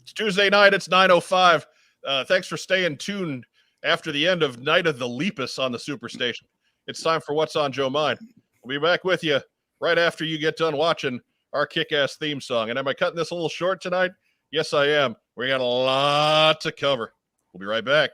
It's Tuesday night. It's 9:05. Thanks for staying tuned after the end of Night of the Lepus on the Superstation. It's time for What's on Joe Mind. We'll be back with you right after you get done watching our kick-ass theme song. And am I cutting this a little short tonight? Yes, I am. We got a lot to cover. We'll be right back.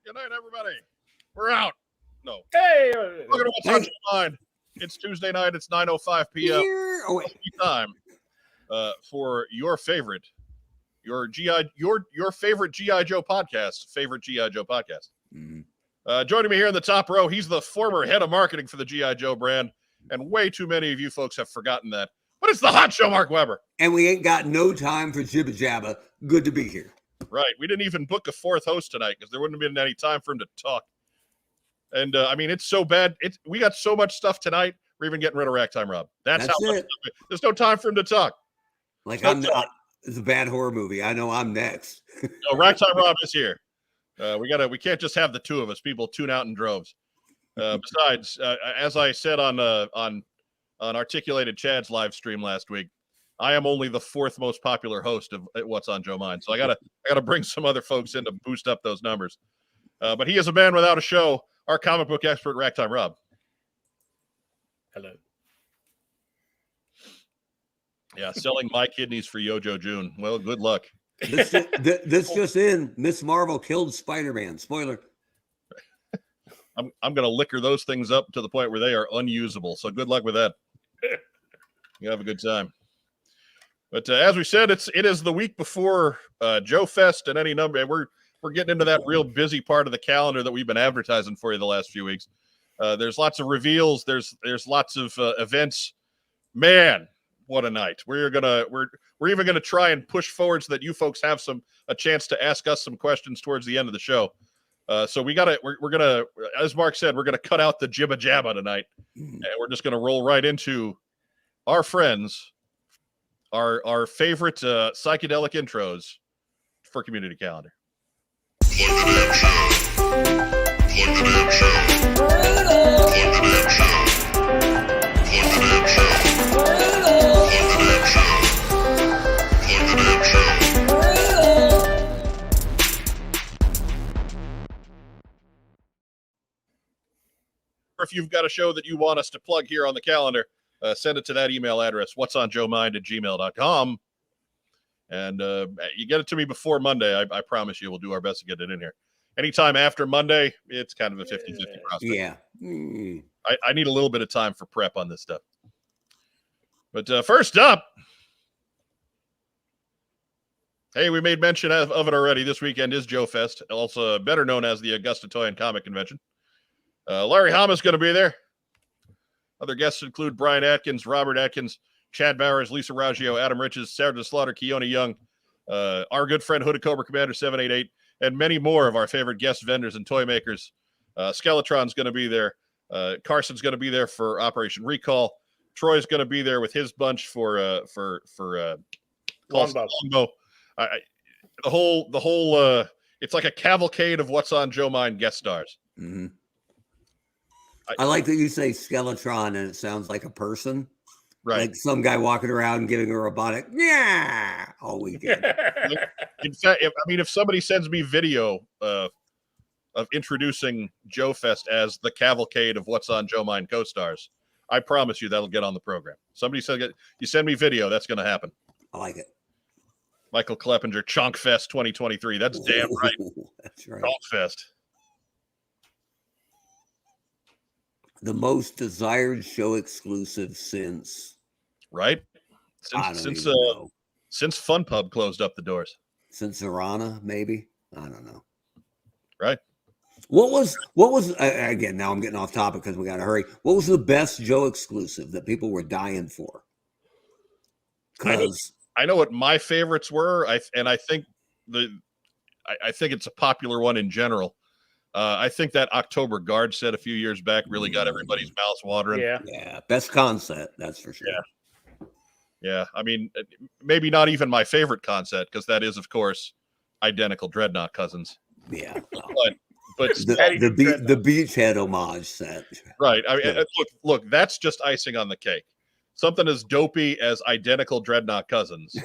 Good night, everybody. We're out. No. Hey, Look at What's on Your Mind. It's Tuesday night. It's 9:05 p.m. Time for your favorite, your favorite G.I. Joe podcast. Joining me here in the top row, he's the former head of marketing for the G.I. Joe brand, and way too many of you folks have forgotten that. But it's the hot show, Mark Weber. And we ain't got no time for jibba jabba. Good to be here. Right. We didn't even book a fourth host tonight because there wouldn't have been any time for him to talk. And I mean, it's so bad. We got so much stuff tonight. We're even getting rid of Ragtime Rob. That's how much there's no time for him to talk. Like it's a bad horror movie. I know I'm next. No, Ragtime Rob is here. We can't just have the two of us. People tune out in droves. Besides, as I said on Articulated Chad's live stream last week, I am only the fourth most popular host of What's on Joe Mind. So I gotta bring some other folks in to boost up those numbers. But he is a man without a show. Our comic book expert, Ragtime Rob. Hello. Yeah, selling my kidneys for Yojo June. Well, good luck. This just in. Miss Marvel killed Spider-Man. Spoiler. I'm gonna liquor those things up to the point where they are unusable. So good luck with that. You have a good time. But as we said, it is the week before Joe Fest and any number. And we're getting into that real busy part of the calendar that we've been advertising for you the last few weeks. There's lots of reveals. There's lots of events. Man, what a night! We're even gonna try and push forward so that you folks have a chance to ask us some questions towards the end of the show. So we're gonna, as Mark said, we're gonna cut out the jibba jabba tonight, and we're just gonna roll right into our friends. Our favorite psychedelic intros for Community Calendar. Or if you've got a show that you want us to plug here on the calendar, send it to that email address, whatsonjoemind@gmail.com. And you get it to me before Monday. I promise you we'll do our best to get it in here. Anytime after Monday, it's kind of a 50-50 process. Yeah. I need a little bit of time for prep on this stuff. But first up, hey, we made mention of it already. This weekend is Joe Fest, also better known as the Augusta Toy and Comic Convention. Larry Hama's going to be there. Other guests include Brian Atkins, Robert Atkins, Chad Bowers, Lisa Raggio, Adam Riches, Sarah DeSlaughter, Keone Young, our good friend Hooded Cobra Commander 788, and many more of our favorite guest vendors and toy makers. Skeletron's going to be there. Carson's going to be there for Operation Recall. Troy's going to be there with his bunch for Longbow. The whole it's like a cavalcade of What's on Joe Mind guest stars. Mm-hmm. I like that you say Skeletron and it sounds like a person. Right. Like some guy walking around giving a robotic, yeah, all weekend. In fact, if somebody sends me video of introducing Joe Fest as the cavalcade of What's on Joe Mind co-stars, I promise you that'll get on the program. Somebody said, you send me video, that's going to happen. I like it. Michael Kleppinger, Chonk Fest 2023. That's damn right. That's right. Chonk Fest. The most desired show exclusive since. Right? Since Fun Pub closed up the doors. since Zorana, maybe. I don't know. Right. What was again? Now I'm getting off topic because we got to hurry. What was the best Joe exclusive that people were dying for? Because I know what my favorites were. I think I think it's a popular one in general. I think that October Guard set a few years back really got everybody's mouths watering. Yeah, best concept, that's for sure. Yeah. I mean, maybe not even my favorite concept because that is, of course, identical Dreadnought cousins. Yeah, but the Beachhead homage set. Right. I mean, look, that's just icing on the cake. Something as dopey as identical Dreadnought cousins.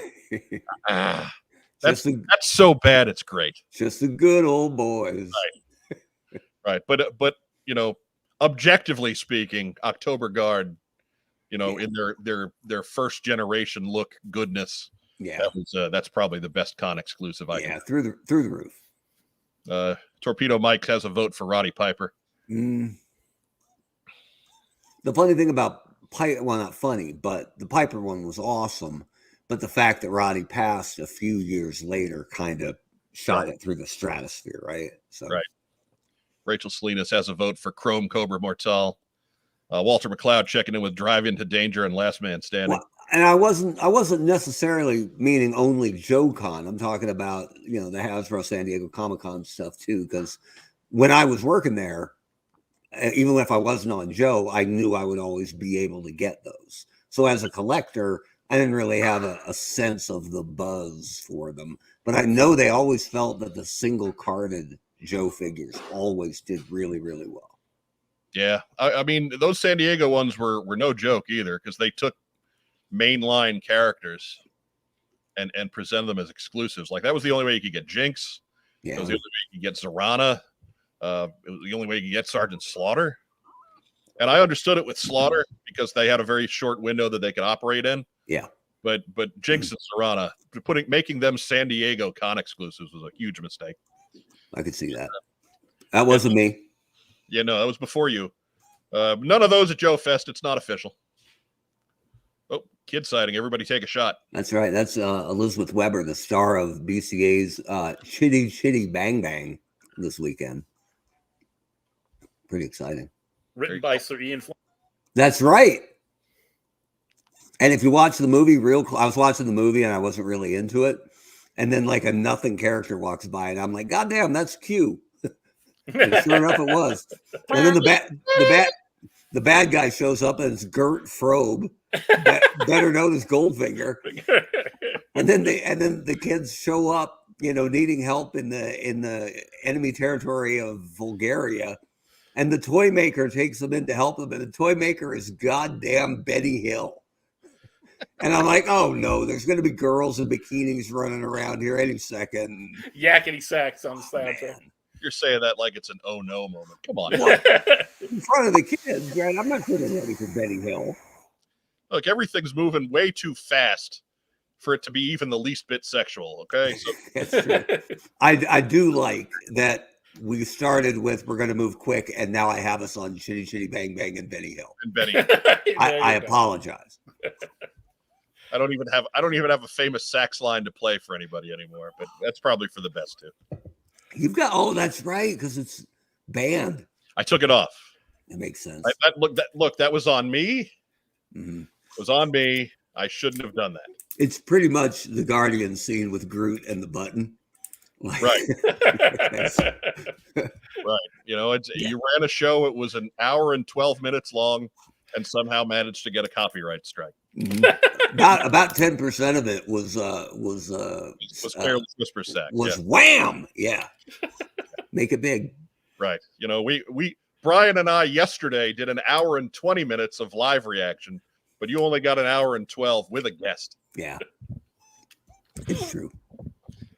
That's so bad it's great. Just the good old boys. Right. But objectively speaking, October Guard, in their first generation look goodness. Yeah. That's probably the best con exclusive I can. Through the roof. Torpedo Mike has a vote for Roddy Piper. The funny thing about Piper, well, not funny, but the Piper one was awesome. But the fact that Roddy passed a few years later kind of shot it through the stratosphere, right? So right. Rachel Salinas has a vote for Chrome Cobra Mortal. Walter McLeod checking in with Drive Into Danger and Last Man Standing. Well, and I wasn't necessarily meaning only Joe Con. I'm talking about the Hasbro San Diego Comic-Con stuff too, because when I was working there, even if I wasn't on Joe, I knew I would always be able to get those. So as a collector, I didn't really have a sense of the buzz for them, but I know they always felt that the single carded Joe figures always did really, really well. Yeah, I mean those San Diego ones were no joke either because they took mainline characters and presented them as exclusives. Like that was the only way you could get Jinx. Yeah, it was the only way you could get Zorana. It was the only way you could get Sergeant Slaughter. And I understood it with Slaughter because they had a very short window that they could operate in. Yeah. But Jinx and Zorana, making them San Diego con exclusives was a huge mistake. I could see that. That wasn't me. Yeah, no, that was before you. None of those at Joe Fest. It's not official. Oh, kid sighting. Everybody take a shot. That's right. That's Elizabeth Weber, the star of BCA's Chitty Chitty Bang Bang this weekend. Pretty exciting. Written by Sir Ian Fleming. That's right. And if you watch the movie I was watching the movie and I wasn't really into it. And then like a nothing character walks by and I'm like, God damn, that's Q. And sure enough, it was. And then the bad guy shows up and it's Gert Frobe, better known as Goldfinger. And then the kids show up, needing help in the enemy territory of Bulgaria. And the toy maker takes them in to help them. And the toy maker is goddamn Betty Hill. And I'm like, oh no, there's going to be girls in bikinis running around here any second. Yakety sacks on the soundtrack. You're saying that like it's an oh no moment. Come on. In front of the kids, right? I'm not getting ready for Betty Hill. Look, everything's moving way too fast for it to be even the least bit sexual. Okay. So That's true. I do like that we started with we're going to move quick, and now I have us on Chitty Chitty Bang Bang and Betty Hill. And Betty, I apologize. I don't even have a famous sax line to play for anybody anymore, but that's probably for the best too. You've got that's right, because it's banned. I took it off. It makes sense. That was on me. Mm-hmm. It was on me. I shouldn't have done that. It's pretty much the Guardian scene with Groot and the button. Right. Right. You ran a show. It was an hour and 12 minutes long and somehow managed to get a copyright strike. Mm-hmm. about 10% of it was Careless Whisper Sack. Was wham. Yeah. Make it big. Right. We Brian and I yesterday did an hour and 20 minutes of live reaction, but you only got an hour and 12 with a guest. Yeah. It's true.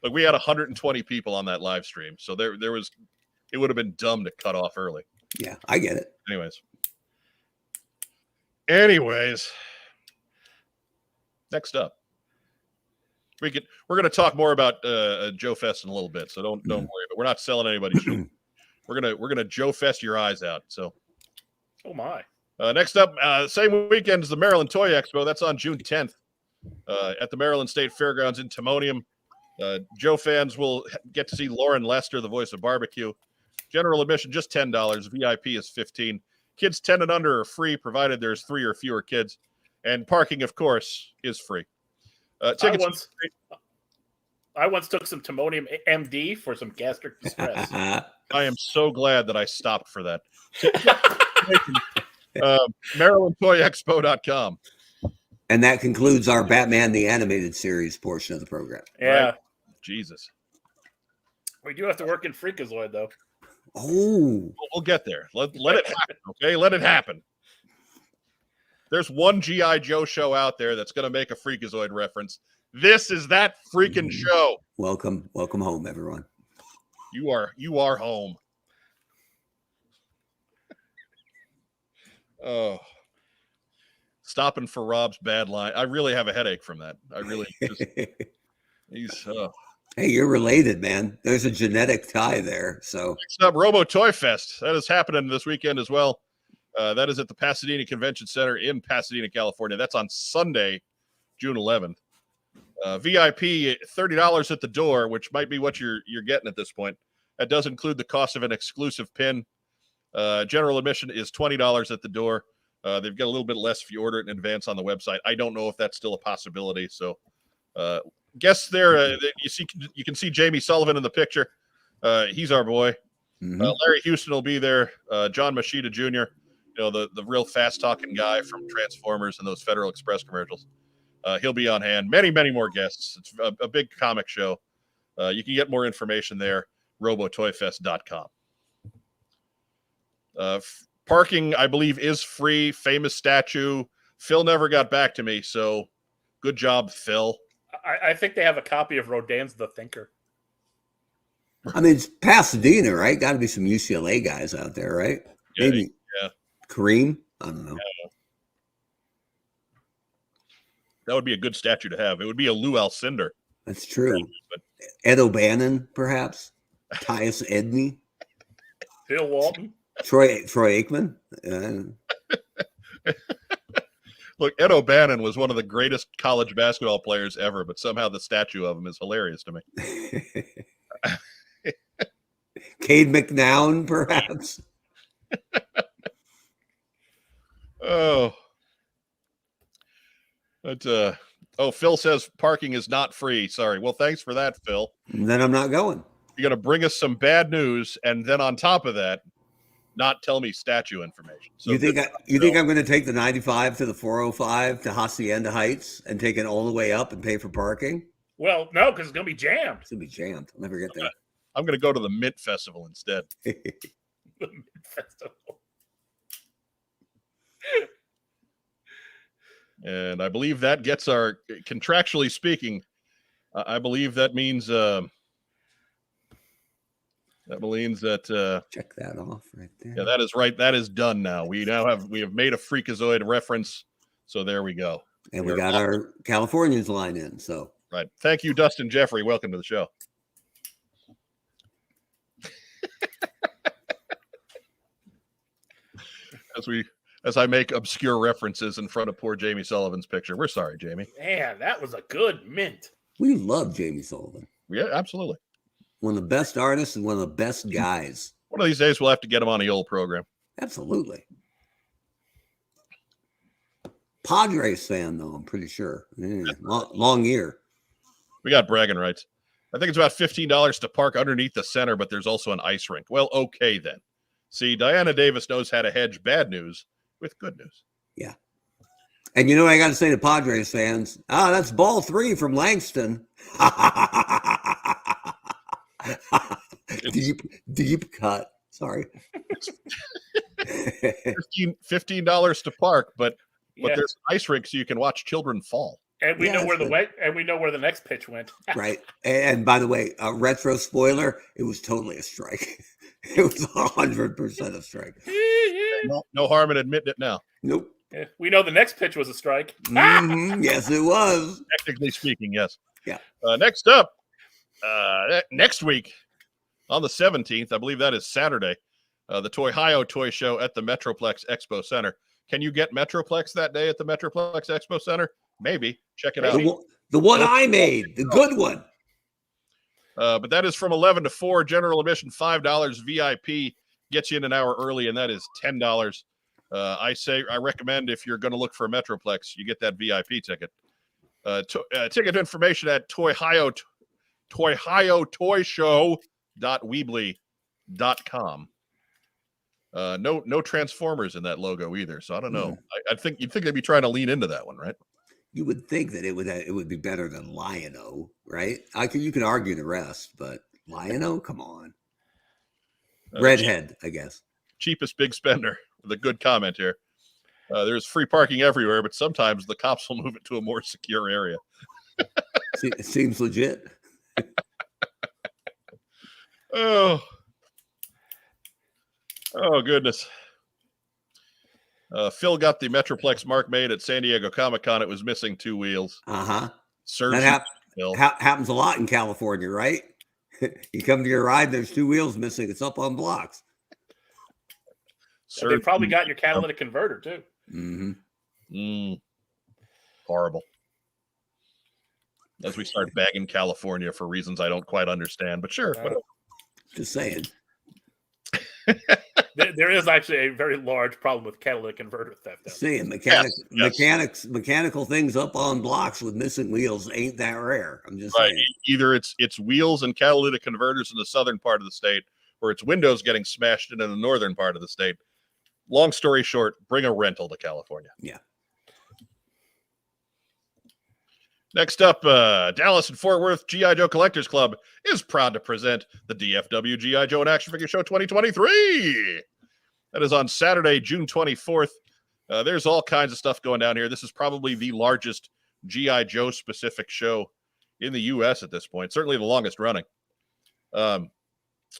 Like we had 120 people on that live stream. So it would have been dumb to cut off early. Yeah, I get it. Anyways. Next up. We're going to talk more about Joe Fest in a little bit, so don't worry. But we're not selling anybody's show. We're gonna Joe Fest your eyes out. So, oh my! Next up, same weekend as the Maryland Toy Expo. That's on June 10th at the Maryland State Fairgrounds in Timonium. Joe fans will get to see Lauren Lester, the voice of barbecue. General admission just $10. VIP is $15. Kids 10 and under are free, provided there's 3 or fewer kids. And parking, of course, is free. Tickets. I once took some Timonium MD for some gastric distress. I am so glad that I stopped for that. MarylandToyExpo.com. And that concludes our Batman the Animated Series portion of the program. Yeah. Right? Jesus. We do have to work in Freakazoid, though. Oh. We'll get there. Let it happen, okay? Let it happen. There's one G.I. Joe show out there that's going to make a Freakazoid reference. This is that freaking show. Welcome home, everyone. You are home. Oh, stopping for Rob's bad line. I really have a headache from that. I really just, Hey, you're related, man. There's a genetic tie there. So next up, Robo Toy Fest. That is happening this weekend as well. That is at the Pasadena Convention Center in Pasadena, California. That's on Sunday, June 11th. VIP $30 at the door, which might be what you're getting at this point. That does include the cost of an exclusive pin. General admission is $20 at the door. They've got a little bit less if you order it in advance on the website. I don't know if that's still a possibility. So, guests there, you can see Jamie Sullivan in the picture. He's our boy. mm-hmm. Larry Houston will be there. John Machida Jr., the real fast talking guy from Transformers and those Federal Express commercials. He'll be on hand. Many, many more guests. It's a big comic show. You can get more information there, robotoyfest.com. Parking, I believe, is free. Famous statue. Phil never got back to me, so good job, Phil. I think they have a copy of Rodin's The Thinker. I mean, it's Pasadena, right? Got to be some UCLA guys out there, right? Yeah, Maybe. Yeah. Kareem? I don't know. Yeah. That would be a good statue to have. It would be a Lou Alcindor. That's true. But Ed O'Bannon, perhaps. Tyus Edney. Phil Walton. Troy Aikman. Look, Ed O'Bannon was one of the greatest college basketball players ever, but somehow the statue of him is hilarious to me. Cade McNown, perhaps. Oh. But Phil says parking is not free. Sorry. Well, thanks for that, Phil. And then I'm not going. You're going to bring us some bad news, and then on top of that, not tell me statue information. So you think I'm going to take the 95 to the 405 to Hacienda Heights and take it all the way up and pay for parking? Well, no, because it's going to be jammed. It's going to be jammed. I'll never get there. I'm going to go to the Mint Festival instead. The Mint Festival. And I believe that gets our, contractually speaking, I believe that means that check that off right there. Yeah, that is right. That is done now. We have made a Freakazoid reference. So there we go. And we got our Californians line in. So right. Thank you, Dustin Jeffrey. Welcome to the show. As I make obscure references in front of poor Jamie Sullivan's picture. We're sorry, Jamie. Man, that was a good mint. We love Jamie Sullivan. Yeah, absolutely. One of the best artists and one of the best guys. One of these days we'll have to get him on the old program. Absolutely. Padres fan, though, I'm pretty sure. Yeah, long year. We got bragging rights. I think it's about $15 to park underneath the center, but there's also an ice rink. Well, okay then. See, Diana Davis knows how to hedge bad news with good news. Yeah. And you know what I got to say to Padres fans? That's ball 3 from Langston. Deep cut. Sorry. $15 to park, but there's an ice rink so you can watch children fall. And we know where the next pitch went. Right. And by the way, retro spoiler, it was totally a strike. It was 100% a strike. No harm in admitting it now. Nope. Yeah, we know the next pitch was a strike. Mm-hmm. Yes, it was. Technically speaking, yes. Yeah. Next up, next week on the 17th, I believe that is Saturday, the Toy-Hio Toy Show at the Metroplex Expo Center. Can you get Metroplex that day at the Metroplex Expo Center? Maybe. Check it out. The one I made, the good one. But that is from 11 to 4. General admission $5. VIP gets you in an hour early, and that is $10. I recommend if you're going to look for a Metroplex, you get that VIP ticket. Ticket information at toyhiotoyshow.weebly.com. No Transformers in that logo either, so I don't know. I think you'd think they'd be trying to lean into that one, right? You would think that it would be better than Lion-O, right? You can argue the rest, but Lion-O, come on. Redhead, I guess. Cheapest big spender with a good comment here. There's free parking everywhere, but sometimes the cops will move it to a more secure area. It seems legit. Oh, goodness. Phil got the Metroplex mark made at San Diego Comic-Con. It was missing 2 wheels. Uh-huh. That happens a lot in California, right? You come to your ride, there's 2 wheels missing. It's up on blocks. They probably got your catalytic converter, too. Mm-hmm. Horrible. As we start bagging California for reasons I don't quite understand, but sure. Just saying. There is actually a very large problem with catalytic converter theft. Saying mechanical things up on blocks with missing wheels ain't that rare. I'm just saying. Either it's wheels and catalytic converters in the southern part of the state, or it's windows getting smashed in the northern part of the state. Long story short, bring a rental to California. Yeah. Next up, Dallas and Fort Worth G.I. Joe Collectors Club is proud to present the DFW G.I. Joe and Action Figure Show 2023. That is on Saturday, June 24th. There's all kinds of stuff going down here. This is probably the largest G.I. Joe specific show in the U.S. at this point, certainly the longest running. But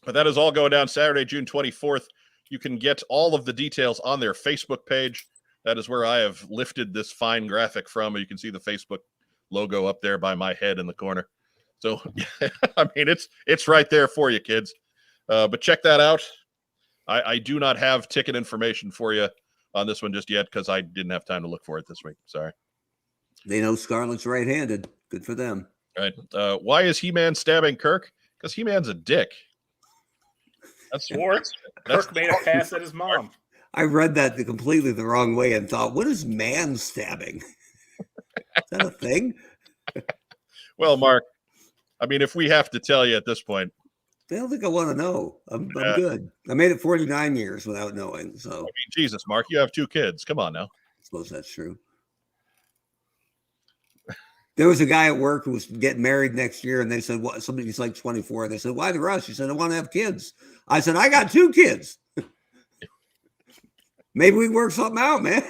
that is all going down Saturday, June 24th. You can get all of the details on their Facebook page. That is where I have lifted this fine graphic from. You can see the Facebook logo up there by my head in the corner. So, I mean, it's right there for you, kids. But check that out. I do not have ticket information for you on this one just yet because I didn't have time to look for it this week. Sorry. They know Scarlett's right-handed. Good for them. Right. Why is He-Man stabbing Kirk? Because He-Man's a dick. Kirk made a pass at his mom. I read that completely the wrong way and thought, what is man stabbing? Is that a thing? Well, Mark, I mean, if we have to tell you at this point. I don't think I want to know. I'm good. I made it 49 years without knowing. So, I mean, Jesus, Mark, you have 2 kids. Come on now. I suppose that's true. There was a guy at work who was getting married next year, and they said, "What?" Somebody's like 24. They said, "Why the rush?" He said, "I want to have kids." I said, "I got 2 kids. Maybe we can work something out, man."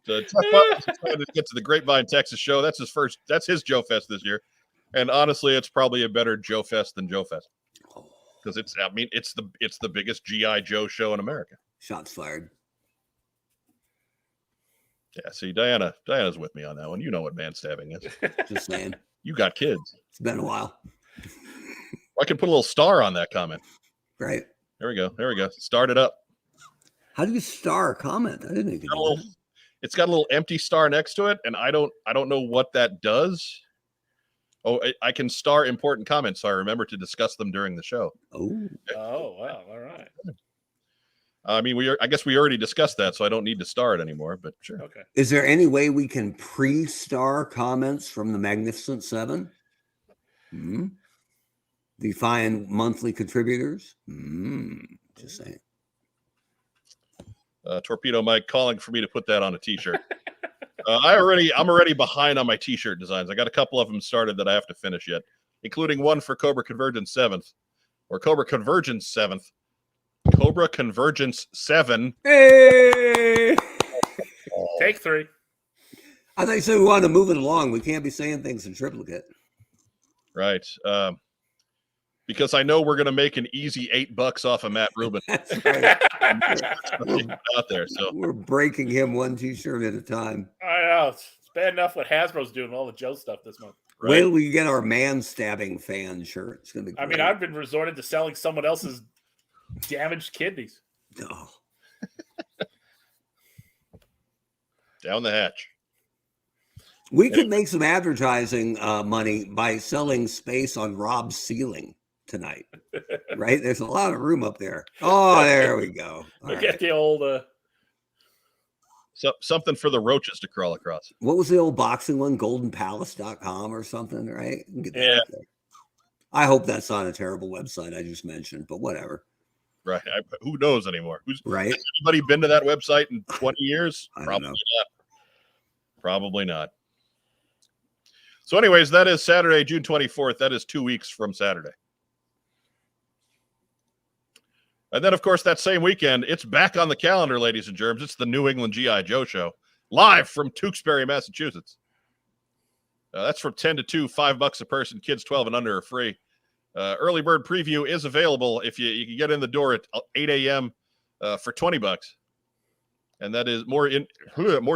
To get to the Grapevine, Texas show. That's his Joe Fest this year. And honestly, it's probably a better Joe Fest than Joe Fest. Because it's the biggest G.I. Joe show in America. Shots fired. Yeah, see, Diana's with me on that one. You know what man stabbing is. Just saying. You got kids. It's been a while. I can put a little star on that comment. Right. There we go. Start it up. How do you star a comment? I didn't even know that. It's got a little empty star next to it, and I don't know what that does. Oh, I can star important comments, so I remember to discuss them during the show. Oh, wow. All right. I mean, I guess we already discussed that, so I don't need to star it anymore, but sure. Okay. Is there any way we can pre-star comments from the Magnificent Seven? Define monthly contributors? Just saying. Torpedo Mike calling for me to put that on a t-shirt. I'm already behind on my t-shirt designs. I got a couple of them started that I have to finish yet, including one for Cobra Convergence 7th, or Cobra Convergence 7th. Cobra Convergence 7. Hey! Take 3. I thought you said we wanted to move it along. We can't be saying things in triplicate. Right. Because I know we're going to make an easy $8 off of Matt Rubin. That's right. Out there, so we're breaking him one t-shirt at a time. I know. It's bad enough what Hasbro's doing all the Joe stuff this month. Right? Wait till we get our man stabbing fan shirt. It's going to be great. I mean, I've been resorted to selling someone else's damaged kidneys. Oh. Down the hatch. We could make some advertising money by selling space on Rob's ceiling tonight, right? There's a lot of room up there. Oh, there we go. Look at the old. Something for the roaches to crawl across. What was the old boxing one? GoldenPalace.com or something, right? You can get that Yeah. up there. I hope that's not a terrible website I just mentioned, but whatever. Right. Who knows anymore? Right. Has anybody been to that website in 20 years? I don't Probably know. not. Probably not. So, anyways, that is Saturday, June 24th. That is 2 weeks from Saturday. And then, of course, that same weekend, it's back on the calendar, ladies and germs. It's the New England G.I. Joe show, live from Tewksbury, Massachusetts. That's from 10 to 2, $5 a person. Kids 12 and under are free. Early bird preview is available if you can get in the door at 8 a.m. For $20. And that is more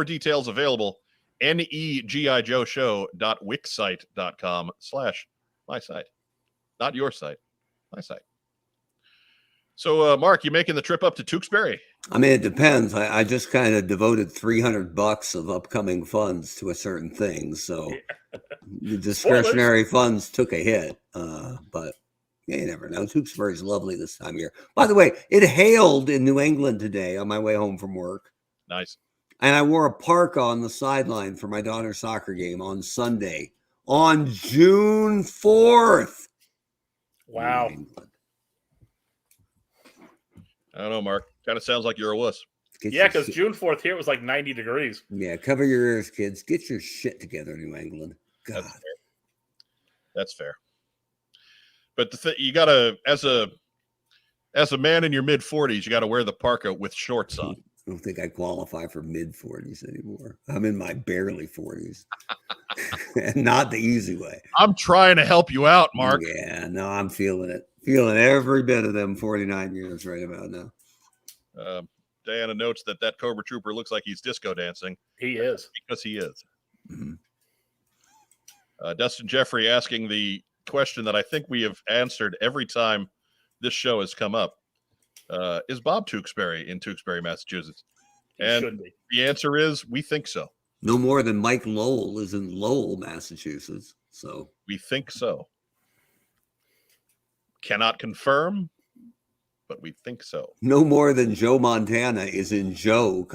details available. negijoeshow.wixsite.com/my site. Not your site, my site. So, Mark, you making the trip up to Tewksbury? I mean, it depends. I just kind of devoted $300 of upcoming funds to a certain thing. So the discretionary funds took a hit. But you never know. Tewksbury's lovely this time of year. By the way, it hailed in New England today on my way home from work. Nice. And I wore a parka on the sideline for my daughter's soccer game on Sunday on June 4th. Wow. I don't know, Mark. Kind of sounds like you're a wuss. Yeah, because June 4th here it was like 90 degrees. Yeah, cover your ears, kids. Get your shit together, New England. God. That's fair. But you gotta, as a man in your mid 40s, you gotta wear the parka with shorts on. I don't think I qualify for mid 40s anymore. I'm in my barely 40s. And not the easy way. I'm trying to help you out, Mark. Yeah, no, I'm feeling it. Feeling every bit of them 49 years right about now. Diana notes that Cobra Trooper looks like he's disco dancing. He is. Because he is. Mm-hmm. Dustin Jeffrey asking the question that I think we have answered every time this show has come up. Is Bob Tewksbury in Tewksbury, Massachusetts? And should be. The answer is we think so. No more than Mike Lowell is in Lowell, Massachusetts. So we think so. Cannot confirm, but we think so. No more than Joe Montana is in Joe,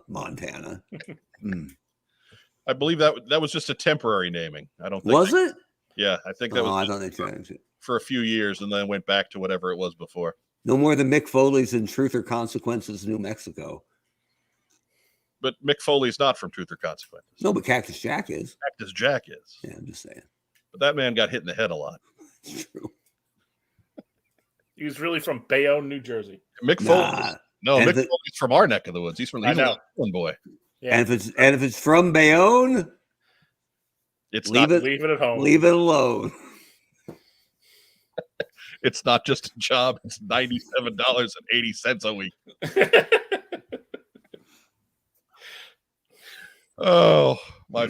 Montana. I believe that was just a temporary naming. I don't think. Was it? Yeah, I think that was. I thought they changed it for a few years and then went back to whatever it was before. No more than Mick Foley's in Truth or Consequences, New Mexico. But Mick Foley's not from Truth or Consequences. No, but Cactus Jack is. Cactus Jack is. Yeah, I'm just saying. But that man got hit in the head a lot. It's true. He was really from Bayonne, New Jersey. Mick Foley. No, Mick Foley's from our neck of the woods. He's a Long Island boy. Yeah. And if it's from Bayonne, leave it at home. Leave it alone. It's not just a job. It's $97.80 a week. Oh, my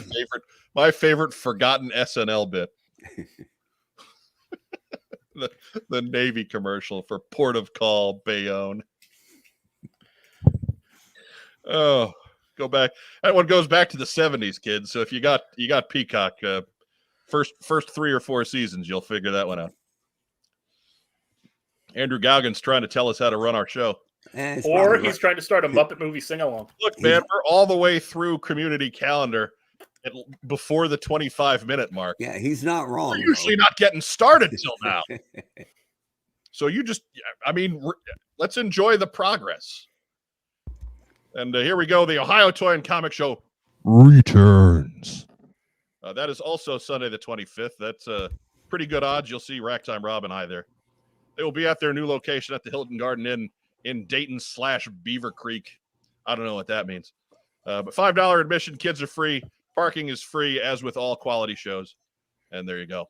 favorite forgotten SNL bit. the Navy commercial for Port of Call, Bayonne. Oh, go back. That one goes back to the 70s, kids. So if you got Peacock, first 3 or 4 seasons, you'll figure that one out. Andrew Gauguin's trying to tell us how to run our show. Or he's trying to start a Muppet movie sing-along. Look, man, we're all the way through community calendar before the 25-minute mark. Yeah, he's not wrong. We're usually not getting started till now. So let's enjoy the progress. And here we go. The Ohio Toy and Comic Show returns. That is also Sunday the 25th. That's pretty good odds. You'll see Racktime Rob and I there. They will be at their new location at the Hilton Garden Inn in Dayton/Beaver Creek. I don't know what that means. But $5 admission. Kids are free. Parking is free, as with all quality shows. And there you go.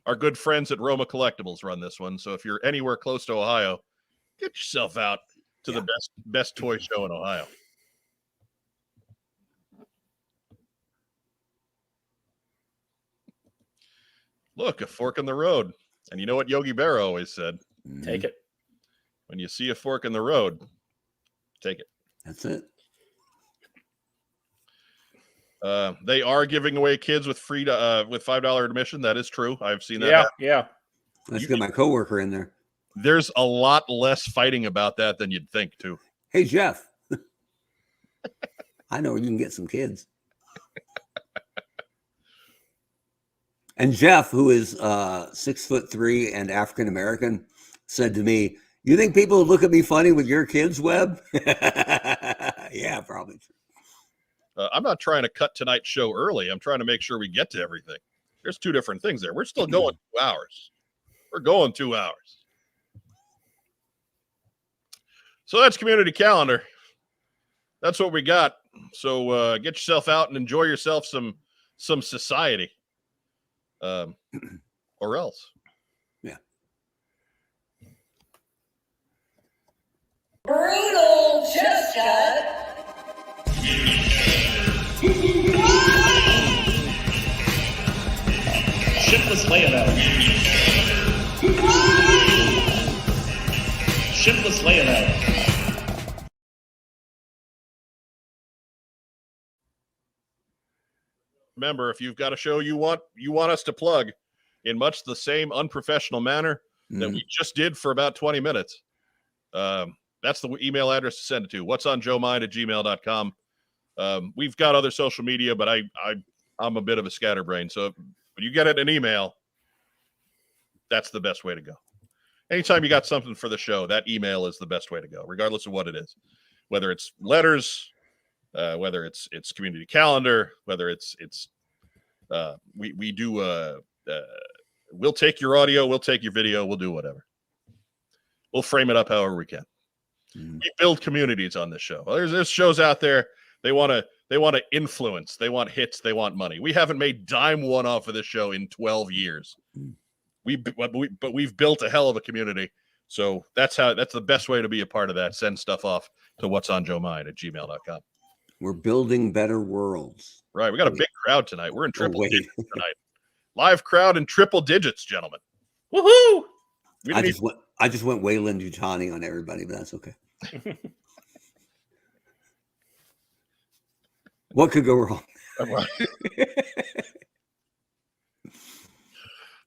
Our good friends at Roma Collectibles run this one. So if you're anywhere close to Ohio, get yourself out to the best toy show in Ohio. Look, a fork in the road. And you know what Yogi Berra always said? Take it. When you see a fork in the road, take it. That's it. They are giving away kids with free with $5 admission. That is true. I've seen that. Yeah. Let's get my coworker in there. There's a lot less fighting about that than you'd think, too. Hey, Jeff. I know where you can get some kids. And Jeff, who is 6'3" and African American, said to me, "You think people would look at me funny with your kids, Webb?" Yeah, probably. I'm not trying to cut tonight's show early. I'm trying to make sure we get to everything. There's two different things there. We're still going 2 hours. We're going 2 hours. So that's community calendar. That's what we got. So get yourself out and enjoy yourself some society. Or else. Yeah. Brutal chest cut. Shipless layout. Shipless layout. Remember, if you've got a show you want us to plug in much the same unprofessional manner that we just did for about 20 minutes, that's the email address to send it to. whatsonjoemind@gmail.com. We've got other social media, but I'm a bit of a scatterbrain. So when you get it in an email, that's the best way to go. Anytime you got something for the show, that email is the best way to go, regardless of what it is. Whether it's letters, whether it's community calendar, whether we do we'll take your audio, we'll take your video, we'll do whatever. We'll frame it up however we can. We build communities on this show. Well, there's shows out there. They want to influence. They want hits. They want money. We haven't made dime one off of this show in 12 years. But we've built a hell of a community. So that's the best way to be a part of that. Send stuff off to whatsonjoemind@gmail.com. We're building better worlds. Right. We got a big crowd tonight. We're in triple digits tonight. Live crowd in triple digits, gentlemen. Woohoo! I just went Wayland Yutani on everybody, but that's okay. What could go wrong?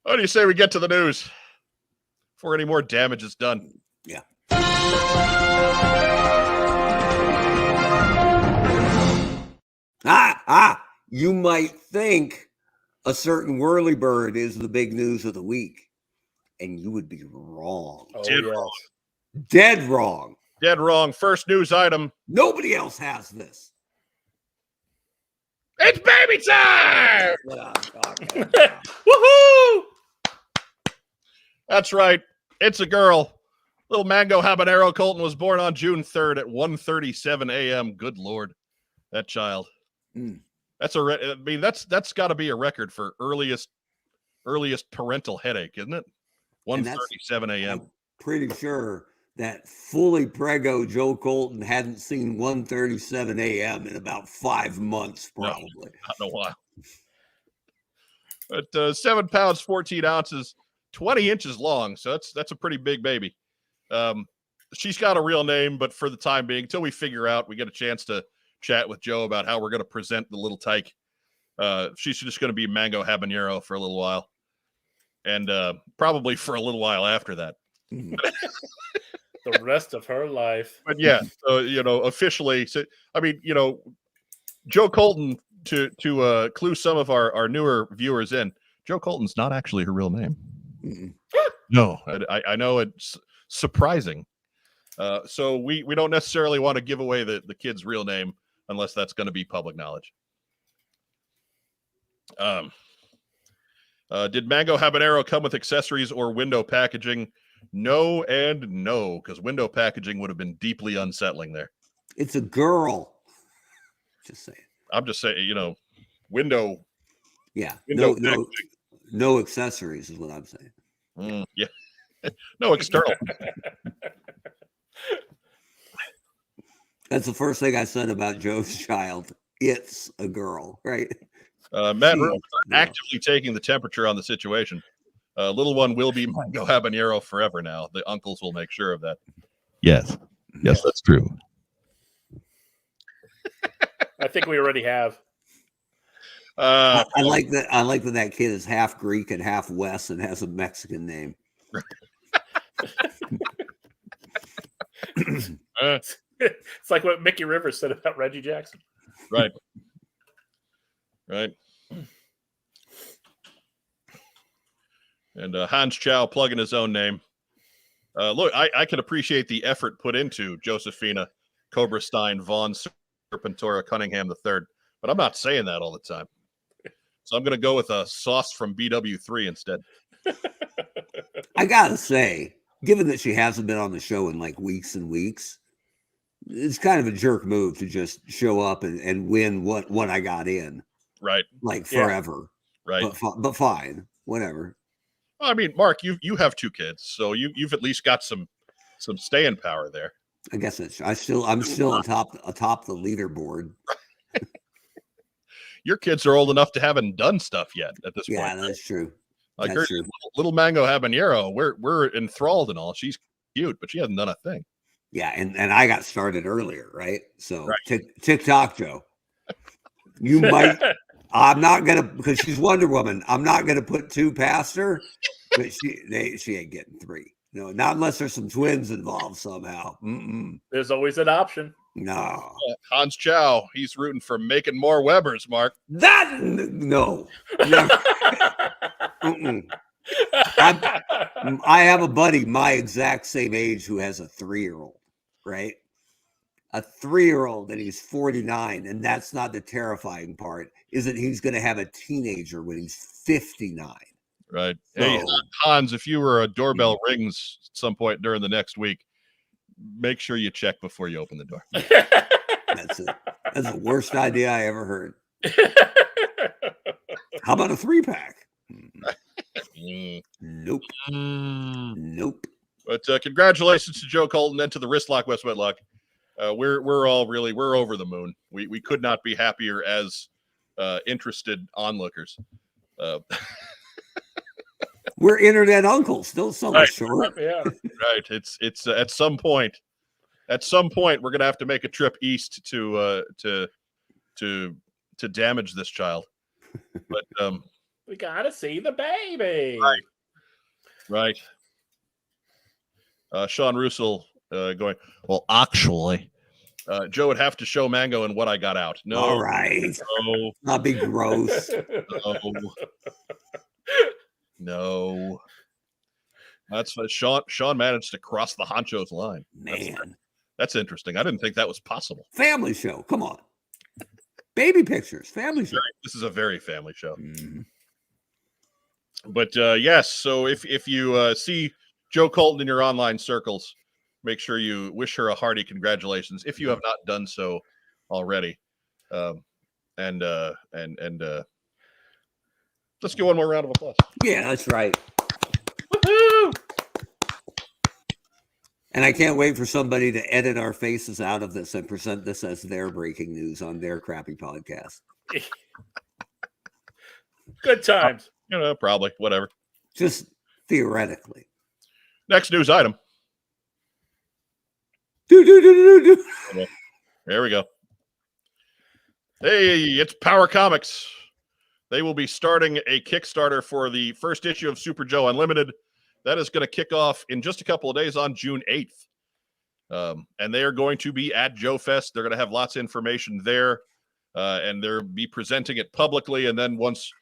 What do you say we get to the news before any more damage is done? Yeah. You might think a certain whirlybird is the big news of the week, and you would be wrong. Oh, Dead yes. wrong. Dead wrong. Dead wrong. First news item. Nobody else has this. It's baby time! What I'm talking about. Woohoo! That's right. It's a girl. Little Mango Habanero Colton was born on June 3rd at 1:37 a.m. Good Lord. That child. That's that's got to be a record for earliest parental headache, isn't it? 1:37 a.m. I'm pretty sure that fully prego Joe Colton hadn't seen 1:37 a.m. in about 5 months, probably. No, not in a while. But 7 pounds, 14 ounces, 20 inches long. So that's a pretty big baby. She's got a real name, but for the time being, until we figure out, we get a chance to chat with Joe about how we're going to present the little tyke. She's just going to be Mango Habanero for a little while. And probably for a little while after that. The rest of her life. But yeah, so, officially, so, I mean, Joe Colton, to clue some of our newer viewers in, Joe Colton's not actually her real name. No, I know it's surprising. So we don't necessarily want to give away the kid's real name unless that's going to be public knowledge. Did Mango Habanero come with accessories or window packaging? No and no, because window packaging would have been deeply unsettling there. It's a girl. Just saying. I'm just saying, window. Yeah. Window No accessories is what I'm saying. Yeah. No external. That's the first thing I said about Joe's child. It's a girl, right? Matt Rose actively taking the temperature on the situation. Little one will be Mango Habanero forever now. The uncles will make sure of that. Yes, that's true. I think we already have. I like that. I like that kid is half Greek and half West and has a Mexican name. It's like what Mickey Rivers said about Reggie Jackson. Right. And Hans Chow plugging his own name. Look, I can appreciate the effort put into Josephina, Cobra Stein, Vaughn, Serpentora, Cunningham III, but I'm not saying that all the time. So I'm going to go with a sauce from BW3 instead. I gotta say, given that she hasn't been on the show in like weeks and weeks, it's kind of a jerk move to just show up and win what I got in. Right. Like forever. Right. But fine. Whatever. Well, I mean, Mark, you have 2 kids, so you've at least got some staying power there. I guess I'm still atop the leaderboard. Your kids are old enough to haven't done stuff yet at this point. Yeah, that's true. Like that's her true. little Mango Habanero, we're enthralled and all. She's cute, but she hasn't done a thing. Yeah, and I got started earlier, right? So Right. TikTok, Joe. You might. I'm not gonna, because she's Wonder Woman. I'm not gonna put 2 past her, but she ain't getting 3. No, not unless there's some twins involved somehow. There's always an option. No. Hans Chow, he's rooting for making more Webbers, Mark. No. I have a buddy my exact same age who has a 3-year-old, right? A 3-year-old, and he's 49, and that's not the terrifying part, is that he's going to have a teenager when he's 59. Right. So, Hey, Hans, if you were a doorbell rings at some point during the next week, make sure you check before you open the door. that's the worst idea I ever heard. How about a 3-pack? Nope. Nope. But congratulations to Joe Colton and to the Wristlock West Whitlock. We're all we're over the moon. We could not be happier as interested onlookers. We're internet uncles, still so Right. short. Yeah. Right. It's at some point we're gonna have to make a trip east to damage this child. But We gotta see the baby. right. Sean Russell going, well, actually, Joe would have to show Mango and what I got out. No, All right. no, Not be gross. no. That's Sean managed to cross the honcho's line. Man. That's interesting. I didn't think that was possible. Family show. Come on. Baby pictures. Family show. This is a very family show. Mhm. But yes, so if you see Joe Colton in your online circles, make sure you wish her a hearty congratulations if you have not done so already. And let's give one more round of applause. Yeah, that's right. Woohoo! And I can't wait for somebody to edit our faces out of this and present this as their breaking news on their crappy podcast. Good times. Probably, whatever. Just theoretically. Next news item. Do. There we go. Hey, it's Power Comics. They will be starting a Kickstarter for the first issue of Super Joe Unlimited. That is going to kick off in just a couple of days on June 8th. And they are going to be at Joe Fest. They're going to have lots of information there. And they'll be presenting it publicly. And then once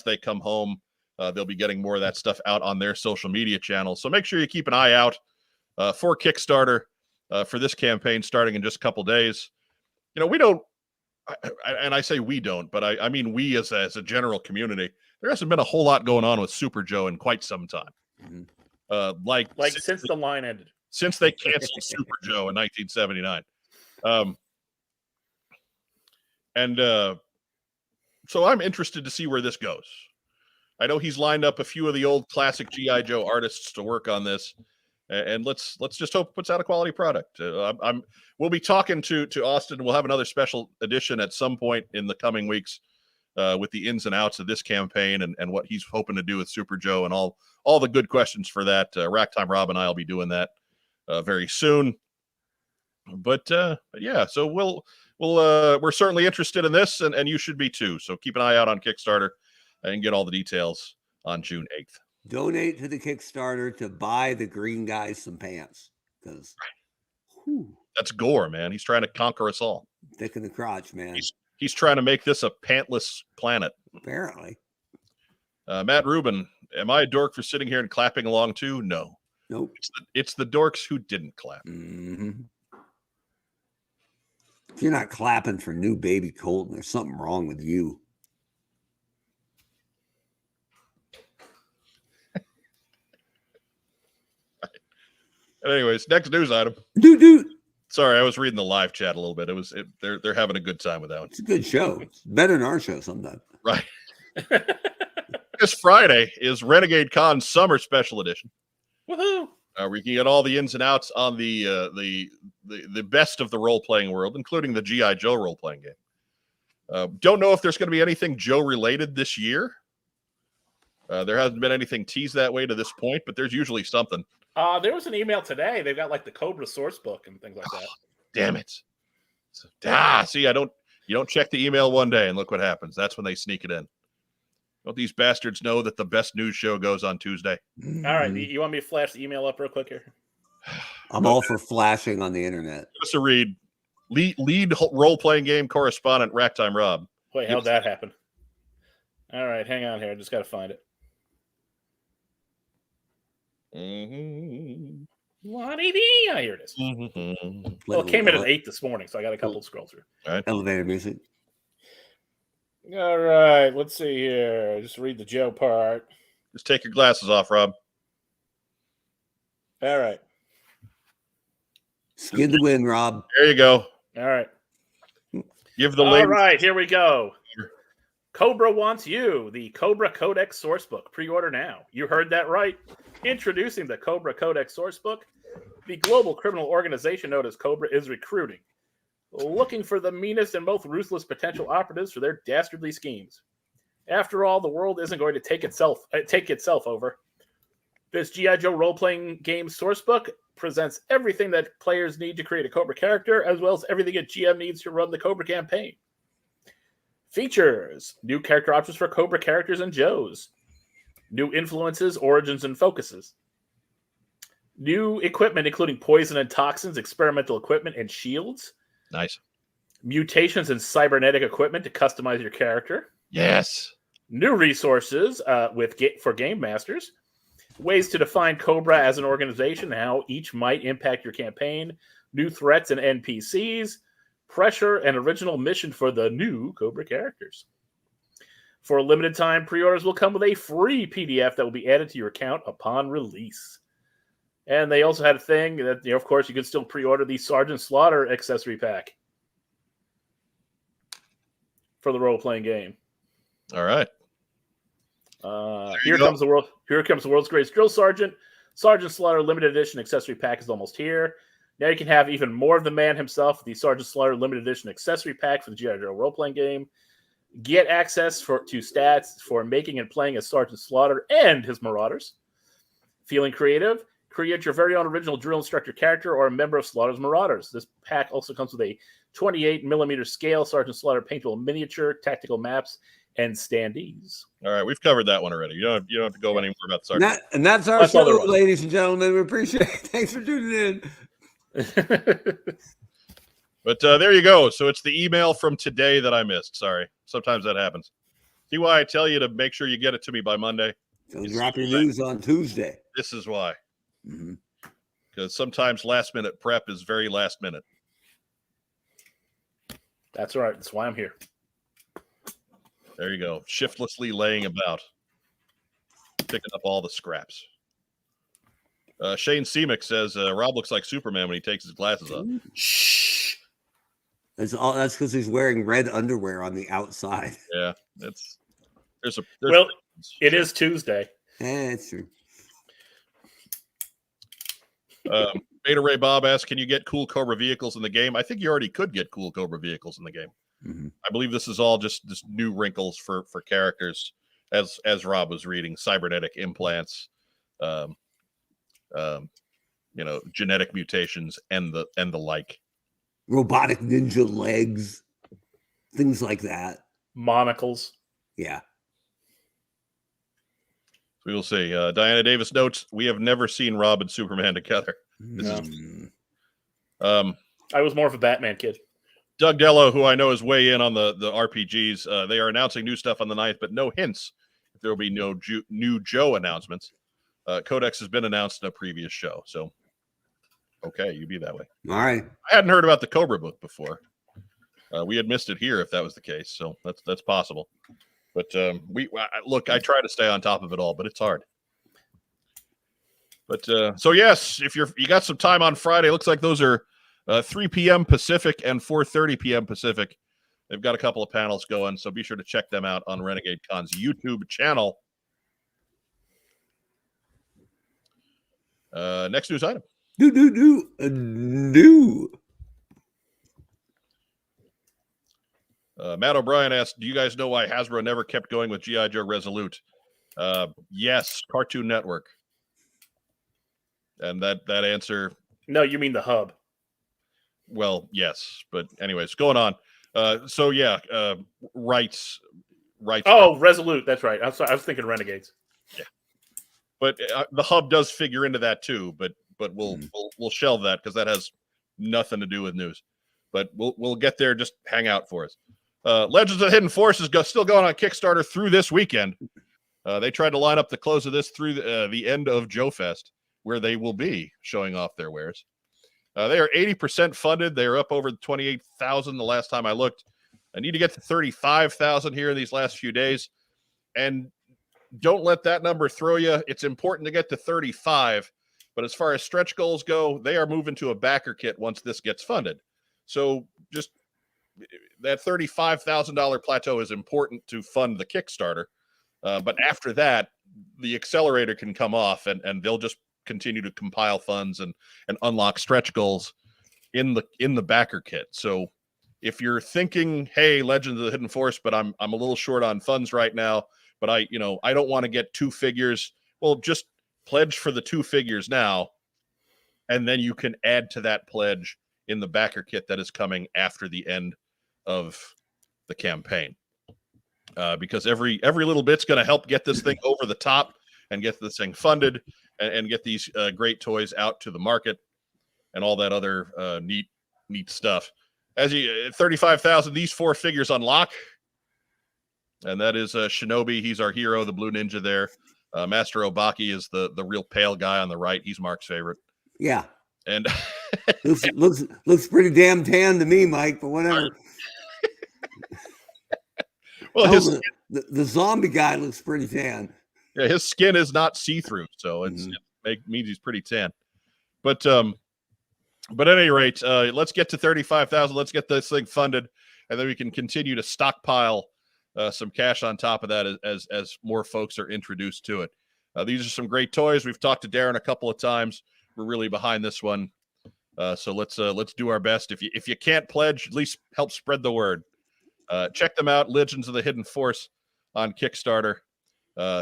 they come home, they'll be getting more of that stuff out on their social media channels. So make sure you keep an eye out for Kickstarter for this campaign starting in just a couple days. We don't, and I say we don't, but I mean we as a general community. There hasn't been a whole lot going on with Super Joe in quite some time. Like since the line ended. Since they canceled Super Joe in 1979. So I'm interested to see where this goes. I know he's lined up a few of the old classic G.I. Joe artists to work on this, and let's just hope it puts out a quality product. We'll be talking to Austin. We'll have another special edition at some point in the coming weeks with the ins and outs of this campaign and what he's hoping to do with Super Joe and all the good questions for that. Racktime Rob and I will be doing that very soon. But yeah, so we're certainly interested in this, and you should be too. So keep an eye out on Kickstarter and get all the details on June 8th. Donate to the Kickstarter to buy the green guys some pants, because that's Gore, man. He's trying to conquer us all. Thick in the crotch, man. He's trying to make this a pantless planet. Apparently. Matt Rubin, am I a dork for sitting here and clapping along too? No. Nope. It's the dorks who didn't clap. Mm-hmm. If you're not clapping for new baby Colton, there's something wrong with you. Anyways, next news item. Dude. Sorry, I was reading the live chat a little bit. They're having a good time with that one. It's a good show. It's better than our show sometimes. Right. This Friday is Renegade Con Summer Special Edition. Woohoo! We can get all the ins and outs on the best of the role playing world, including the G.I. Joe role playing game. Don't know if there's going to be anything Joe related this year. There hasn't been anything teased that way to this point, but there's usually something. There was an email today. They've got like the Cobra source book and things like that. Damn it! See, you don't check the email one day and look what happens. That's when they sneak it in. Don't these bastards know that the best news show goes on Tuesday? All right, you want me to flash the email up real quick here? I'm all for flashing on the internet. Give us a read. Lead role-playing game correspondent Racktime Rob. Wait, how'd that happen? All right, hang on here. I just got to find it. Mm-hmm. Here it is. Mm-hmm. Well, it came in at 8 this morning, so I got a couple to scroll through. All right. Elevator music. All right, let's see here. Just read the Joe part. Just take your glasses off, Rob. All right. Skin the win, Rob. There you go. All right. Give the All ladies. right, here we go. Cobra Wants You, the Cobra Codex Sourcebook. Pre-order now. You heard that right. Introducing the Cobra Codex Sourcebook. The global criminal organization known as Cobra is recruiting, looking for the meanest and most ruthless potential operatives for their dastardly schemes. After all, the world isn't going to take itself over. This G.I. Joe role-playing game sourcebook presents everything that players need to create a Cobra character, as well as everything a GM needs to run the Cobra campaign. Features: new character options for Cobra characters and Joes. New influences, origins, and focuses. New equipment, including poison and toxins, experimental equipment, and shields. Nice. Mutations and cybernetic equipment to customize your character. Yes. New resources for game masters. Ways to define Cobra as an organization, how each might impact your campaign. New threats and NPCs. Pressure and original mission for the new Cobra characters. For a limited time, pre-orders will come with a free PDF that will be added to your account upon release. And they also had a thing that, of course, you could still pre-order the Sergeant Slaughter accessory pack for the role-playing game. All right. Here comes the world's greatest drill sergeant. Sergeant Slaughter limited edition accessory pack is almost here. Now you can have even more of the man himself, the Sergeant Slaughter limited edition accessory pack for the G.I. Joe role-playing game. Get access to stats for making and playing as Sergeant Slaughter and his Marauders. Feeling creative? Create your very own original drill instructor character or a member of Slaughter's Marauders. This pack also comes with a 28mm scale Sergeant Slaughter paintable miniature, tactical maps, and standees. All right, we've covered that one already. You don't have to go any more about the Sergeant. And that's our show, ladies and gentlemen. We appreciate it. Thanks for tuning in. But there you go. So it's the email from today that I missed. Sorry. Sometimes that happens. See why I tell you to make sure you get it to me by Monday? Don't drop your news on Tuesday. This is why. Mm-hmm. Because sometimes last-minute prep is very last minute. That's right. That's why I'm here. There you go. Shiftlessly laying about. Picking up all the scraps. Shane Semick says Rob looks like Superman when he takes his glasses off. Shh. That's because he's wearing red underwear on the outside. Yeah, there's it is Tuesday. That's true. Beta Ray Bob asks, can you get cool Cobra vehicles in the game? I think you already could get cool Cobra vehicles in the game. Mm-hmm. I believe this is all just new wrinkles for characters, as Rob was reading, cybernetic implants, genetic mutations and the like. robotic ninja legs, things like that. Monocles. Yeah. We will see. Diana Davis notes, we have never seen Rob and Superman together. No. Mm. I was more of a Batman kid. Doug Dello, who I know is way in on the RPGs, they are announcing new stuff on the 9th, but no hints if there will be no new Joe announcements. Codex has been announced in a previous show, so okay, you be that way. All right. I hadn't heard about the Cobra book before. We had missed it here if that was the case, so that's possible. But look, I try to stay on top of it all, but it's hard. But so yes, if you got some time on Friday, looks like those are 3 p.m. Pacific and 4:30 p.m. Pacific. They've got a couple of panels going, so be sure to check them out on Renegade Con's YouTube channel. Next news item. Matt O'Brien asked, do you guys know why Hasbro never kept going with G.I. Joe Resolute? Yes, Cartoon Network. And that answer... No, you mean the hub. Well, yes, but anyways, going on. So yeah, rights. Oh, Resolute. That's right. I'm sorry. I was thinking Renegades. Yeah, but the hub does figure into that too. But we'll shelve that because that has nothing to do with news. But we'll get there. Just hang out for us. Legends of the Hidden Force is still going on Kickstarter through this weekend. They tried to line up the close of this through the end of Joe Fest, where they will be showing off their wares. They are 80% funded. They are up over 28,000 the last time I looked. I need to get to 35,000 here in these last few days. And don't let that number throw you. It's important to get to 35. But as far as stretch goals go, they are moving to a backer kit once this gets funded. So just that $35,000 plateau is important to fund the Kickstarter. But after that, the accelerator can come off and they'll just continue to compile funds and unlock stretch goals in the backer kit. So if you're thinking, hey, Legends of the Hidden Force, but I'm a little short on funds right now, but I don't want to get 2 figures. Well, just pledge for the 2 figures now, and then you can add to that pledge in the backer kit that is coming after the end of the campaign. Because every little bit's going to help get this thing over the top and get this thing funded and get these great toys out to the market and all that other neat stuff. As you 35,000, these 4 figures unlock, and that is Shinobi. He's our hero, the blue ninja there. Master Obaki is the real pale guy on the right. He's Mark's favorite. Yeah, and looks pretty damn tan to me, Mike. But whatever. Well, the zombie guy looks pretty tan. Yeah, his skin is not see-through, so it means he's pretty tan. But at any rate, let's get to 35,000. Let's get this thing funded, and then we can continue to stockpile some cash on top of that as more folks are introduced to it. These are some great toys. We've talked to Darren a couple of times. We're really behind this one, so let's do our best. If you can't pledge, at least help spread the word. Check them out, Legends of the Hidden Force on Kickstarter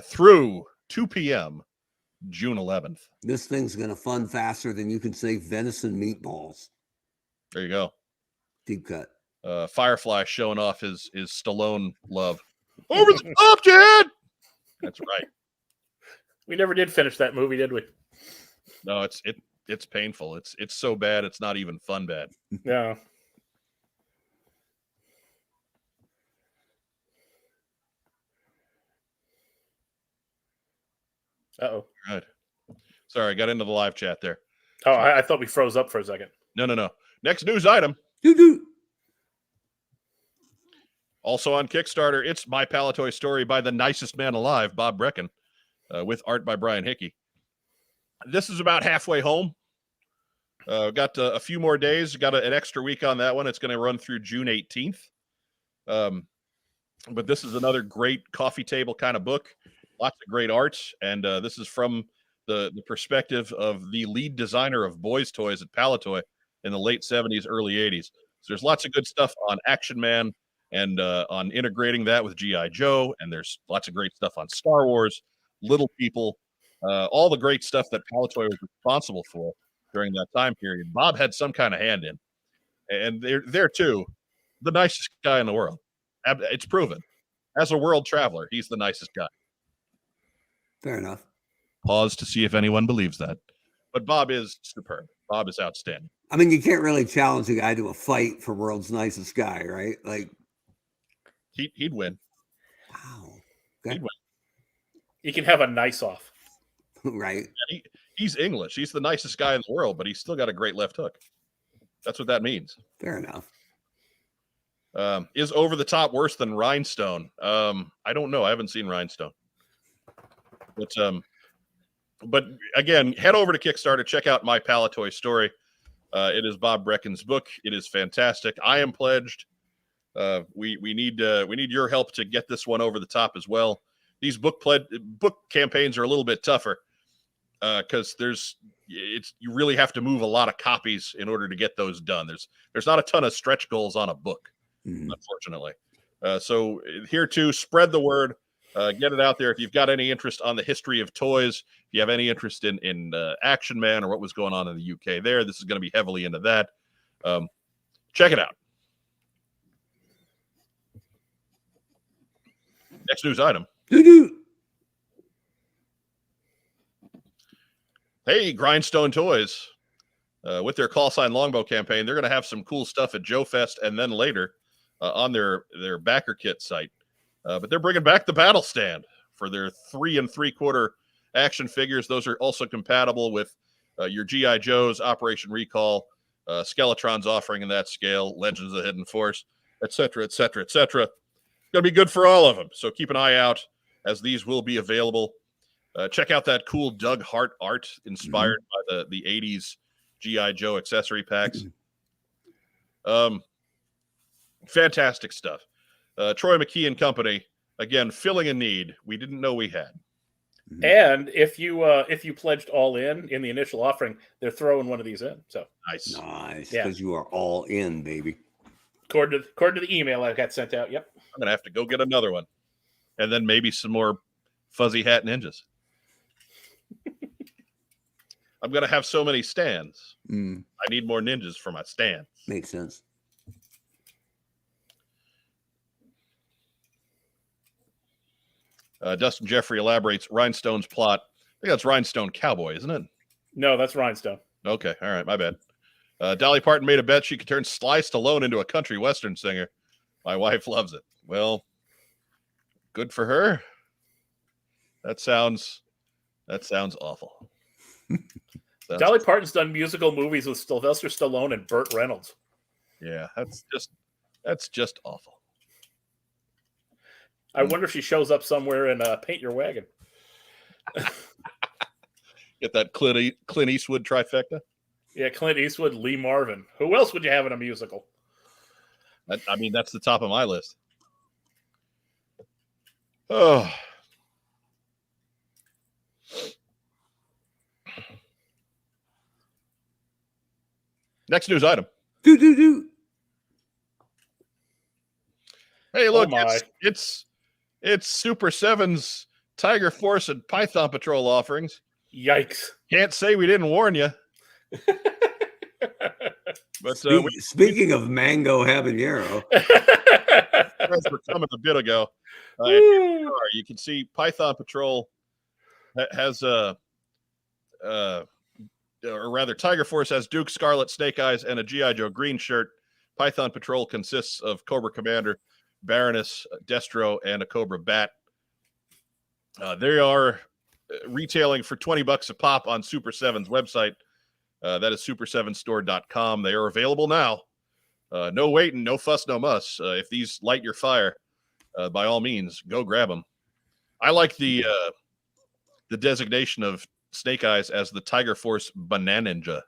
through 2 p.m. June 11th. This thing's going to fund faster than you can say venison meatballs. There you go. Deep cut. Firefly showing off his Stallone love. Over the top, Jed! That's right. We never did finish that movie, did we? No, it's painful. It's so bad, it's not even fun bad. No. Uh-oh. Right. Sorry, I got into the live chat there. Oh, I thought we froze up for a second. No. Next news item. Also on Kickstarter, it's My Palatoy Story by the nicest man alive, Bob Brecken, with art by Brian Hickey. This is about halfway home. Got a few more days. Got an extra week on that one. It's going to run through June 18th. But this is another great coffee table kind of book. Lots of great art, and this is from the perspective of the lead designer of boys' toys at Palatoy in the late 70s, early 80s. So there's lots of good stuff on Action Man and on integrating that with G.I. Joe, and there's lots of great stuff on Star Wars, Little People, all the great stuff that Palatoy was responsible for during that time period. Bob had some kind of hand in. and they're too the nicest guy in the world. It's proven. As a world traveler, he's the nicest guy. Fair enough. Pause to see if anyone believes that. But Bob is superb. Bob is outstanding. I mean, you can't really challenge a guy to a fight for world's nicest guy, right? Like, He'd win. wow. He'd Okay. win. He can have a nice off. Right. He's English. He's the nicest guy in the world, but he's still got a great left hook. That's what that means. Fair enough. Is Over the Top worse than Rhinestone? I don't know. I haven't seen Rhinestone. But again, head over to Kickstarter. Check out My Palatoy Story. It is Bob Brecken's book. It is fantastic. I am pledged. We need your help to get this one over the top as well. These book campaigns are a little bit tougher because you really have to move a lot of copies in order to get those done. There's not a ton of stretch goals on a book, unfortunately. So here too, spread the word. Get it out there. If you've got any interest on the history of toys, if you have any interest in Action Man or what was going on in the UK there, this is going to be heavily into that. Check it out. Next news item. Doo-doo. Hey, Grindstone Toys. With their call sign Longbow campaign, they're going to have some cool stuff at Joe Fest and then later on their backer kit site. But they're bringing back the battle stand for their 3 3/4 action figures. Those are also compatible with your G.I. Joes, Operation Recall, Skeletron's offering in that scale, Legends of the Hidden Force, etc., etc., etc. It's going to be good for all of them. So keep an eye out as these will be available. Check out that cool Doug Hart art inspired by the 80s G.I. Joe accessory packs. Fantastic stuff. Troy McKee and Company, again, filling a need we didn't know we had. And if you pledged all in the initial offering, they're throwing one of these in. So Nice. Nice. Yeah. Because you are all in, baby. according to the email I got sent out. Yep. I'm going to have to go get another one. And then maybe some more Fuzzy Hat Ninjas. I'm going to have so many stands. I need more ninjas for my stands. Makes sense. Dustin Jeffrey elaborates Rhinestone's plot. I think that's Rhinestone Cowboy, isn't it? No, that's Rhinestone. Okay. All right. My bad. Dolly Parton made a bet she could turn Sly Stallone into a country western singer. My wife loves it. Well, good for her. That sounds awful. Dolly Parton's done musical movies with Sylvester Stallone and Burt Reynolds. Yeah, that's just awful. I wonder if she shows up somewhere in Paint Your Wagon. Get that Clint Eastwood trifecta. Yeah, Clint Eastwood, Lee Marvin. Who else would you have in a musical? I mean, that's the top of my list. Oh. Next news item. Do. Hey, look, my. it's Super 7's Tiger Force and Python Patrol offerings. Yikes. Can't say we didn't warn you. But Speaking of mango habanero, guys were coming a bit ago. You can see Python Patrol has or rather, Tiger Force has Duke, Scarlet, Snake Eyes, and a G.I. Joe green shirt. Python Patrol consists of Cobra Commander, Baroness, Destro, and a Cobra Bat. They are retailing for $20 a pop on Super 7's website. That is super7store.com. They are available now. No waiting, no fuss, no muss. If these light your fire, by all means, go grab them. I like the designation of Snake Eyes as the Tiger Force Banana Ninja.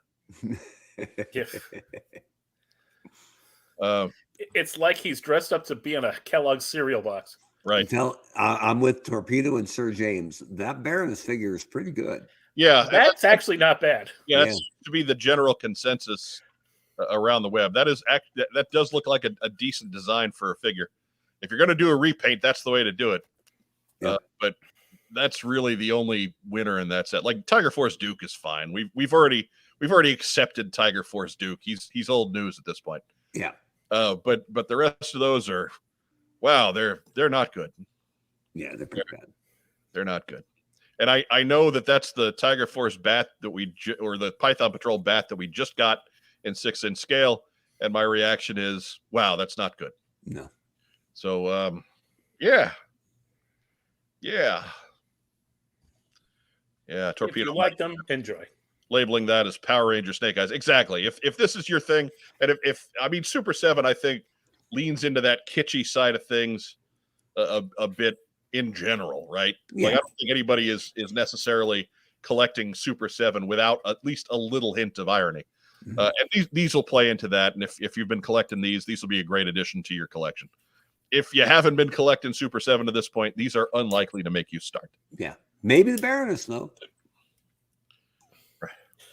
It's like he's dressed up to be in a Kellogg's cereal box. Right. I'm with Torpedo and Sir James. That Baroness figure is pretty good. Yeah. That's actually not bad. Yeah, that seems to be the general consensus around the web. That does look like a decent design for a figure. If you're going to do a repaint, that's the way to do it. Yeah. But that's really the only winner in that set. Like Tiger Force Duke is fine. We've already we've already accepted Tiger Force Duke. He's old news at this point. Yeah. But the rest of those are, wow, they're not good. Yeah, they're pretty bad. They're not good. And I know that's the Tiger Force bat that or the Python Patrol bat that we just got in 6-inch scale. And my reaction is, wow, that's not good. No. So, yeah. Torpedo. If you like them, enjoy. Labeling that as Power Ranger Snake Eyes. Exactly. If this is your thing, and if Super 7, I think, leans into that kitschy side of things a bit in general, right? Yeah. Like, I don't think anybody is necessarily collecting Super 7 without at least a little hint of irony. Mm-hmm. And these will play into that. And if you've been collecting these will be a great addition to your collection. If you haven't been collecting Super 7 to this point, these are unlikely to make you start. Yeah. Maybe the Baroness, though.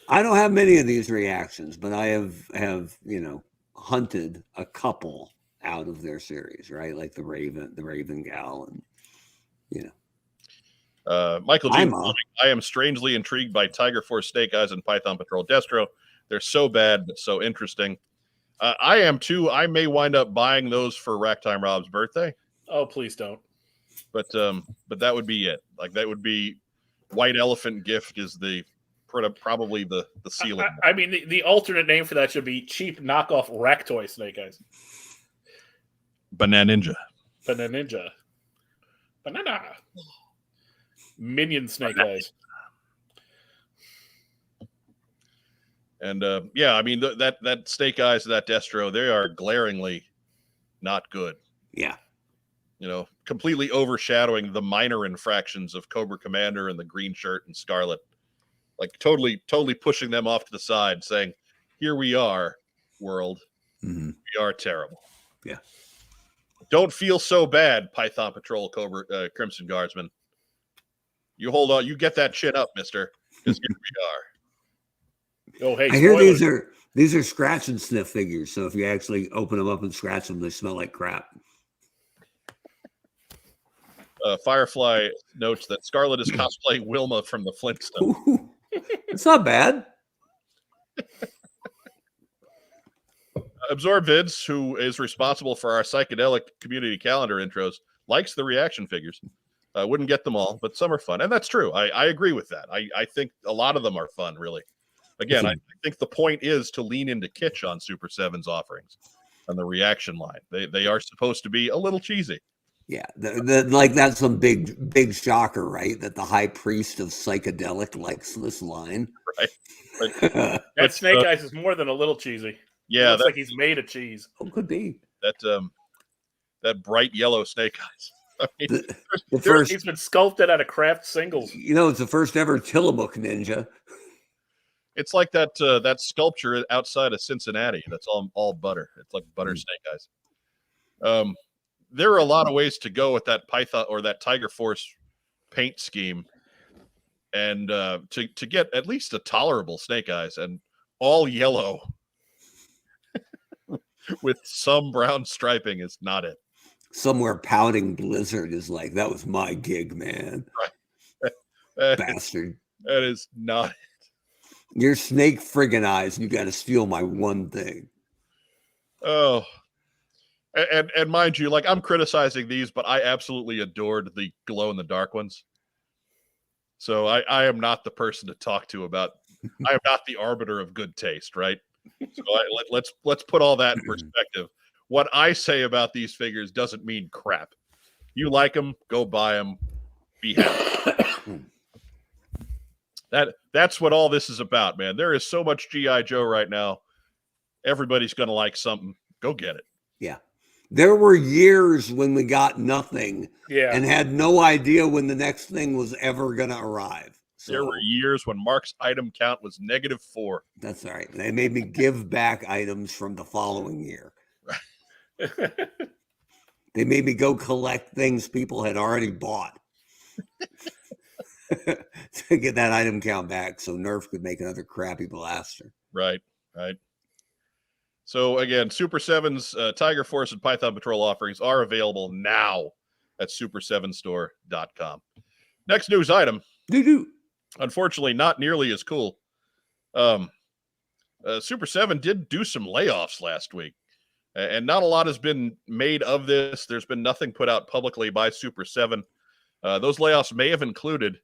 I don't have many of these reactions, but I have hunted a couple out of their series, right? Like the Raven Gal, and Michael G. I am strangely intrigued by Tiger Force Snake Eyes and Python Patrol Destro. They're so bad but so interesting. I am too. I may wind up buying those for Racktime Rob's birthday. Oh, please don't. But that would be it. Like, that would be White Elephant Gift is probably the ceiling. I mean, the alternate name for that should be cheap knockoff rack toy Snake Eyes. Banana Ninja. Banana. Minion Snake Eyes. And that Snake Eyes, that Destro, they are glaringly not good. Yeah. Completely overshadowing the minor infractions of Cobra Commander and the Green Shirt and Scarlet. Like, totally pushing them off to the side, saying, here we are, world. Mm-hmm. We are terrible. Yeah. Don't feel so bad, Python Patrol Cobra Crimson Guardsman. You hold on. You get that chin up, mister, because here we are. Oh, hey, I hear spoilers. these are scratch and sniff figures. So if you actually open them up and scratch them, they smell like crap. Firefly notes that Scarlet is cosplaying Wilma from the Flintstones. It's not bad. AbsorbVids, who is responsible for our psychedelic community calendar intros, likes the reaction figures. I wouldn't get them all, but some are fun. And that's true. I agree with that. I think a lot of them are fun, really. Again, I think the point is to lean into kitsch on Super 7's offerings on the reaction line. They are supposed to be a little cheesy. Yeah, like that's some big shocker, right? That the high priest of psychedelic likes this line. Right. That Snake Eyes is more than a little cheesy. Yeah, it looks like he's made of cheese. Oh, could be that bright yellow Snake Eyes. I mean, he's been sculpted out of craft singles. It's the first ever Tillamook ninja. It's like that sculpture outside of Cincinnati. That's all butter. It's like butter Snake Eyes. There are a lot of ways to go with that Python or that Tiger Force paint scheme, and to get at least a tolerable Snake Eyes, and all yellow with some brown striping is not it. Somewhere pouting Blizzard is like, that was my gig, man. Right. Bastard. That is not it. Your snake friggin' eyes, you got to steal my one thing. Oh. And mind you, like, I'm criticizing these, but I absolutely adored the glow-in-the-dark ones. So I am not the person to talk to about. I am not the arbiter of good taste, right? So let's put all that in perspective. What I say about these figures doesn't mean crap. You like them, go buy them, be happy. That's what all this is about, man. There is so much G.I. Joe right now. Everybody's going to like something. Go get it. Yeah. There were years when we got nothing and had no idea when the next thing was ever going to arrive. So, there were years when Mark's item count was -4. That's all right. They made me give back items from the following year. They made me go collect things people had already bought to get that item count back so Nerf could make another crappy blaster. Right. So again, Super 7's Tiger Force and Python Patrol offerings are available now at super7store.com. Next news item. Doo-doo. Unfortunately, not nearly as cool. Super 7 did do some layoffs last week, and not a lot has been made of this. There's been nothing put out publicly by Super 7. Those layoffs may have included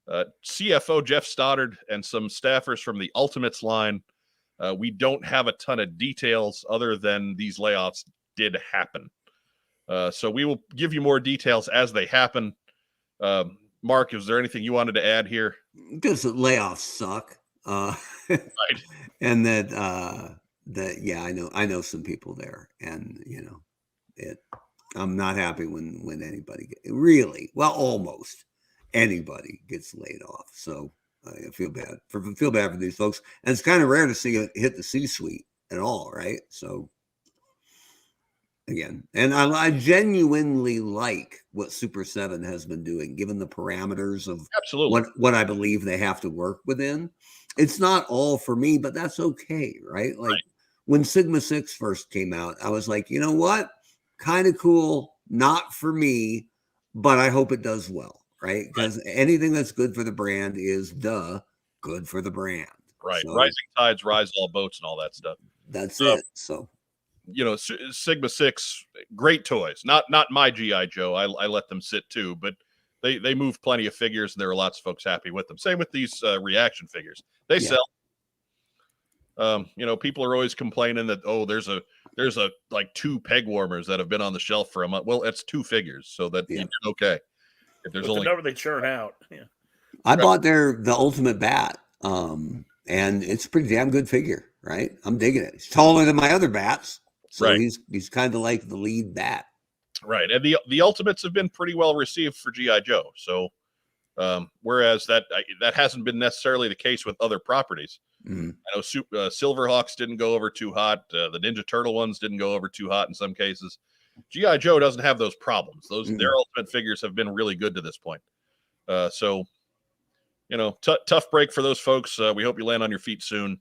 CFO Jeff Stoddard and some staffers from the Ultimates line. We don't have a ton of details other than these layoffs did happen. So we will give you more details as they happen. Mark, is there anything you wanted to add here? Just that layoffs suck. Right. And yeah, I know some people there, and I'm not happy when anybody almost anybody gets laid off. So I feel bad for these folks, and it's kind of rare to see it hit the C-suite at all, right? So again, and I genuinely like what Super 7 has been doing, given the parameters of Absolutely what I believe they have to work within. It's not all for me, but that's okay, right? Like when Sigma 6 first came out, I was like, you know what? Kind of cool, not for me, but I hope it does well, right? Because anything that's good for the brand is good for the brand. Right. So, rising tides rise all boats and all that stuff. That's it. So Sigma 6, great toys. Not my GI Joe. I let them sit too, but they move plenty of figures, and there are lots of folks happy with them. Same with these reaction figures. They sell. People are always complaining that there's a like 2 peg warmers that have been on the shelf for a month. Well, it's 2 figures, so that you did okay. If there's only the number they churn out. Yeah. I bought the Ultimate Bat, and it's a pretty damn good figure, right? I'm digging it. He's taller than my other bats, so he's kind of like the lead bat. Right, and the Ultimates have been pretty well received for GI Joe. So, whereas that hasn't been necessarily the case with other properties. Mm-hmm. I know Silverhawks didn't go over too hot. The Ninja Turtle ones didn't go over too hot in some cases. GI Joe doesn't have those problems. Their Ultimate figures have been really good to this point. So, tough break for those folks. We hope you land on your feet soon,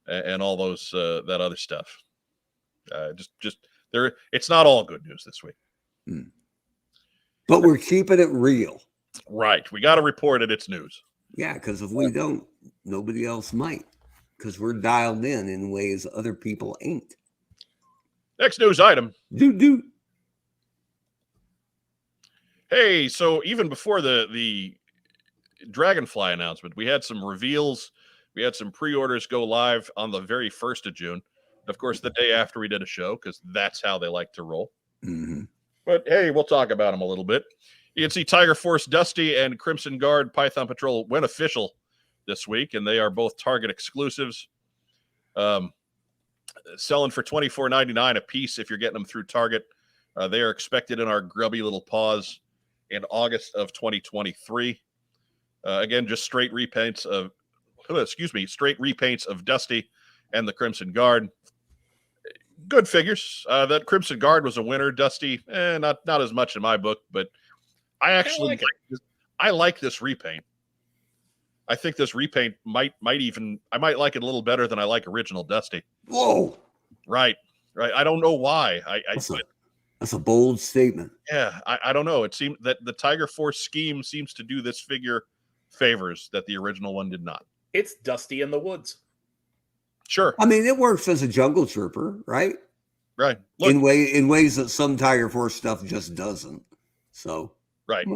and all those that other stuff. It's not all good news this week. But we're keeping it real. Right. We got to report it. It's news. Yeah, because if we don't, nobody else might. Because we're dialed in ways other people ain't. Next news item. Do. Hey, so even before the Dragonfly announcement, we had some reveals. We had some pre-orders go live on the very 1st of June. Of course, the day after we did a show, because that's how they like to roll. Mm-hmm. But hey, we'll talk about them a little bit. You can see Tiger Force Dusty and Crimson Guard Python Patrol went official this week, and they are both Target exclusives. Selling for $24.99 a piece if you're getting them through Target. They are expected in our grubby little paws in August of 2023. Again, just straight repaints of Dusty and the Crimson Guard. Good figures. That Crimson Guard was a winner. Dusty, not as much in my book, but I actually I like this repaint. I think this repaint might I might like it a little better than I like original Dusty. Whoa! Right. I don't know why. That's a bold statement. Yeah, I don't know. It seemed that the Tiger Force scheme seems to do this figure favors that the original one did not. It's Dusty in the woods. Sure. I mean, it works as a jungle trooper, right? Right. Look, in ways that some Tiger Force stuff just doesn't. So right.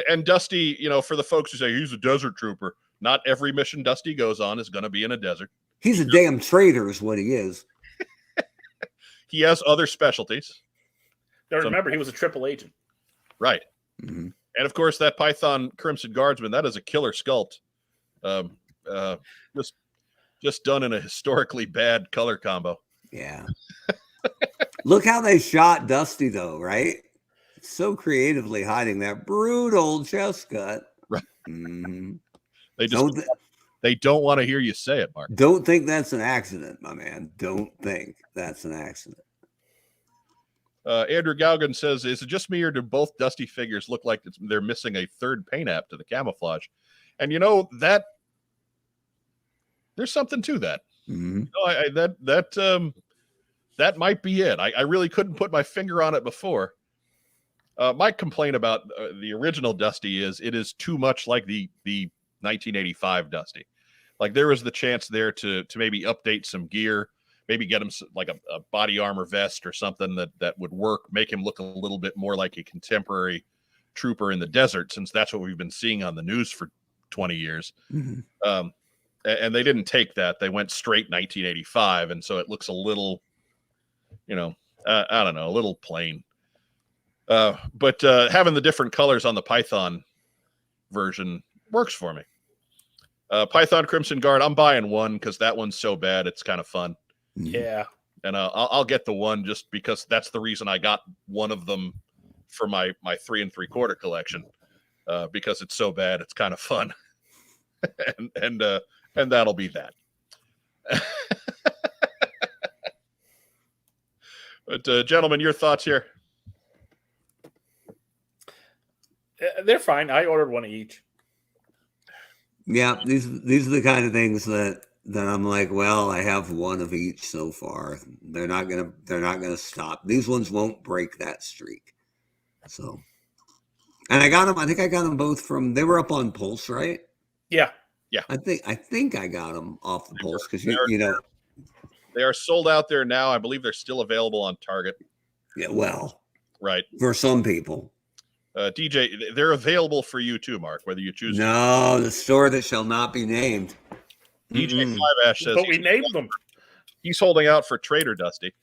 And Dusty, for the folks who say he's a desert trooper, not every mission Dusty goes on is going to be in a desert. He's a damn traitor is what he is. He has other specialties. Now remember, he was a triple agent. Right. Mm-hmm. And of course, that Python Crimson Guardsman, that is a killer sculpt. Just done in a historically bad color combo. Yeah. Look how they shot Dusty, though, right? So creatively hiding that brutal chest cut. Right. Mm-hmm. They don't want to hear you say it, Mark. Don't think that's an accident, my man. Don't think that's an accident. Andrew Gaugan says, is it just me or do both Dusty figures look like they're missing a third paint app to the camouflage? And that there's something to that. Mm-hmm. That might be it. I really couldn't put my finger on it before. My complaint about the original Dusty is it is too much like the 1985 Dusty. Like there was the chance there to maybe update some gear, maybe get him like a body armor vest or something that would work, make him look a little bit more like a contemporary trooper in the desert, since that's what we've been seeing on the news for 20 years. Mm-hmm. And they didn't take that. They went straight 1985. And so it looks a little, I don't know, a little plain. But having the different colors on the Python version works for me. Python Crimson Guard, I'm buying one because that one's so bad. It's kind of fun. Yeah. And I'll get the one just because that's the reason I got one of them for my 3 3/4 collection, because it's so bad. It's kind of fun. and that'll be that. But gentlemen, your thoughts here? They're fine. I ordered one of each. Yeah, these are the kind of things that I'm like, well, I have one of each so far. They're not gonna stop. These ones won't break that streak. So, and I got them. I think I got them both from. They were up on Pulse, right? Yeah. I think I got them off the Pulse because you know they are sold out there now. I believe they're still available on Target. Yeah, well, right, for some people. DJ, they're available for you too, Mark, whether you choose. No, the store that shall not be named. DJ Five Ash says, but we named them. He's holding out for Trader Dusty,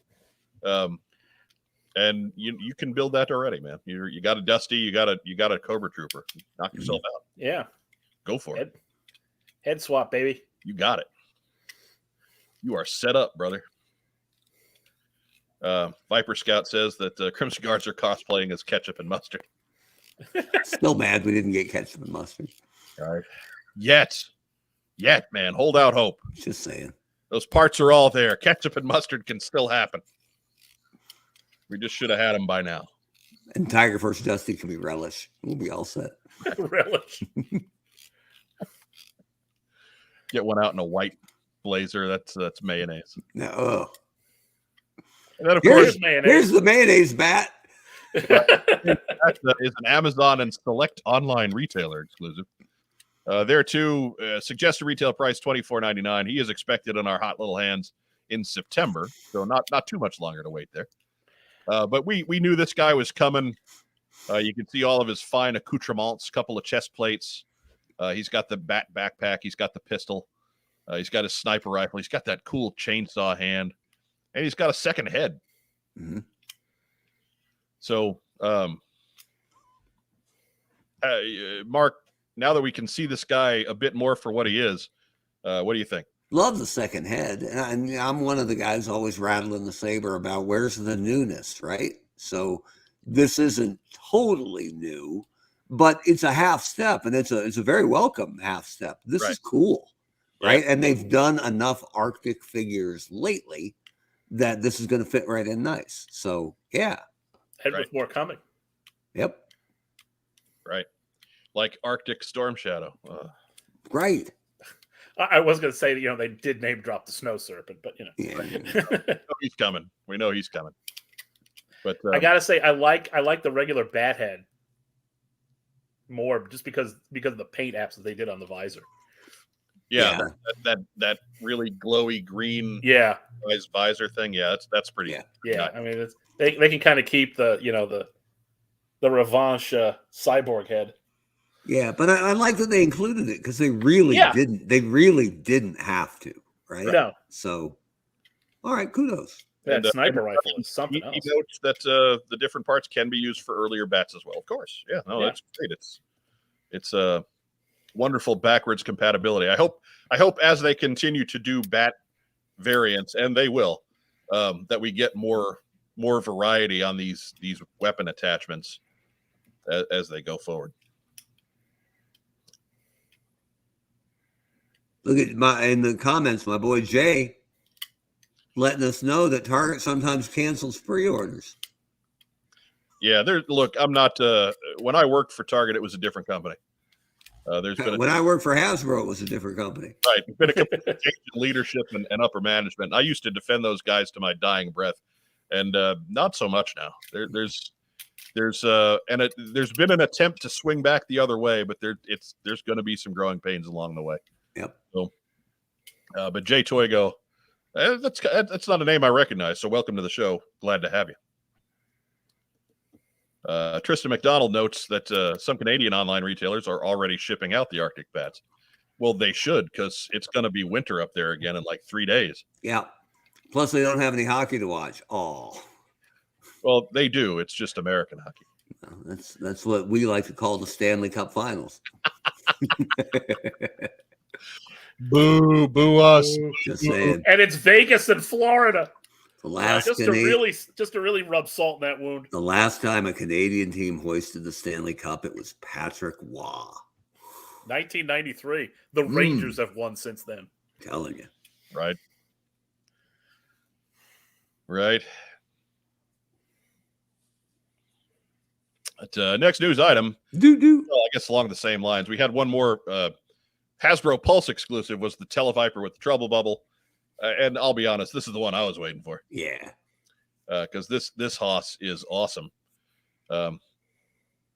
and you can build that already, man. You got a Dusty, you got a Cobra Trooper. Knock yourself out. Yeah, go for it. Head swap, baby. You got it. You are set up, brother. Viper Scout says that Crimson Guards are cosplaying as ketchup and mustard. Still mad we didn't get ketchup and mustard. All right. Yet, man, hold out hope. Just saying. Those parts are all there. Ketchup and mustard can still happen. We just should have had them by now. And Tiger First Dusty can be relish. We'll be all set. Relish. Get one out in a white blazer. That's mayonnaise. No. And then, of course, here's the mayonnaise bat. That is an Amazon and select online retailer exclusive. There too, suggested retail price $24.99. He is expected in our hot little hands in September, so not too much longer to wait there. But we knew this guy was coming. You can see all of his fine accoutrements, couple of chest plates. He's got the backpack. He's got the pistol. He's got his sniper rifle. He's got that cool chainsaw hand, and he's got a second head. Mm-hmm. So, Mark, now that we can see this guy a bit more for what he is, what do you think? Love the second head. And I'm one of the guys always rattling the saber about where's the newness, right? So this isn't totally new, but it's a half step, and it's a very welcome half step. This is cool, right? And they've done enough Arctic figures lately that this is going to fit right in nice. So, yeah. And with more coming. Yep. Right. Like Arctic Storm Shadow. Right. I was going to say that, they did name drop the Snow Serpent, but, he's coming. We know he's coming. But I got to say, I like the regular bat head more just because of the paint apps that they did on the visor. Yeah. That really glowy green visor thing. Yeah, that's pretty. Yeah. Nice. I mean, they can kind of keep the revanche cyborg head. Yeah, but I like that they included it because they really didn't. They really didn't have to, right? No. So, all right, kudos. That sniper rifle is something else. He notes that the different parts can be used for earlier bats as well. Of course, that's great. It's a wonderful backwards compatibility. I hope as they continue to do bat variants, and they will, that we get more variety on these weapon attachments as they go forward. Look at in the comments, my boy Jay letting us know that Target sometimes cancels pre-orders. Yeah, look, I'm not. When I worked for Target, it was a different company. When I worked for Hasbro, it was a different company. Right, it's been a complete change in leadership and upper management. I used to defend those guys to my dying breath, and not so much now. There's been an attempt to swing back the other way, but there's going to be some growing pains along the way. Yep. So But Jay Toygo, that's not a name I recognize. So welcome to the show. Glad to have you. Tristan McDonald notes that some Canadian online retailers are already shipping out the Arctic bats. Well, they should, because it's going to be winter up there again in like 3 days. Yeah. Plus, they don't have any hockey to watch. Oh, well, they do. It's just American hockey. That's what we like to call the Stanley Cup Finals. Boo, boo us. Just saying. And it's Vegas and Florida. The last just to really rub salt in that wound. The last time a Canadian team hoisted the Stanley Cup, it was Patrick Waugh. 1993. The Rangers have won since then. Telling you. Right. Right. But, next news item. Well, I guess along the same lines. We had one more Hasbro Pulse exclusive was the Televiper with the Trouble Bubble. And I'll be honest, this is the one I was waiting for. Yeah. Because this Haas is awesome.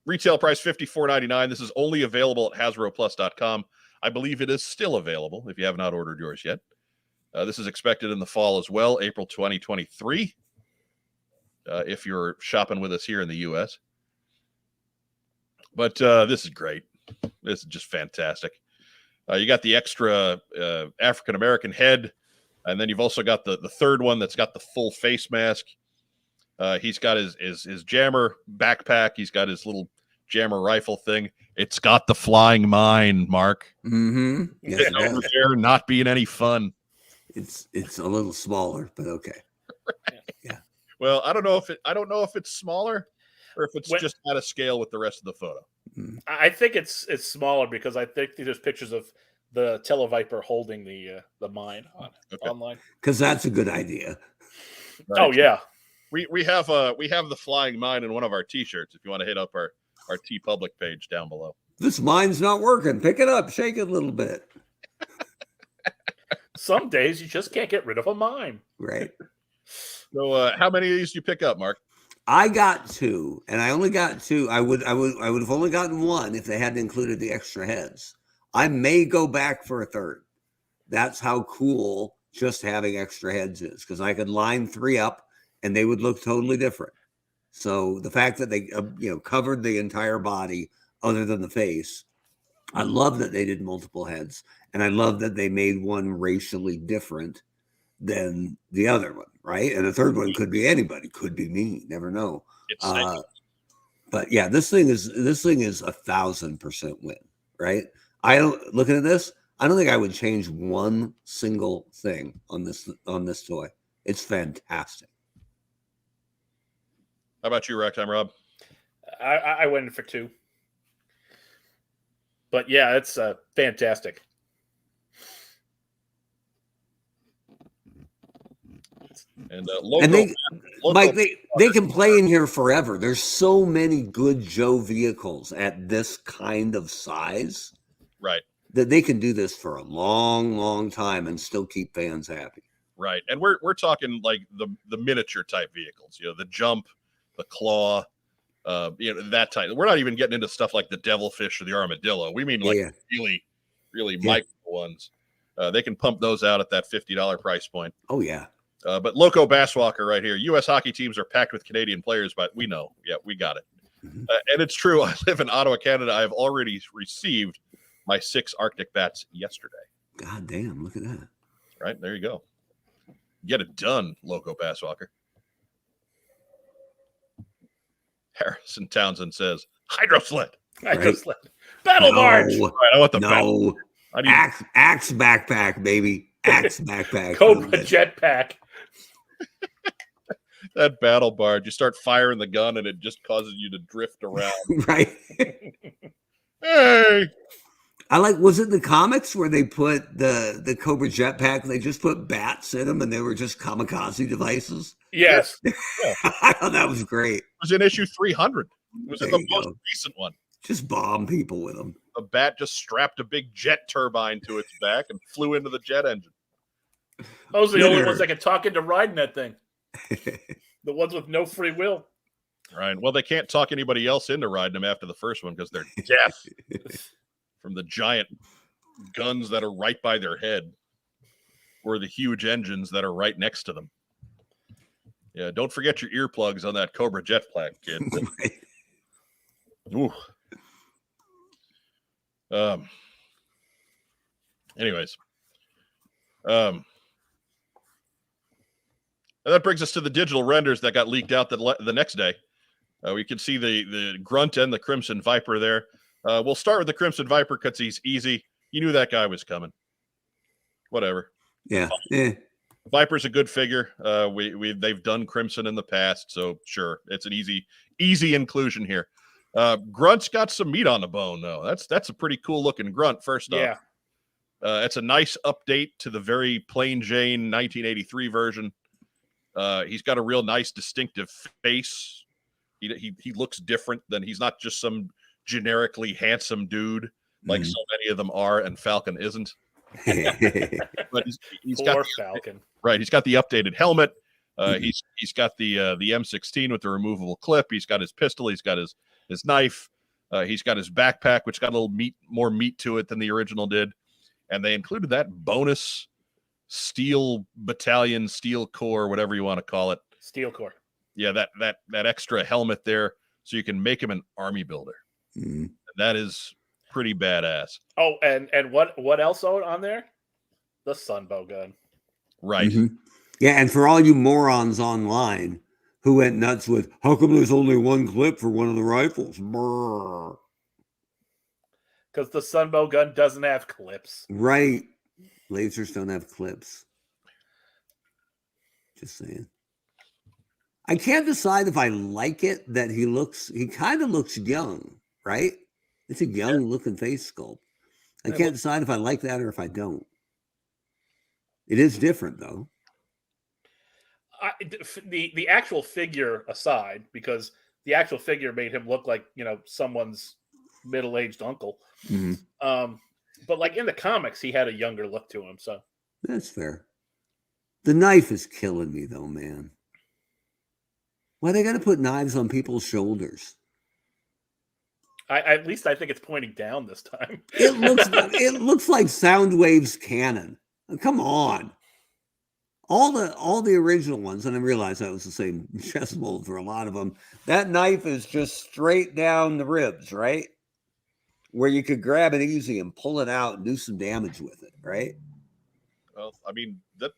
Retail price $54.99. This is only available at HasbroPlus.com. I believe it is still available if you have not ordered yours yet. This is expected in the fall as well, April 2023. If you're shopping with us here in the U.S. But this is great. This is just fantastic. You got the extra African-American head, and then you've also got the third one that's got the full face mask. He's got his jammer backpack. He's got his little jammer rifle thing. It's got the flying mine, Mark. Mm-hmm. Yes, over there not being any fun. It's a little smaller, but okay. Yeah. Well, I don't know if it's smaller or if it's just out of scale with the rest of the photo. I think it's smaller because I think there's pictures of the Televiper holding the mine online. Because that's a good idea. Right. Oh yeah. We have the flying mine in one of our t-shirts if you want to hit up our TeePublic page down below. This mine's not working. Pick it up, shake it a little bit. Some days you just can't get rid of a mine. Right. So how many of these do you pick up, Mark? I got 2, and I only got 2. I would have only gotten 1 if they hadn't included the extra heads. I may go back for a third. That's how cool just having extra heads is, because I could line 3 up and they would look totally different. So the fact that they covered the entire body other than the face, I love that they did multiple heads, and I love that they made one racially different than the other one, right? And the third one could be anybody, could be me, never know. But yeah, this thing is 1,000% win, right? Looking at this, I don't think I would change one single thing on this toy. It's fantastic. How about you, Ragtime Rob? I went in for 2. But yeah, it's fantastic. And Mike, they can play in here forever. There's so many good Joe vehicles at this kind of size, right? That they can do this for a long, long time and still keep fans happy. Right, and we're talking like the miniature type vehicles. The Jump, the Claw, that type. We're not even getting into stuff like the Devilfish or the Armadillo. We mean really, really micro ones. They can pump those out at that $50 price point. Oh yeah. But Loco Basswalker right here. U.S. hockey teams are packed with Canadian players, but we know. Yeah, we got it. Mm-hmm. And it's true. I live in Ottawa, Canada. I have already received my 6 Arctic bats yesterday. God damn, look at that. Right, there you go. Get it done, Loco Basswalker. Harrison Townsend says, Hydro Sled. Hydro Sled. Battle Barge. Right, I want the battle. Axe backpack, baby. Axe backpack. Cobra jetpack. That battle barge, you start firing the gun and it just causes you to drift around. Right. Hey. Was it the comics where they put the Cobra jetpack, they just put bats in them and they were just kamikaze devices? Yes. Yeah. I thought that was great. It was in issue 300. It was in the most recent one. Just bomb people with them. A bat just strapped a big jet turbine to its back and flew into the jet engine. Those are the only ones that can talk into riding that thing. The ones with no free will. Right. Well, they can't talk anybody else into riding them after the first one because they're deaf from the giant guns that are right by their head. or the huge engines that are right next to them. Yeah, don't forget your earplugs on that Cobra jetpack, kid. Ooh. Anyways, and that brings us to the digital renders that got leaked out the next day. We can see the Grunt and the Crimson Viper there. We'll start with the Crimson Viper because he's easy. You knew that guy was coming. Whatever. Yeah. Viper's a good figure. They've done Crimson in the past, so sure, it's an easy inclusion here. Grunt's got some meat on the bone, though. That's a pretty cool looking Grunt. First off, it's a nice update to the very plain Jane 1983 version. He's got a real nice distinctive face. He looks different than he's not just some generically handsome dude like so many of them are, and Falcon isn't. But he's got Falcon. Right, he's got the updated helmet. He's got the M16 with the removable clip. He's got his pistol. He's got his knife. He's got his backpack, which got a little more meat to it than the original did. And they included that bonus Steel Battalion, Steel Corps, whatever you want to call it. Steel Corps. Yeah, that extra helmet there, so you can make him an army builder. Mm-hmm. That is pretty badass. Oh, and what else on there? The Sunbow gun. Right. Mm-hmm. Yeah, and for all you morons online who went nuts with, how come there's only one clip for one of the rifles? Because the Sunbow gun doesn't have clips. Right. Lasers don't have clips. Just saying. I can't decide if I like it that he kind of looks young, right? It's a young looking face sculpt. I can't decide if I like that or if I don't. It is different though. The actual figure aside, because the actual figure made him look like, someone's middle-aged uncle. Mm-hmm. But like in the comics, he had a younger look to him. So that's fair. The knife is killing me though, man. Why they got to put knives on people's shoulders? At least I think it's pointing down this time. It looks like Soundwave's cannon. Come on. All the original ones, and I realized that was the same chest mold for a lot of them. That knife is just straight down the ribs, right? Where you could grab it easy and pull it out and do some damage with it, right? Well, I mean, that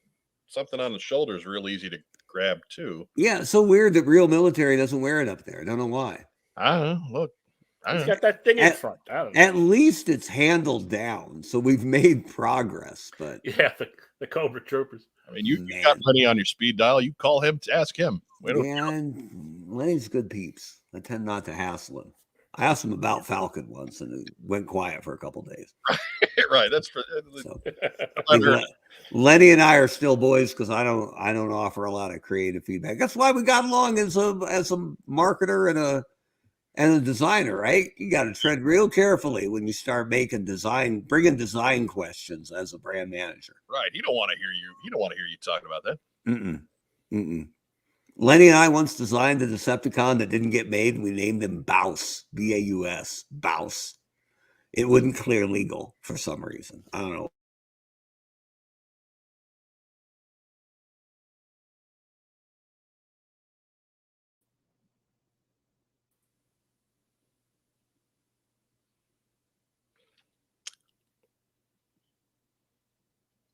something on the shoulder is real easy to grab too. Yeah, it's so weird that real military doesn't wear it up there. I don't know why. I don't know. Look, he's got that thing in front. I don't know. At least it's handled down, so we've made progress. But yeah, the Cobra Troopers. I mean, you got Lenny on your speed dial. You call him to ask him. And Lenny's good peeps. I tend not to hassle him. I asked him about Falcon once, and it went quiet for a couple of days. Right. That's for. So, Lenny and I are still boys because I don't offer a lot of creative feedback. That's why we got along as a marketer and a designer, right? You got to tread real carefully when you start bringing design questions as a brand manager. Right. He don't want to hear you. He don't want to hear you talking about that. Lenny and I once designed a Decepticon that didn't get made, and we named him Baus, B-A-U-S, Baus. It wouldn't clear legal for some reason. I don't know.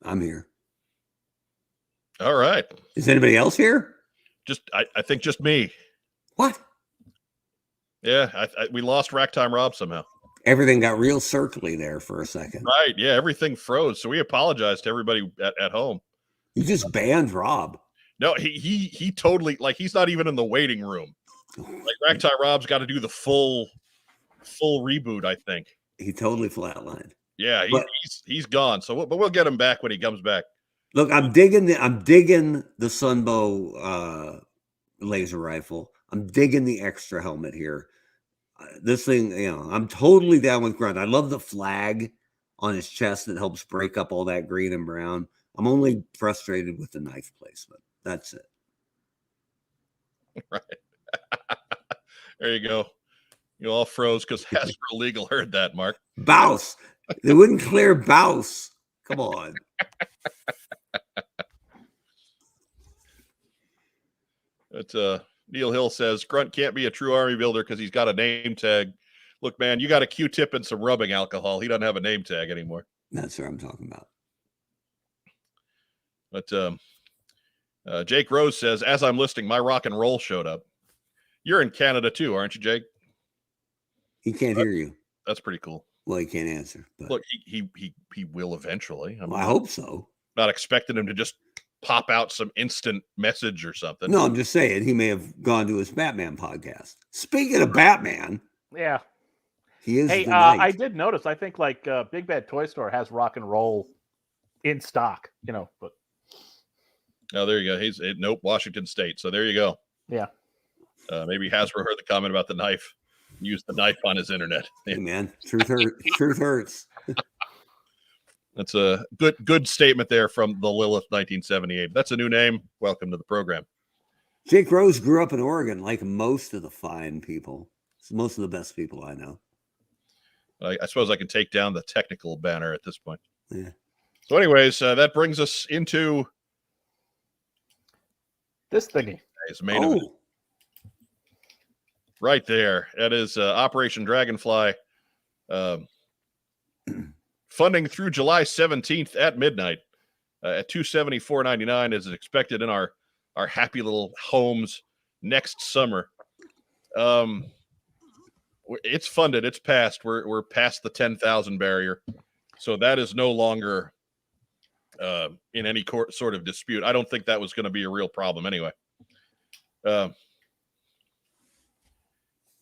I'm here. All right. Is anybody else here? I think just me. What? Yeah, we lost Racktime Rob somehow. Everything got real circly there for a second. Right. Yeah, everything froze. So we apologize to everybody at home. You just banned Rob. No, he totally, like, he's not even in the waiting room. Like, Racktime Rob's got to do the full reboot, I think. He totally flatlined. Yeah, he's gone. So, but we'll get him back when he comes back. Look, I'm digging the Sunbow laser rifle. I'm digging the extra helmet here. This thing, I'm totally down with Grunt. I love the flag on his chest that helps break up all that green and brown. I'm only frustrated with the knife placement. That's it. Right. There you go. You all froze because Hasbro Legal heard that, Mark. Baus. They wouldn't clear Baus. Come on. But Neil Hill says Grunt can't be a true army builder because he's got a name tag. Look, man, you got a Q-tip and some rubbing alcohol. He doesn't have a name tag anymore. That's what I'm talking about. But Jake Rose says, as I'm listing, my rock and roll showed up. You're in Canada too, aren't you, Jake? He can't hear you. That's pretty cool. Well, he can't answer. But Look, he will eventually. I hope so. Not expecting him to just pop out some instant message or something. No, I'm just saying he may have gone to his Batman podcast. Speaking of Batman, Yeah. he is. Hey, the knight. I did notice. I think like Big Bad Toy Store has rock and roll in stock. But Oh, there you go. Nope, Washington State. So there you go. yeah. Maybe Hasbro heard the comment about the knife. Used the knife on his internet. Hey, man, truth hurts. Truth hurts. That's a good statement there from the Lilith 1978. That's a new name. Welcome to the program. Jake Rose grew up in Oregon, like most of the fine people. Most of the best people I know. I suppose I can take down the technical banner at this point. Yeah. So, anyways, that brings us into This thingy. his main event. Right there. That is Operation Dragonfly. Funding through July 17th at midnight at $274.99 is expected in our happy little homes next summer. It's funded. It's passed. We're past the 10,000 barrier. So that is no longer in any sort of dispute. I don't think that was going to be a real problem anyway.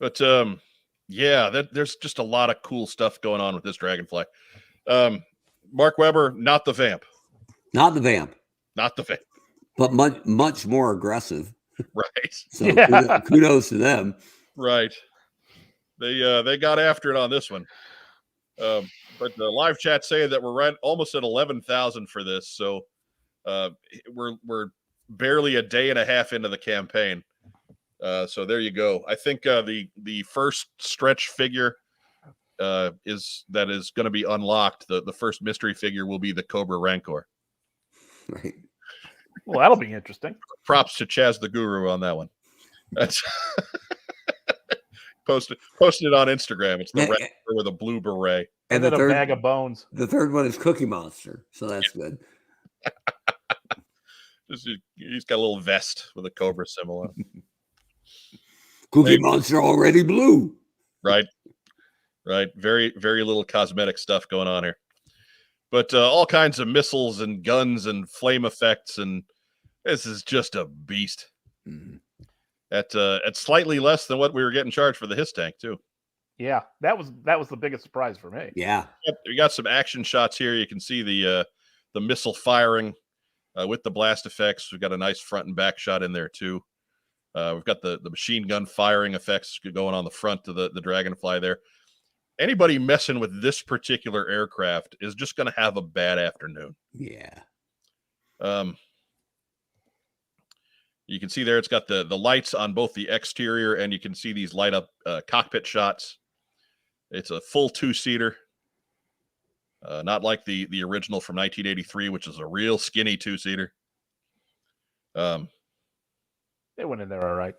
But yeah, there's just a lot of cool stuff going on with this Dragonfly. Mark Webber, not the vamp. Not the vamp. Not the vamp. But much more aggressive. Right. So kudos to them. Right. They got after it on this one. But the live chat saying that we're right almost at 11,000 for this. So we're barely a day and a half into the campaign. So there you go. I think the first stretch figure is going to be unlocked. The first mystery figure will be the Cobra Rancor. Right. Well, that'll be interesting. Props to Chaz the Guru on that one. That's posted it on Instagram. It's the Rancor with a blue beret. And then a bag of bones. The third one is Cookie Monster, so that's good. He's got a little vest with a Cobra symbol on it. Cookie Monster already blue. Right. Very, very little cosmetic stuff going on here. But all kinds of missiles and guns and flame effects, and this is just a beast. Mm-hmm. At slightly less than what we were getting charged for the HISS tank, too. Yeah, that was the biggest surprise for me. Yeah. We got some action shots here. You can see the missile firing with the blast effects. We've got a nice front and back shot in there, too. We've got the machine gun firing effects going on the front of the Dragonfly there. Anybody messing with this particular aircraft is just going to have a bad afternoon. Yeah. You can see there it's got the lights on both the exterior, and you can see these light up cockpit shots. It's a full two-seater. Not like the original from 1983, which is a real skinny two-seater. They went in there all right.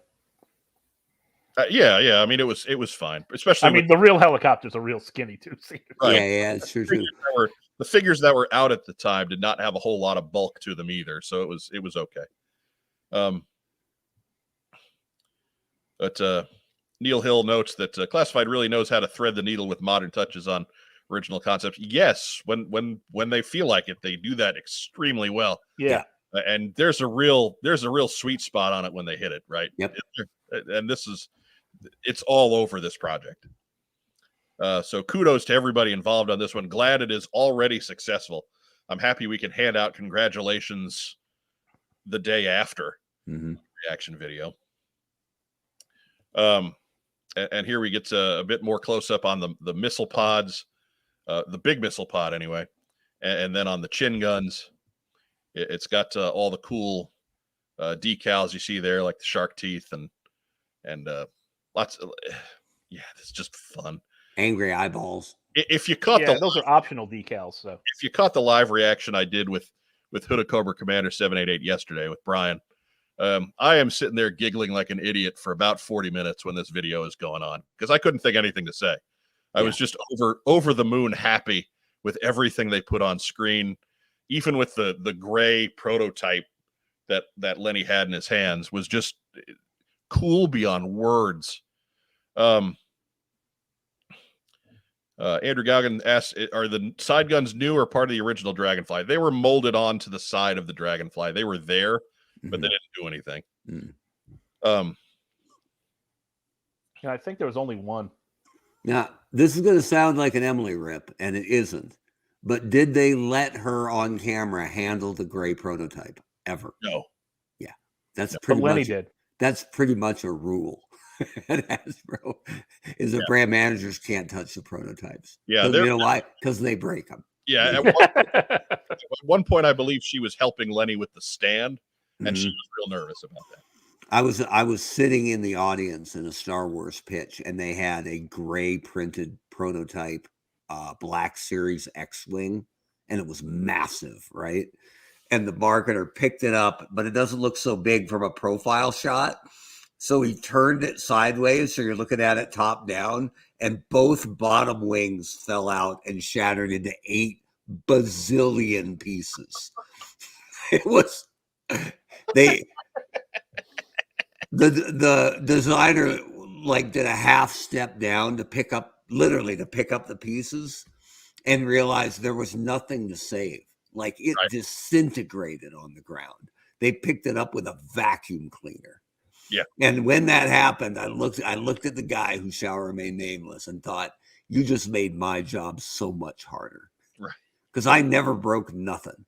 Yeah. I mean, it was fine, especially. The real helicopter's a real skinny two-seater. Right. Yeah, it's true too. The figures that were out at the time did not have a whole lot of bulk to them either, so it was okay. But Neil Hill notes that Classified really knows how to thread the needle with modern touches on original concepts. Yes, when they feel like it, they do that extremely well. Yeah. And there's a real sweet spot on it when they hit it, right? Yep. And it's all over this project. So kudos to everybody involved on this one. Glad it is already successful. I'm happy we can hand out congratulations the day after the reaction video. And here we get a bit more close up on the missile pods, the big missile pod anyway, and then on the chin guns. It's got all the cool decals you see there, like the shark teeth and lots of it's just fun. Angry eyeballs. If you caught those are optional decals. So if you caught the live reaction I did with Hood of Cobra Commander 788 yesterday with Brian, I am sitting there giggling like an idiot for about 40 minutes when this video is going on because I couldn't think anything to say. I was just over the moon happy with everything they put on screen, even with the gray prototype that Lenny had in his hands was just cool beyond words. Andrew Goggin asked, are the side guns new or part of the original Dragonfly? They were molded onto the side of the Dragonfly. They were there, but they didn't do anything. I think there was only one. Now, this is going to sound like an Emily rip, and it isn't. But did they let her on camera handle the gray prototype ever? No. Yeah, that's But pretty Lenny much. did. That's pretty much a rule at Hasbro. Is that brand managers can't touch the prototypes. Yeah, you know why? Because they break them. Yeah. At one point, I believe she was helping Lenny with the stand, and she was real nervous about that. I was sitting in the audience in a Star Wars pitch, and they had a gray printed prototype Black Series X-Wing, and it was massive, right? And the marketer picked it up, but it doesn't look so big from a profile shot. So he turned it sideways, so you're looking at it top down, and both bottom wings fell out and shattered into 8 bazillion pieces. It was the designer like did a half step down to pick up the pieces and realized there was nothing to save. Like it disintegrated on the ground. They picked it up with a vacuum cleaner. Yeah. And when that happened, I looked at the guy who shall remain nameless and thought, you just made my job so much harder. Right. Because I never broke nothing.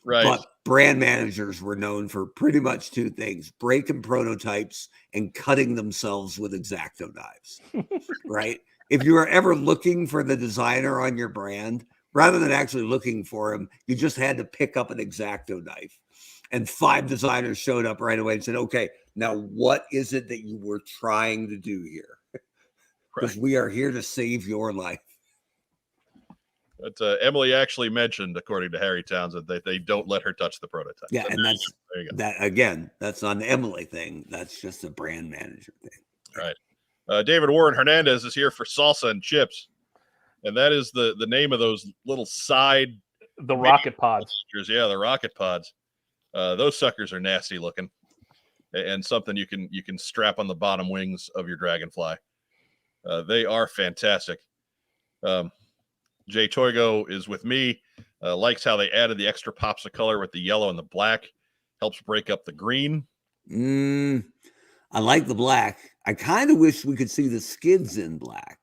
Right. But brand managers were known for pretty much 2 things: breaking prototypes and cutting themselves with X-Acto knives. Right? If you were ever looking for the designer on your brand, rather than actually looking for him, you just had to pick up an X-Acto knife. And 5 designers showed up right away and said, okay, now what is it that you were trying to do here? Because we are here to save your life. But Emily actually mentioned, according to Harry Townsend, that they don't let her touch the prototype. Yeah, so and that again, that's not an Emily thing. That's just a brand manager thing. All right. David Warren Hernandez is here for salsa and chips. And that is the name of those little side... The rocket pods. Yeah, the rocket pods. Those suckers are nasty looking. And something you can strap on the bottom wings of your Dragonfly. They are fantastic. Jay Toigo is with me. Likes how they added the extra pops of color with the yellow and the black. Helps break up the green. I like the black. I kind of wish we could see the skids in black,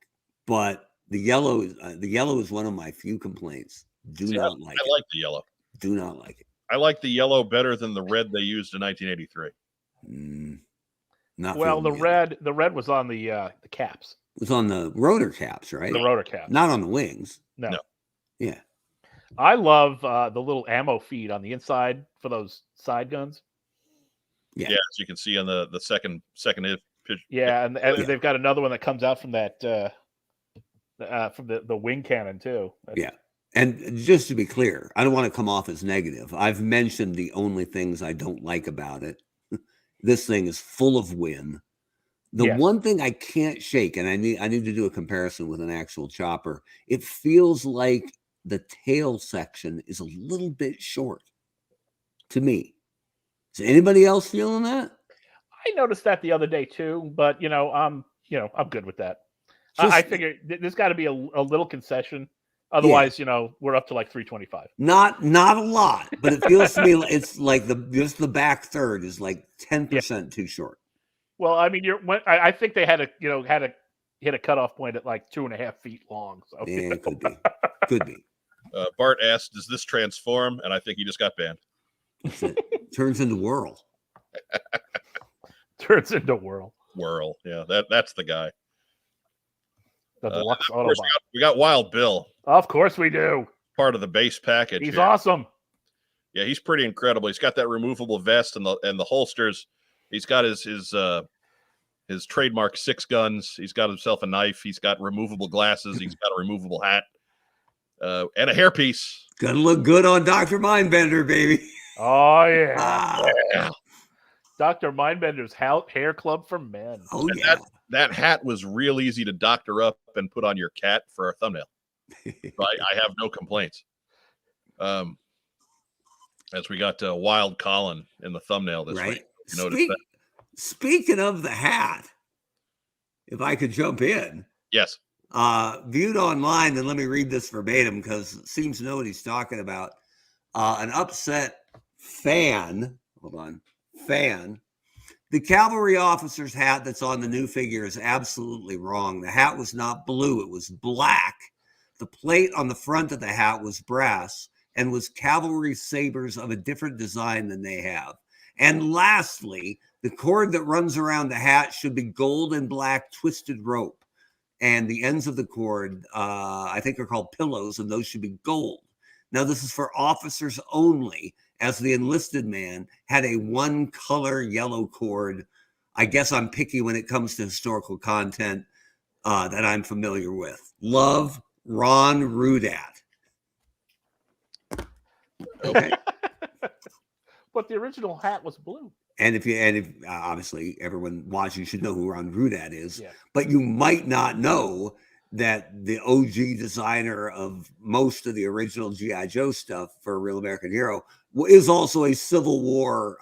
but the yellow is one of my few complaints. I like the yellow. Do not like it. I like the yellow better than the red they used in 1983. The red was on the caps. It was on the rotor caps, right? The rotor caps, not on the wings. No. Yeah. I love the little ammo feed on the inside for those side guns. Yeah, as you can see on the second pitch. Yeah, and they've got another one that comes out from that from the wing cannon too. Yeah. And just to be clear, I don't want to come off as negative. I've mentioned the only things I don't like about it. This thing is full of win. The one thing I can't shake, and I need to do a comparison with an actual chopper, it feels like the tail section is a little bit short to me. Is anybody else feeling that? I noticed that the other day too, but I'm good with that. I figure there's got to be a little concession. Otherwise, we're up to like 325. Not a lot, but it feels to me like it's like just the back third is like 10% too short. Well, I mean, I think they had to hit a cutoff point at like 2.5 feet long. So yeah, it could be. Bart asked, "Does this transform?" And I think he just got banned. Turns into Whirl. Turns into Whirl. Whirl. Yeah, that's the guy. The deluxe Autobot. We got Wild Bill. Of course we do. Part of the base package. He's awesome. Yeah, he's pretty incredible. He's got that removable vest and the holsters. He's got his trademark 6 guns. He's got himself a knife. He's got removable glasses. He's got a removable hat and a hairpiece. Gonna look good on Dr. Mindbender, baby. Oh yeah. Dr. Mindbender's hair club for men. Oh, And yeah. that hat was real easy to doctor up and put on your cat for our thumbnail. So I have no complaints. As we got Wild Colin in the thumbnail this Right. week. You noticed that? Speaking of the hat, if I could jump in. Yes. Viewed online, and let me read this verbatim because it seems to know what he's talking about. An upset fan, the cavalry officer's hat that's on the new figure is absolutely wrong. The hat was not blue, it was black. The plate on the front of the hat was brass and was cavalry sabers of a different design than they have. And lastly, the cord that runs around the hat should be gold and black twisted rope. And the ends of the cord, I think, are called pillows, and those should be gold. Now, this is for officers only, as the enlisted man had a one-color yellow cord. I guess I'm picky when it comes to historical content that I'm familiar with. Love, Ron Rudat. Okay. But the original hat was blue. And if obviously everyone watching should know who Ron Rudat is, Yeah. but you might not know that the OG designer of most of the original G.I. Joe stuff for A Real American Hero is also a Civil War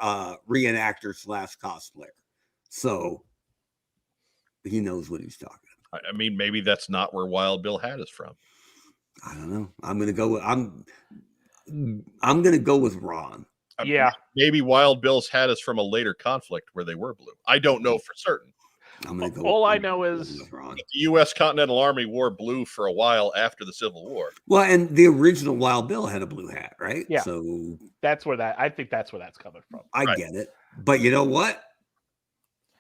reenactor / cosplayer. So he knows what he's talking about. I mean, maybe that's not where Wild Bill hat is from. I don't know. I'm gonna go with Ron. Yeah. Maybe Wild Bill's hat is from a later conflict where they were blue. I don't know for certain. I'm gonna go. All I know is Ron. The U.S. Continental Army wore blue for a while after the Civil War. Well, and the original Wild Bill had a blue hat, right? Yeah. So I think that's where that's coming from. I Right. get it, but you know what?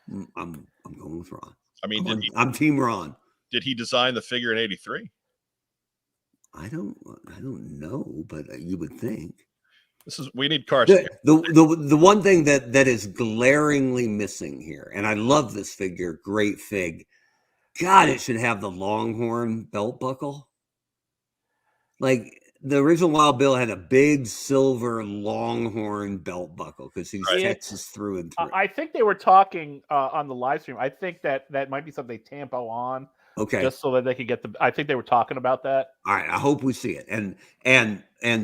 I'm going with Ron. I mean, I'm Team Ron. did he design the figure in '83? I don't know, but you would think. We need Carson here. The one thing that is glaringly missing here, and I love this figure, great fig. God, it should have the Longhorn belt buckle. Like the original Wild Bill had a big silver Longhorn belt buckle because he's Right. Texas through and through. I think they were talking on the live stream. I think that might be something they tampo on. Okay. Just so that they could get I think they were talking about that. All right. I hope we see it. And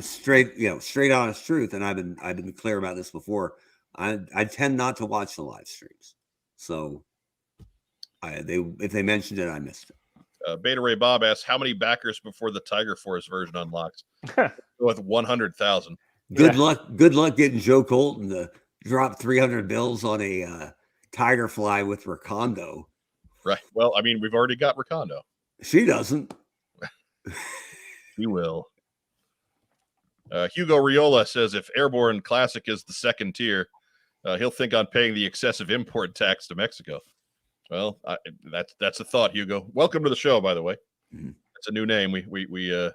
straight, straight honest truth. And I've been clear about this before. I tend not to watch the live streams. So if they mentioned it, I missed it. Beta Ray Bob asks, how many backers before the Tiger Force version unlocks? With 100,000. Good luck getting Joe Colton to drop 300 bills on a Tigerfly with Recondo. Right. Well, I mean, we've already got Recondo. She doesn't. He will. Hugo Riola says if Airborne Classic is the second tier, he'll think on paying the excessive import tax to Mexico. Well, that's a thought, Hugo. Welcome to the show, by the way. Mm-hmm. It's a new name. We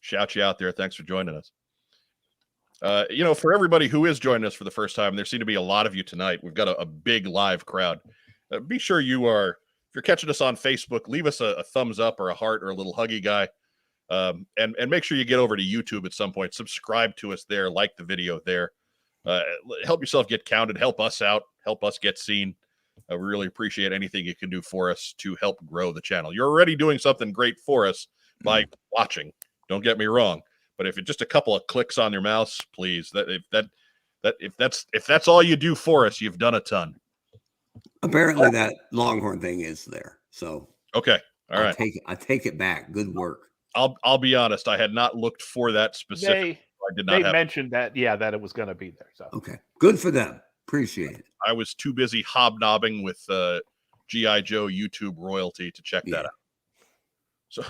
shout you out there. Thanks for joining us. For everybody who is joining us for the first time, there seem to be a lot of you tonight. We've got a big live crowd. Be sure if you're catching us on Facebook, leave us a thumbs up or a heart or a little huggy guy. And make sure you get over to YouTube at some point. Subscribe to us there. Like the video there. Help yourself get counted. Help us out. Help us get seen. We really appreciate anything you can do for us to help grow the channel. You're already doing something great for us by watching. Don't get me wrong. But if it's just a couple of clicks on your mouse, please. If that's all you do for us, you've done a ton. Apparently that Longhorn thing is there. So okay. All right. I take it back. Good work. I'll be honest. I had not looked for that specific. I did not. They mentioned that it was going to be there. So okay, good for them. Appreciate it. I was too busy hobnobbing with G.I. Joe YouTube royalty to check that out. So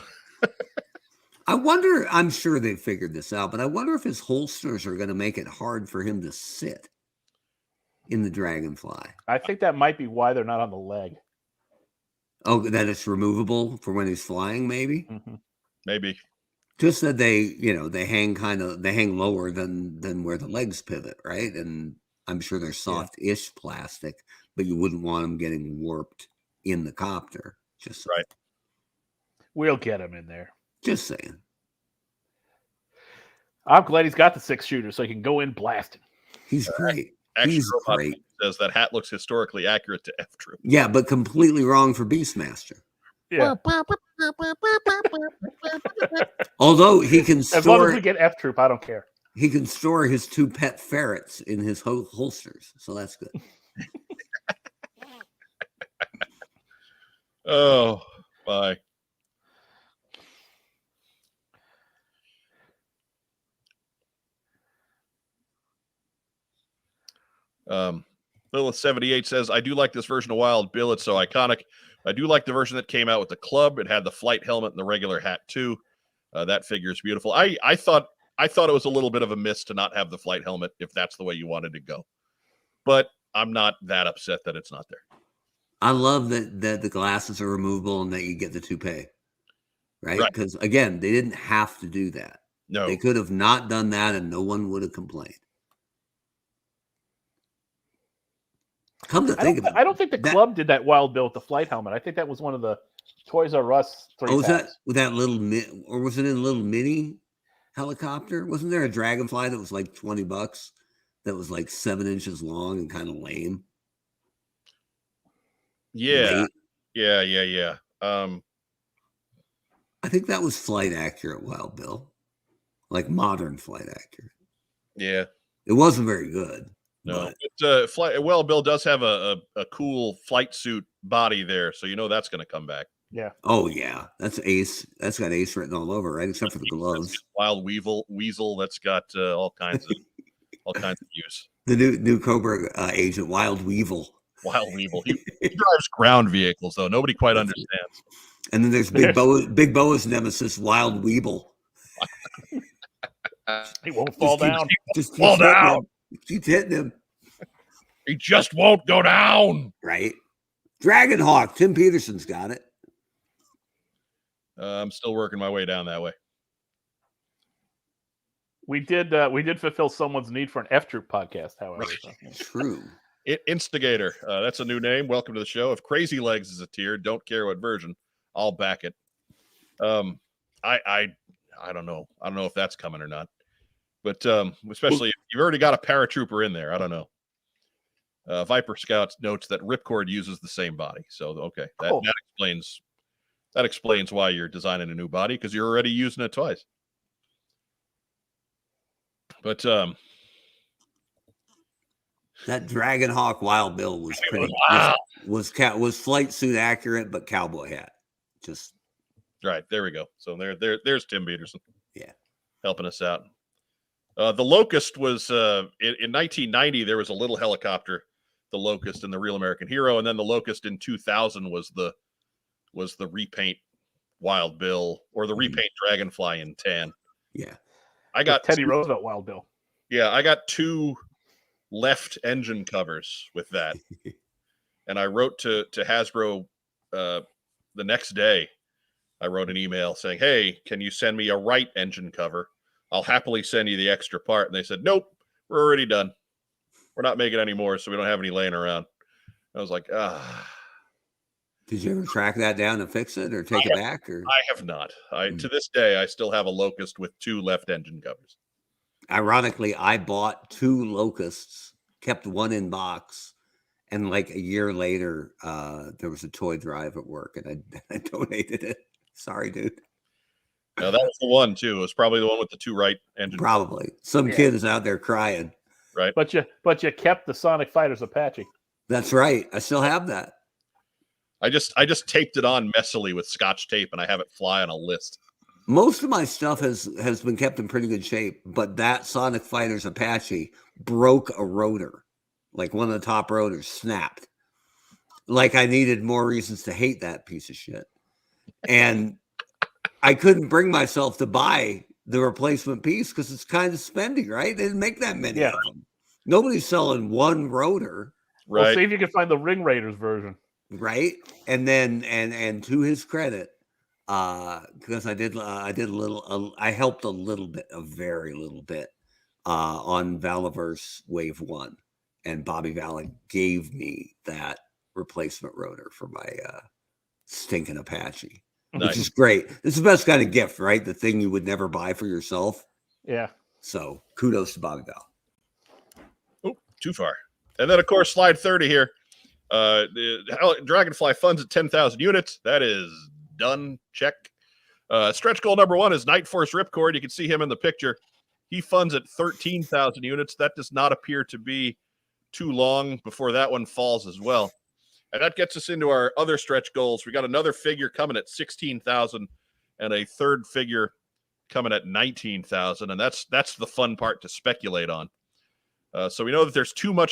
I wonder. I'm sure they figured this out, but I wonder if his holsters are going to make it hard for him to sit in the Dragonfly. I think that might be why they're not on the leg. Oh, that it's removable for when he's flying, maybe. Mm-hmm. Maybe. Just that they hang lower than where the legs pivot, right? And I'm sure they're soft-ish plastic, but you wouldn't want them getting warped in the copter. Just right. We'll get him in there. Just saying. I'm glad he's got the 6-shooter so he can go in blasting. He's great. Action He's Robot great. says that hat looks historically accurate to F Troop. Yeah, but completely wrong for Beastmaster. Yeah. Although he can As long as store we get F Troop, I don't care. he can store his 2 pet ferrets in his holsters, so that's good. Oh, bye. Lilith78 says, I do like this version of Wild Bill. It's so iconic. I do like the version that came out with the club. It had the flight helmet and the regular hat too. That figure is beautiful. I thought it was a little bit of a miss to not have the flight helmet if that's the way you wanted to go. But I'm not that upset that it's not there. I love that the glasses are removable and that you get the toupee. Right? Right. Because again, they didn't have to do that. No. They could have not done that and no one would have complained. Come to think of it. I don't think the club did that Wild Bill with the flight helmet. I think that was one of the Toys R Us 3 Oh, was that packs. with that little or was it in a little mini helicopter? Wasn't there a Dragonfly that was like $20 that was like 7 inches long and kind of lame? Yeah. Late? Yeah. I think that was flight accurate Wild Bill. Like modern flight accurate. Yeah. It wasn't very good. No. Well, Bill does have a cool flight suit body there, so you know that's going to come back. Yeah. Oh yeah, that's Ace. That's got Ace written all over, right? Except for the gloves. Wild Weasel. That's got all kinds of use. The new Cobra agent, Wild Weevil. Wild Weevil. He drives ground vehicles though. Nobody quite understands. And then there's Big Boa's nemesis, Wild Weeble. He won't fall down. Just fall down. Keeps hitting him. He just won't go down. Right. Dragonhawk. Tim Peterson's got it. I'm still working my way down that way. We did fulfill someone's need for an F Troop podcast, however. Right. So. True. Instigator. That's a new name. Welcome to the show. If Crazy Legs is a tier, don't care what version, I'll back it. I don't know. I don't know if that's coming or not. But especially if you've already got a paratrooper in there, I don't know. Viper Scouts notes that Ripcord uses the same body. So okay, that explains why you're designing a new body, because you're already using it twice. But that Dragonhawk Wild Bill was pretty. Wow. Was flight suit accurate, but cowboy hat. Just right there we go. So there's Tim Peterson. Yeah, helping us out. The Locust was in 1990. There was a little helicopter, the Locust, and the Real American Hero, and then the Locust in 2000 was the repaint Wild Bill, or the repaint Dragonfly in tan. Yeah, I got Teddy Roosevelt Wild Bill. Yeah, I got 2 left engine covers with that, and I wrote to Hasbro the next day. I wrote an email saying, "Hey, can you send me a right engine cover? I'll happily send you the extra part." And they said, "Nope, we're already done. We're not making any more, so we don't have any laying around." I was like, Did you ever track that down and fix it or take it back? Or I have not. To this day, I still have a Locust with 2 left engine covers. Ironically, I bought 2 Locusts, kept one in box, and like a year later, there was a toy drive at work, and I donated it. Sorry, dude. No, that was the one too. It was probably the one with the 2 right engine. Probably some kid is out there crying. Right. But you kept the Sonic Fighters Apache. That's right. I still have that. I just taped it on messily with Scotch tape, and I have it fly on a list. Most of my stuff has been kept in pretty good shape, but that Sonic Fighters Apache broke a rotor. Like one of the top rotors snapped. Like I needed more reasons to hate that piece of shit. And I couldn't bring myself to buy the replacement piece because it's kind of spendy, right? They didn't make that many of them. Nobody's selling one rotor. Right. Well, see if you can find the Ring Raiders version. Right. And then, and to his credit, because I helped a very little bit, on Valaverse Wave 1, and Bobby Vala gave me that replacement rotor for my, stinking Apache. Nice. Which is great. It's the best kind of gift, right? The thing you would never buy for yourself. Yeah. So kudos to Bobby Val. Oh, too far. And then, of course, slide 30 here. Dragonfly funds at 10,000 units. That is done. Check. Stretch goal number 1 is Night Force Ripcord. You can see him in the picture. He funds at 13,000 units. That does not appear to be too long before that one falls as well. And that gets us into our other stretch goals. We got another figure coming at 16,000 and a third figure coming at 19,000. And that's the fun part to speculate on. So we know that there's two more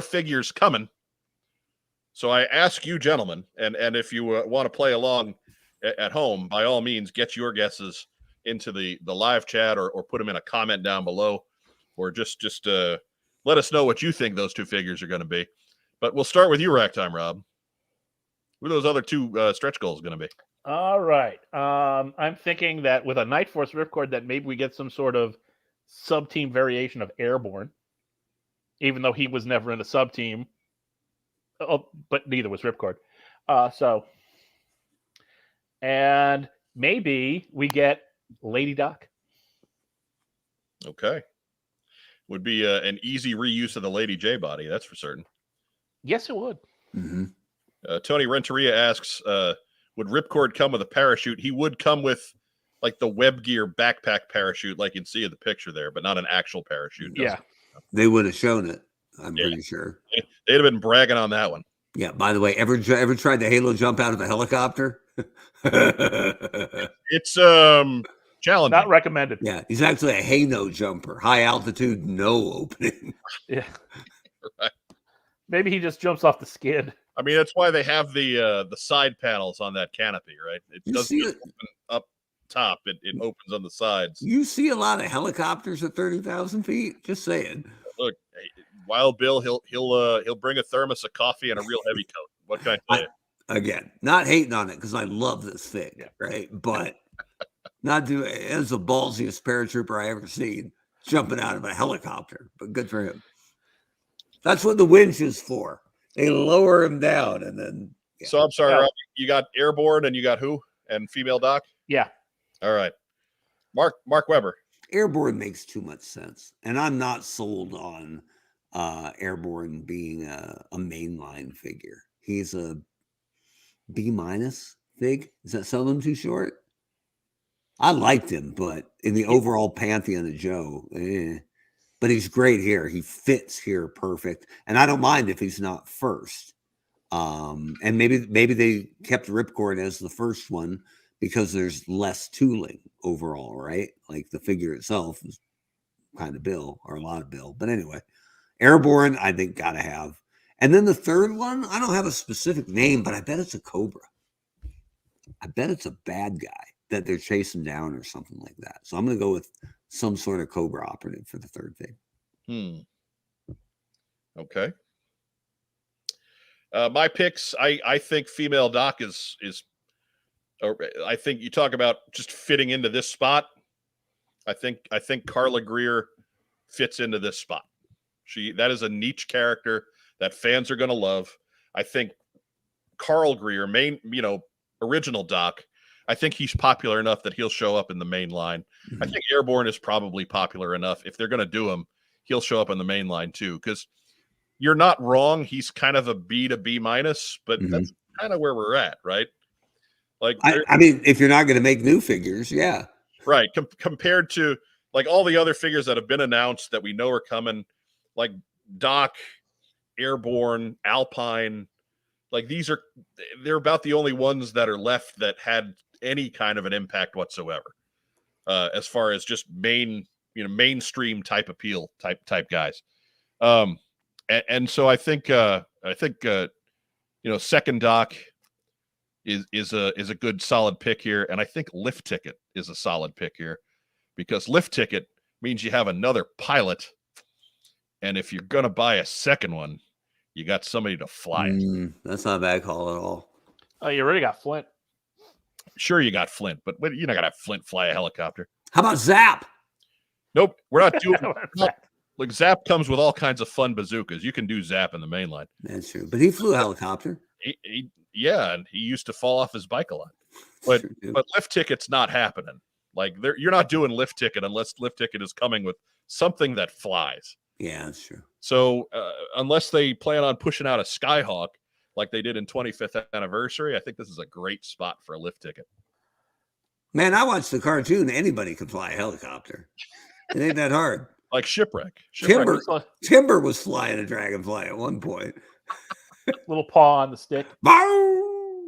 figures coming. So I ask you, gentlemen, and if you want to play along at home, by all means, get your guesses into the live chat or put them in a comment down below, or just let us know what you think those two figures are going to be. But we'll start with you, Racktime Rob. Who are those other two stretch goals going to be? All right. I'm thinking that with a Night Force Ripcord that maybe we get some sort of sub-team variation of Airborne, even though he was never in a sub-team. Oh, but neither was Ripcord. And maybe we get Lady Doc. Okay. Would be an easy reuse of the Lady J body, that's for certain. Yes, it would. Mm-hmm. Tony Renteria asks, would Ripcord come with a parachute? He would come with like the web gear backpack parachute like you can see in the picture there, but not an actual parachute. Yeah. They would have shown it, I'm pretty sure. They'd have been bragging on that one. Yeah, by the way, ever tried to halo jump out of a helicopter? It's challenging. Not recommended. Yeah, he's actually a halo jumper, high altitude, no opening. Yeah. Right. Maybe he just jumps off the skid. I mean, that's why they have the side panels on that canopy, right? It doesn't just open up top; it opens on the sides. You see a lot of helicopters at 30,000 feet. Just saying. Look, Wild Bill, he'll bring a thermos of coffee and a real heavy coat. What can I say? Again, not hating on it because I love this thing, right? But not doing it as the ballsiest paratrooper I ever seen jumping out of a helicopter. But good for him. That's what the winch is for. They lower him down and then. Yeah. So I'm sorry, Rob, you got Airborne and you got who? And Female Doc? Yeah. All right. Mark Weber. Airborne makes too much sense. And I'm not sold on Airborne being a mainline figure. He's a B- fig. Does that sell him too short? I liked him, but in the overall pantheon of Joe, but he's great here. He fits here perfect. And I don't mind if he's not first. And maybe they kept Ripcord as the first one because there's less tooling overall, right? Like the figure itself is kind of Bill or a lot of Bill. But anyway, Airborne, I think, got to have. And then the third one, I don't have a specific name, but I bet it's a Cobra. I bet it's a bad guy that they're chasing down or something like that. So I'm going to go with some sort of Cobra operative for the third thing. Okay. My picks, I think Female Doc is I think you talk about just fitting into this spot. I think Carla Greer fits into this spot. That is a niche character that fans are going to love. I think Carl Greer, original Doc, I think he's popular enough that he'll show up in the main line. I think Airborne is probably popular enough. If they're going to do him, he'll show up in the main line too. Because you're not wrong. He's kind of a B to B-, but that's kind of where we're at, right? Like, I mean, if you're not going to make new figures, yeah. Right. Compared to like all the other figures that have been announced that we know are coming, like Doc, Airborne, Alpine, like they're about the only ones that are left that had any kind of an impact whatsoever, as far as just mainstream type appeal type guys. And so I think second Doc is a good solid pick here, and I think Lift Ticket is a solid pick here because Lift Ticket means you have another pilot, and if you're gonna buy a second one, you got somebody to fly it. That's not a bad call at all. Oh, you already got Flint. Sure, you got Flint, but you're not gonna have Flint fly a helicopter. How about Zap? Nope, we're not doing. Like Zap comes with all kinds of fun bazookas. You can do Zap in the main line. That's true, but he flew a helicopter. And he used to fall off his bike a lot. But Lift Ticket's not happening. Like you're not doing lift ticket unless lift ticket is coming with something that flies. Yeah, that's true. So unless they plan on pushing out a Skyhawk like they did in 25th anniversary, I think this is a great spot for a lift ticket. Man, I watched the cartoon. Anybody could fly a helicopter. It ain't that hard. Like Shipwreck. Timber was flying a Dragonfly at one point. Little paw on the stick. Bow!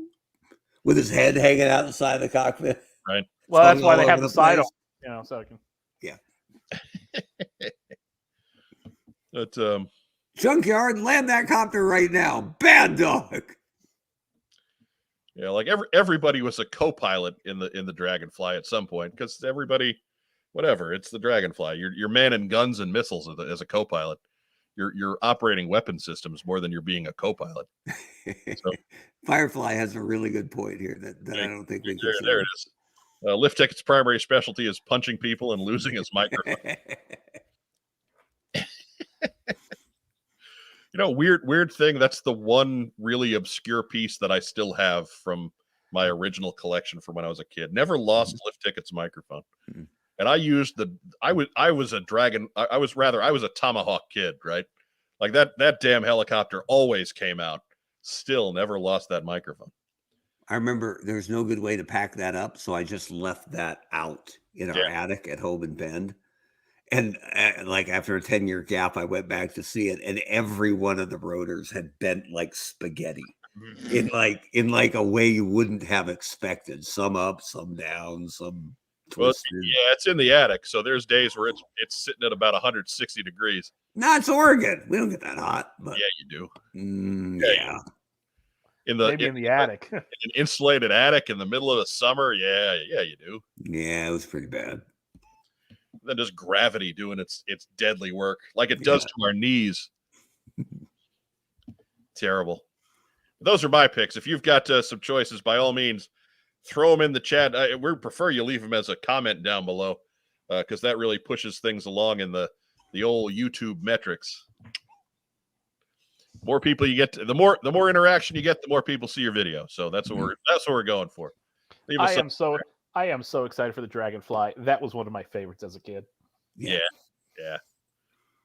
With his head hanging out the side of the cockpit. Right. Well, that's why all they have over the side place. on. So I can. But Junkyard, land that copter right now. Bad dog. yeah, like everybody was a co-pilot in the Dragonfly at some point because everybody, whatever, it's the Dragonfly. You're manning guns and missiles as a co-pilot. You're operating weapon systems more than you're being a co-pilot. So, Firefly has a really good point here that I don't think we can. There it is. Lift Ticket's primary specialty is punching people and losing his microphone. Weird thing. That's the one really obscure piece that I still have from my original collection from when I was a kid. Never lost Lift Ticket's microphone. Mm-hmm. And I used I was a Tomahawk kid, right? Like that damn helicopter always came out. Still never lost that microphone. I remember there's no good way to pack that up, so I just left that out in our attic at home in Bend. And like after a 10-year gap, I went back to see it, and every one of the rotors had bent like spaghetti in like a way you wouldn't have expected. Some up, some down, some twisted. Well, yeah, it's in the attic, so there's days where it's sitting at about 160 degrees. No, it's Oregon. We don't get that hot, but yeah, you do. Yeah. In the attic, an insulated attic in the middle of the summer. Yeah, you do. Yeah, it was pretty bad. Then just gravity doing its deadly work, like it does to our knees. Terrible. Those are my picks. If you've got some choices, by all means, throw them in the chat. We prefer you leave them as a comment down below, because that really pushes things along in the old YouTube metrics. More people you get, the more interaction you get, the more people see your video. So that's what we're going for. I am so excited for the Dragonfly. That was one of my favorites as a kid. Yeah.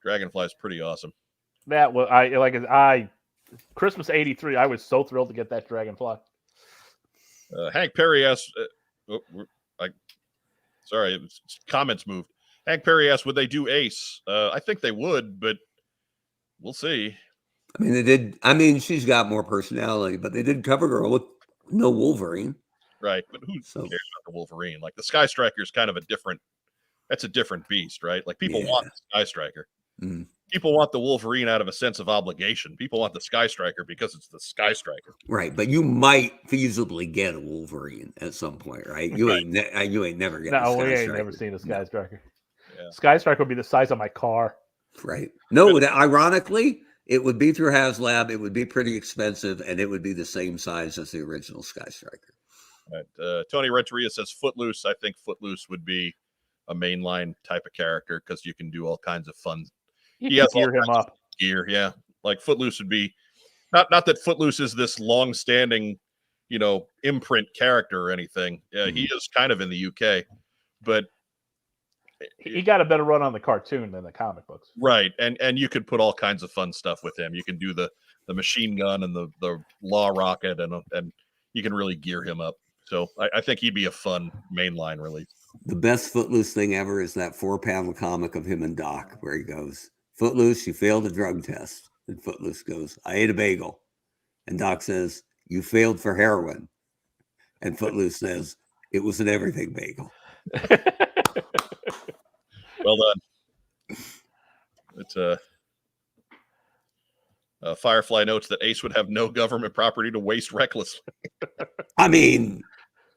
Dragonfly is pretty awesome. That was Christmas '83. I was so thrilled to get that Dragonfly. Hank Perry asked, comments moved. Hank Perry asked, would they do Ace? I think they would, but we'll see. I mean, they did. I mean, she's got more personality, but they did CoverGirl with no Wolverine. Right, but who cares about the Wolverine? Like the Sky Striker is kind of a different beast, right? Like people want the Sky Striker. Mm. People want the Wolverine out of a sense of obligation. People want the Sky Striker because it's the Sky Striker. Right, but you might feasibly get a Wolverine at some point, right? You ain't never get. No, we ain't never seen a Sky Striker. Yeah. Sky Striker would be the size of my car. Right. No, ironically, it would be through HasLab. It would be pretty expensive, and it would be the same size as the original Sky Striker. Right. Tony Renteria says Footloose. I think Footloose would be a mainline type of character because you can do all kinds of fun. He has gear him up. Gear, yeah. Like Footloose would be not that Footloose is this long-standing, imprint character or anything. Yeah, he is kind of in the UK, but he got a better run on the cartoon than the comic books. Right, and you could put all kinds of fun stuff with him. You can do the machine gun and the law rocket, and you can really gear him up. So I think he'd be a fun mainline release. The best Footloose thing ever is that 4-panel comic of him and Doc, where he goes, "Footloose, you failed a drug test." And Footloose goes, "I ate a bagel." And Doc says, "You failed for heroin." And Footloose says, "It was an everything bagel." Well done. It's Firefly notes that Ace would have no government property to waste recklessly. I mean,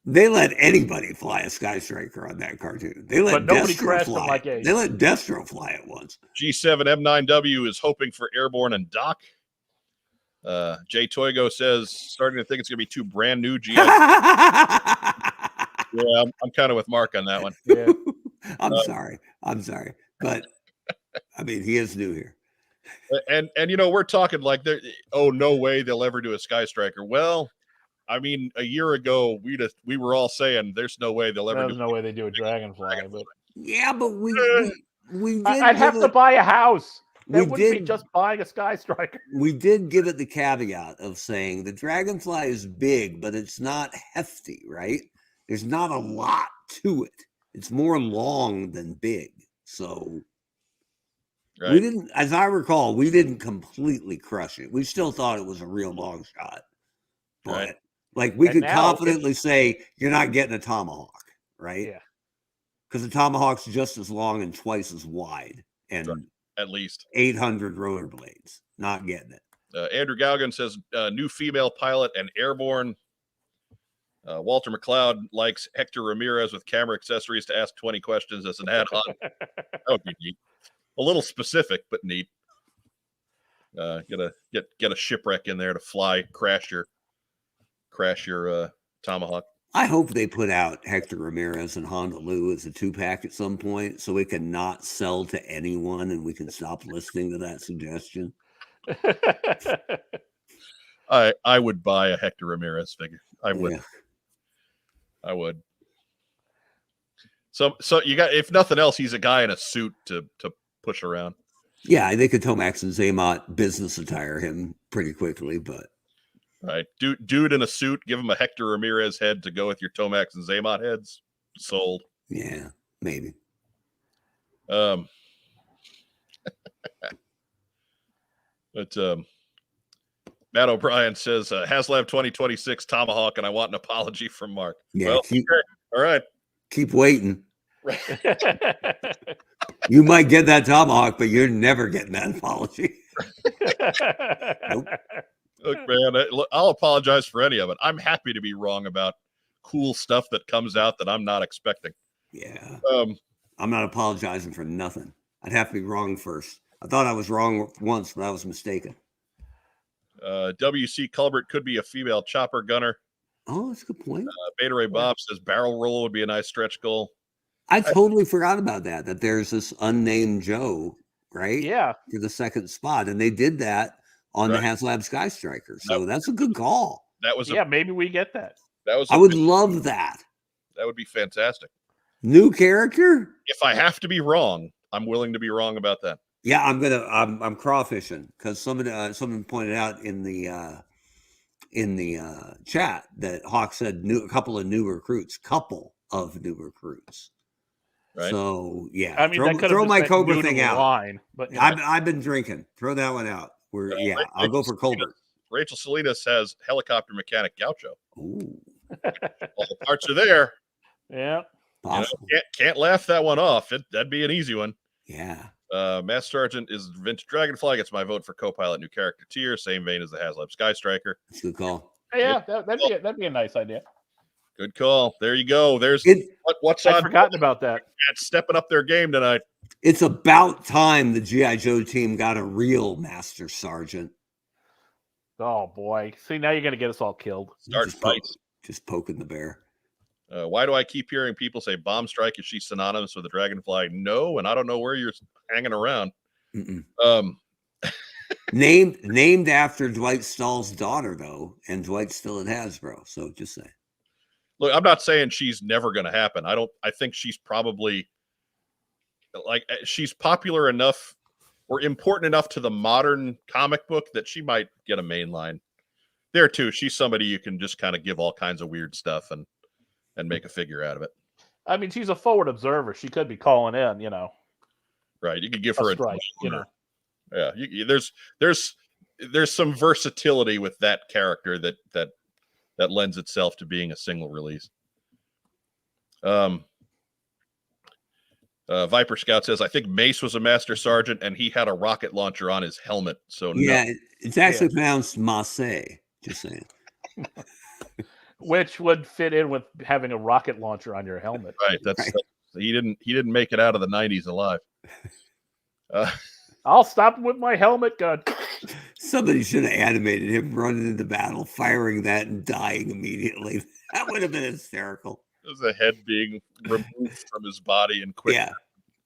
they let anybody fly a Sky Striker on that cartoon. They let Destro fly. Like Ace. They let Destro fly it once. G7M9W is hoping for Airborne and Doc. Jay Toygo says, starting to think it's going to be 2 brand new GI. Yeah, I'm kind of with Mark on that one. Yeah. I'm sorry. But, I mean, he is new here. And we're talking like, no way they'll ever do a Sky Striker. Well, I mean, a year ago, we were all saying there's no way they'll ever There's no way they do a Dragonfly. But Yeah, but we did. I'd have to buy a house. That wouldn't be did- just buying a Sky Striker. We did give it the caveat of saying the Dragonfly is big, but it's not hefty, right? There's not a lot to it. It's more long than big. So we right. didn't, as I recall, we didn't completely crush it. We still thought it was a real long shot. But Right. like we And could now confidently say you're not getting a Tomahawk, right? Yeah. Because the Tomahawk's just as long and twice as wide and Right. At least 800 rotor blades. Not getting it. Andrew Gauguin says new female pilot and airborne. Walter McLeod likes Hector Ramirez with camera accessories to ask 20 questions as an add-on. That would be neat. A little specific, but neat. Get a shipwreck in there to crash your Tomahawk. I hope they put out Hector Ramirez and Honolulu as a 2-pack at some point so it can not sell to anyone and we can stop listening to that suggestion. I would buy a Hector Ramirez figure. I would. Yeah. I would. So you got, if nothing else, he's a guy in a suit to push around. Yeah, they could Tomax and Zaymot business attire him pretty quickly, but Right. Dude in a suit, give him a Hector Ramirez head to go with your Tomax and Zaymot heads. Sold. yeah, maybe. But Matt O'Brien says HasLab 2026 Tomahawk, and I want an apology from Mark. Yeah, Well, keep, okay. All right. keep waiting. You might get that Tomahawk, but you're never getting that apology. Nope. Look, man, I'll apologize for any of it. I'm happy to be wrong about cool stuff that comes out that I'm not expecting. Yeah. Um, I'm not apologizing for nothing. I'd have to be wrong first. I thought I was wrong once, but I was mistaken. WC Culbert could be a female chopper gunner. Oh, that's a good point. Beta Ray Bob says barrel roll would be a nice stretch goal. I totally forgot about that there's this unnamed Joe, right? Yeah. For the second spot. And they did that on the Right. HasLab Sky Striker. So that's a good call. That was Yeah, maybe we get that. I would love that. That would be fantastic. New character? If I have to be wrong, I'm willing to be wrong about that. Yeah, I'm crawfishing because someone pointed out in the chat that Hawk said a couple of new recruits. Right. So yeah, I mean, that could throw have my been Cobra new to thing the out. line, but I've been drinking. Throw that one out. I'll go for Colbert. Rachel Salinas has helicopter mechanic Gaucho. Ooh, All the parts are there. yeah. possible. Can't laugh that one off. That'd be an easy one. Yeah. Master Sergeant is Vintage Dragonfly. Gets my vote for co-pilot new character tier. Same vein as the HasLab Sky Striker. That's a good call. Yeah, that'd be a nice idea. Good call. There you go. There's what's I'd on. forgotten about that. Stepping up their game tonight. It's about time the G.I. Joe team got a real Master Sergeant. Oh boy! See, now you're gonna get us all killed. Start fights. Just poking the bear. Why do I keep hearing people say Bomb Strike? Is she synonymous with the Dragonfly? No, and I don't know where you're hanging around. Mm-mm. Named after Dwight Stahl's daughter, though, and Dwight's still at Hasbro. So just say. Look, I'm not saying she's never going to happen. I think she's probably she's popular enough or important enough to the modern comic book that she might get a main line. There too, she's somebody you can just kind of give all kinds of weird stuff and make a figure out of it. I mean, she's a forward observer. She could be calling in, Right. You could give her a strike, Yeah, there's some versatility with that character that lends itself to being a single release. Viper Scout says, I think Mace was a Master Sergeant and he had a rocket launcher on his helmet. So Yeah, no. it's actually pronounced Masse. Just saying. Which would fit in with having a rocket launcher on your helmet. Right. He didn't make it out of the 90s alive. I'll stop him with my helmet gun. Somebody should have animated him running into battle, firing that, and dying immediately. That would have been hysterical. There's a head being removed from his body and quick. Yeah,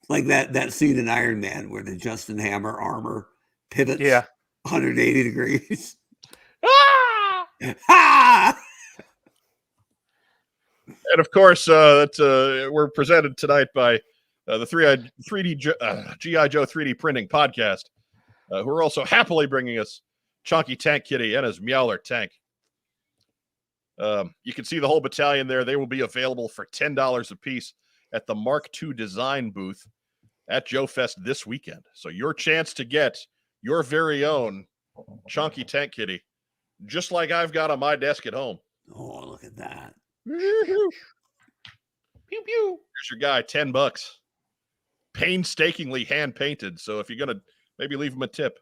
like that scene in Iron Man where the Justin Hammer armor pivots 180 degrees. Ah! Ha! And of course, we're presented tonight by the 3D GI Joe 3D printing podcast, who are also happily bringing us Chunky Tank Kitty and his Meowler tank. You can see the whole battalion there. They will be available for $10 a piece at the Mark II design booth at Joe Fest this weekend. So your chance to get your very own Chunky Tank Kitty, just like I've got on my desk at home. Oh, look at that. Pew pew. Here's your guy, $10. Painstakingly hand painted. So if you're gonna maybe leave him a tip,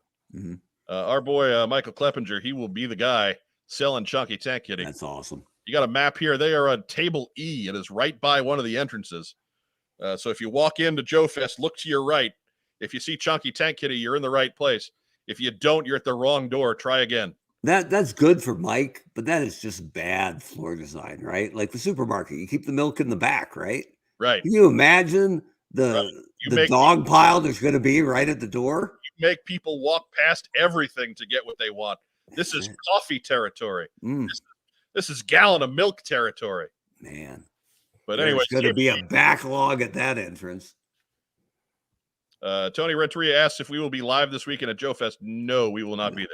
our boy Michael Kleppinger, he will be the guy selling Chunky Tank Kitty. That's awesome. You got a map here. They are on table E. It is right by one of the entrances. So if you walk into Joe Fest, look to your right. If you see Chunky Tank Kitty, you're in the right place. If you don't, you're at the wrong door. Try again. That's good for Mike, but that is just bad floor design, right? Like the supermarket, you keep the milk in the back, right? Right. Can you imagine the dog pile there's going to be right at the door? You make people walk past everything to get what they want. This is coffee territory. This is gallon of milk territory. Man. But anyway, there's going to be a backlog at that entrance. Tony Renteria asks if we will be live this weekend at Joe Fest. No, we will not be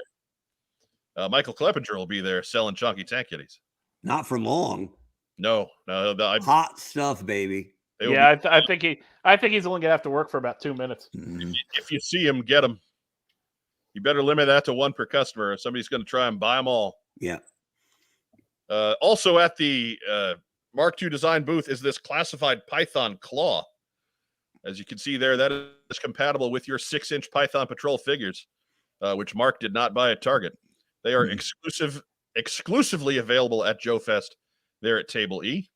there. Michael Kleppinger will be there selling Chunky Tank Kitties. Not for long. No. Hot stuff, baby. Yeah, I think he's only gonna have to work for about 2 minutes. If you see him, get him. You better limit that to one per customer. Somebody's going to try and buy them all. Yeah. Also at the Mark II design booth is this classified Python claw. As you can see there, that is compatible with your 6-inch Python Patrol figures, which Mark did not buy at Target. They are exclusively available at Joe Fest there at Table E.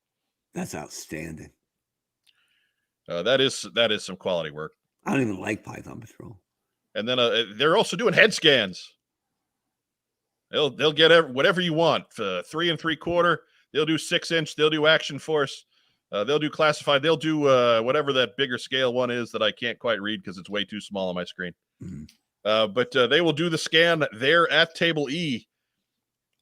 That's outstanding. That is some quality work. I don't even like Python Patrol. And then they're also doing head scans. They'll get whatever you want. 3 3/4. They'll do 6-inch. They'll do Action Force. They'll do classified. They'll do whatever that bigger scale one is that I can't quite read because it's way too small on my screen. But they will do the scan there at Table E,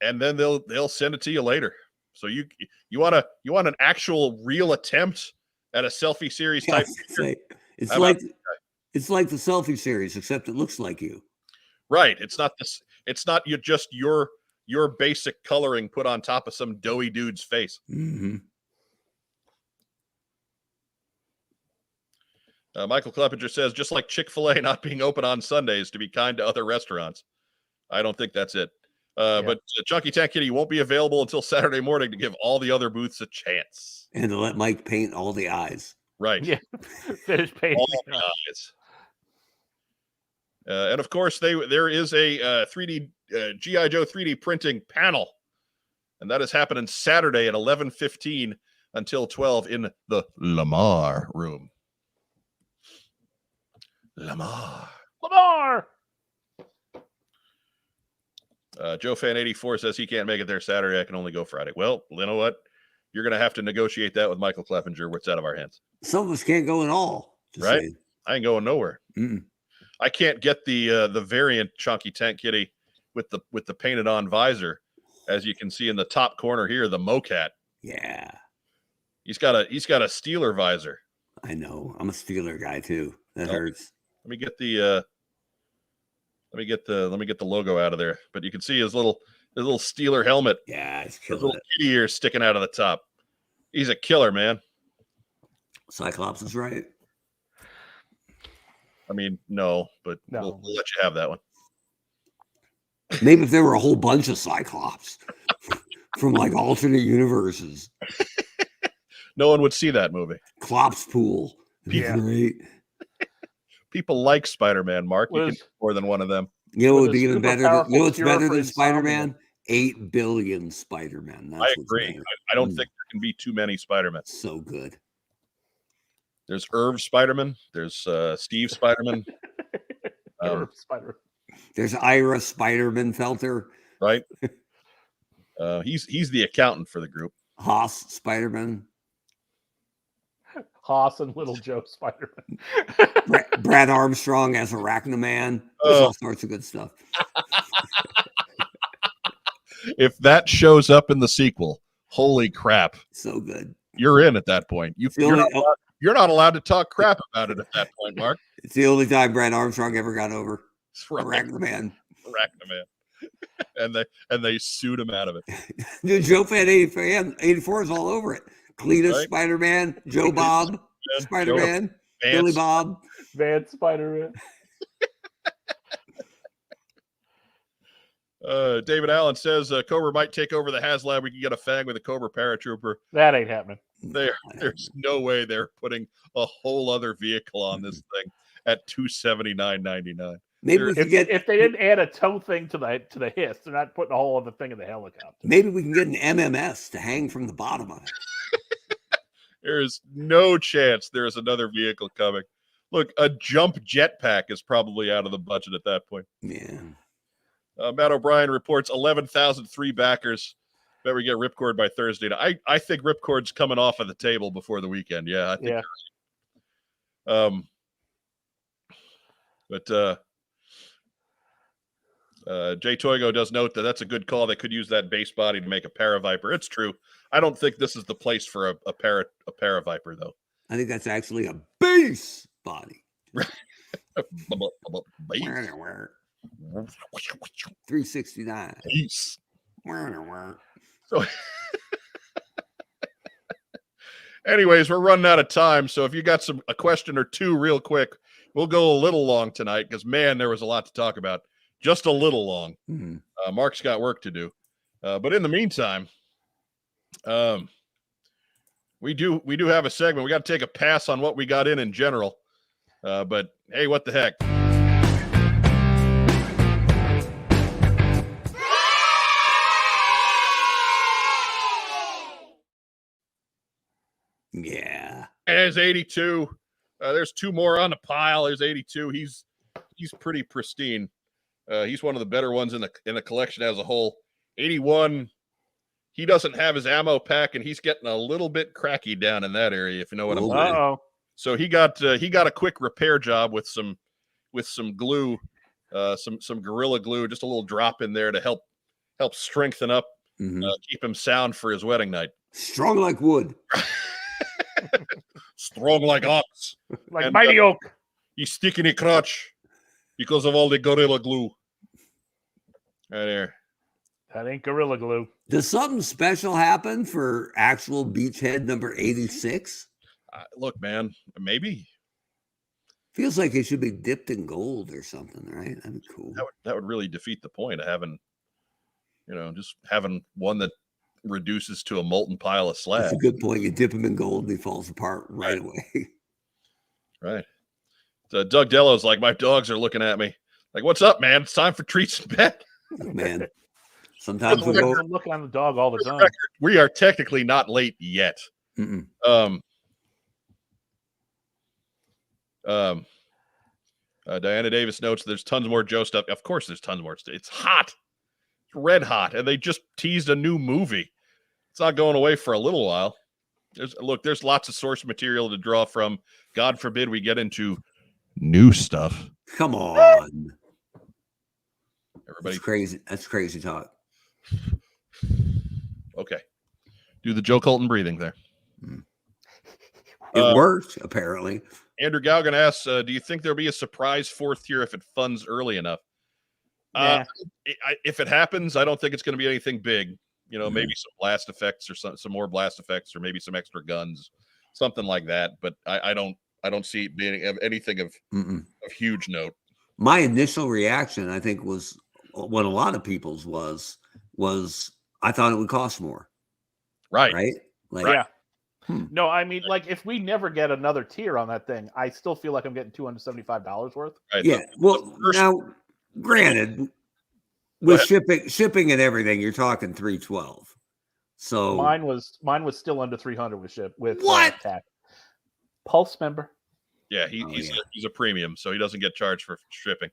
and then they'll send it to you later. So you want an actual real attempt at a selfie series type. It's like the selfie series, except it looks like you. Right. It's not this. It's not your basic coloring put on top of some doughy dude's face. Michael Kleppinger says, just like Chick-fil-A not being open on Sundays to be kind to other restaurants. I don't think that's it. But Chunky Tank Kitty won't be available until Saturday morning to give all the other booths a chance. And to let Mike paint all the eyes. Right. Yeah. Finish painting all the eyes. And of course, there is a 3D GI Joe 3D printing panel, and that is happening Saturday at 11:15 until 12 in the Lamar room. Lamar. Joe Fan 84 says he can't make it there Saturday. I can only go Friday. Well, you know what? You're going to have to negotiate that with Michael Kleppinger where it's out of our hands. Some of us can't go at all. Right? Saying. I ain't going nowhere. I can't get the variant Chunky Tank Kitty with the painted on visor, as you can see in the top corner here, the Mocat. Yeah, he's got a Steeler visor. I know. I'm a Steeler guy too. That hurts. Let me get the logo out of there. But you can see his little Steeler helmet. Yeah, it's his little kitty ears sticking out of the top. He's a killer, man. Cyclops is right. I mean, no, but we'll let you have that one. Maybe if there were a whole bunch of Cyclops from like alternate universes. No one would see that movie. Klopp's Pool. Yeah. Great. People like Spider-Man, Mark. You can more than one of them. You know what would be even better? You know what's better than Spider-Man? 8 billion Spider-Man. I agree. I don't think there can be too many Spider-Men. So good. There's Irv Spider-Man. There's Steve Spider-Man. There's Ira Spider-Man Felter. Right. He's the accountant for the group. Haas Spider-Man. Haas and Little Joe Spider-Man. Brad Armstrong as Arachnoman. There's all sorts of good stuff. If that shows up in the sequel, holy crap. So good. you're in at that point. It's the only- You're not allowed to talk crap about it at that point, Mark. It's the only time Brad Armstrong ever got over. It's right. Arachnaman. And they sued him out of it. Dude, Joe Fan 84 is all over it. Cletus, Right. Spider-Man, Joe Bob, Spider-Man, Billy Bob. Van Spider-Man. David Allen says Cobra might take over the HasLab. We can get a fag with a Cobra paratrooper. That ain't happening. There's no way they're putting a whole other vehicle on this thing at $279.99. Maybe we can If they didn't add a tow thing to the hiss, they're not putting a whole other thing in the helicopter. Maybe we can get an MMS to hang from the bottom of it. There is no chance there's another vehicle coming. Look, a jump jetpack is probably out of the budget at that point. Yeah. Matt O'Brien reports 11,003 backers. Bet we get Ripcord by Thursday. I think Ripcord's coming off of the table before the weekend. Yeah, I think. Yeah. But Jay Toigo does note that that's a good call. They could use that base body to make a Paraviper. It's true. I don't think this is the place for a Paraviper, though. I think that's actually a base body. Base. 369. Peace. So, anyways, we're running out of time. So if you got a question or two real quick, we'll go a little long tonight because, man, there was a lot to talk about. Just a little long. Mm-hmm. Mark's got work to do. But in the meantime, we do have a segment. We got to take a pass on what we got in general. But, hey, what the heck? Yeah. There's 82. There's two more on the pile. There's 82. He's pretty pristine. He's one of the better ones in the collection as a whole. 81. He doesn't have his ammo pack, and he's getting a little bit cracky down in that area, if you know what I'm saying. Uh-oh. So he got a quick repair job with some glue, some Gorilla Glue, just a little drop in there to help strengthen up, keep him sound for his wedding night. Strong like wood. Strong like ox. Like mighty oak. He's sticking a crotch because of all the Gorilla Glue. Right there. That ain't Gorilla Glue. Does something special happen for actual Beachhead number 86? Look, man, maybe. Feels like it should be dipped in gold or something, right? That'd be cool. That would really defeat the point of having, just having one that reduces to a molten pile of slab. That's a good point. You dip him in gold and he falls apart right away. Right. So Doug Dello's like, my dogs are looking at me. Like, what's up, man? It's time for treats and bed. Man, sometimes we I'm go. looking on the dog all the time. We are technically not late yet. Mm-mm. Diana Davis notes there's tons more Joe stuff. Of course, there's tons more stuff. It's hot. It's red hot. And they just teased a new movie. It's not going away for a little while. There's lots of source material to draw from. God forbid we get into new stuff. Come on. Everybody. That's crazy. That's crazy talk. Okay. Do the Joe Colton breathing there. It worked, apparently. Andrew Galgan asks, do you think there'll be a surprise fourth tier if it funds early enough? Yeah. If it happens, I don't think it's going to be anything big. Maybe some blast effects or some more blast effects or maybe some extra guns, something like that. But I don't see it being anything of huge note. My initial reaction, I think, was what a lot of people's was I thought it would cost more. Right. Like, yeah. No, I mean, like, if we never get another tier on that thing, I still feel like I'm getting $275 worth. Right. Yeah. Now, granted, with shipping and everything, you're talking $312. So mine was still under $300 with ship with what? Tax. Pulse member. Yeah, he's a premium, so he doesn't get charged for shipping.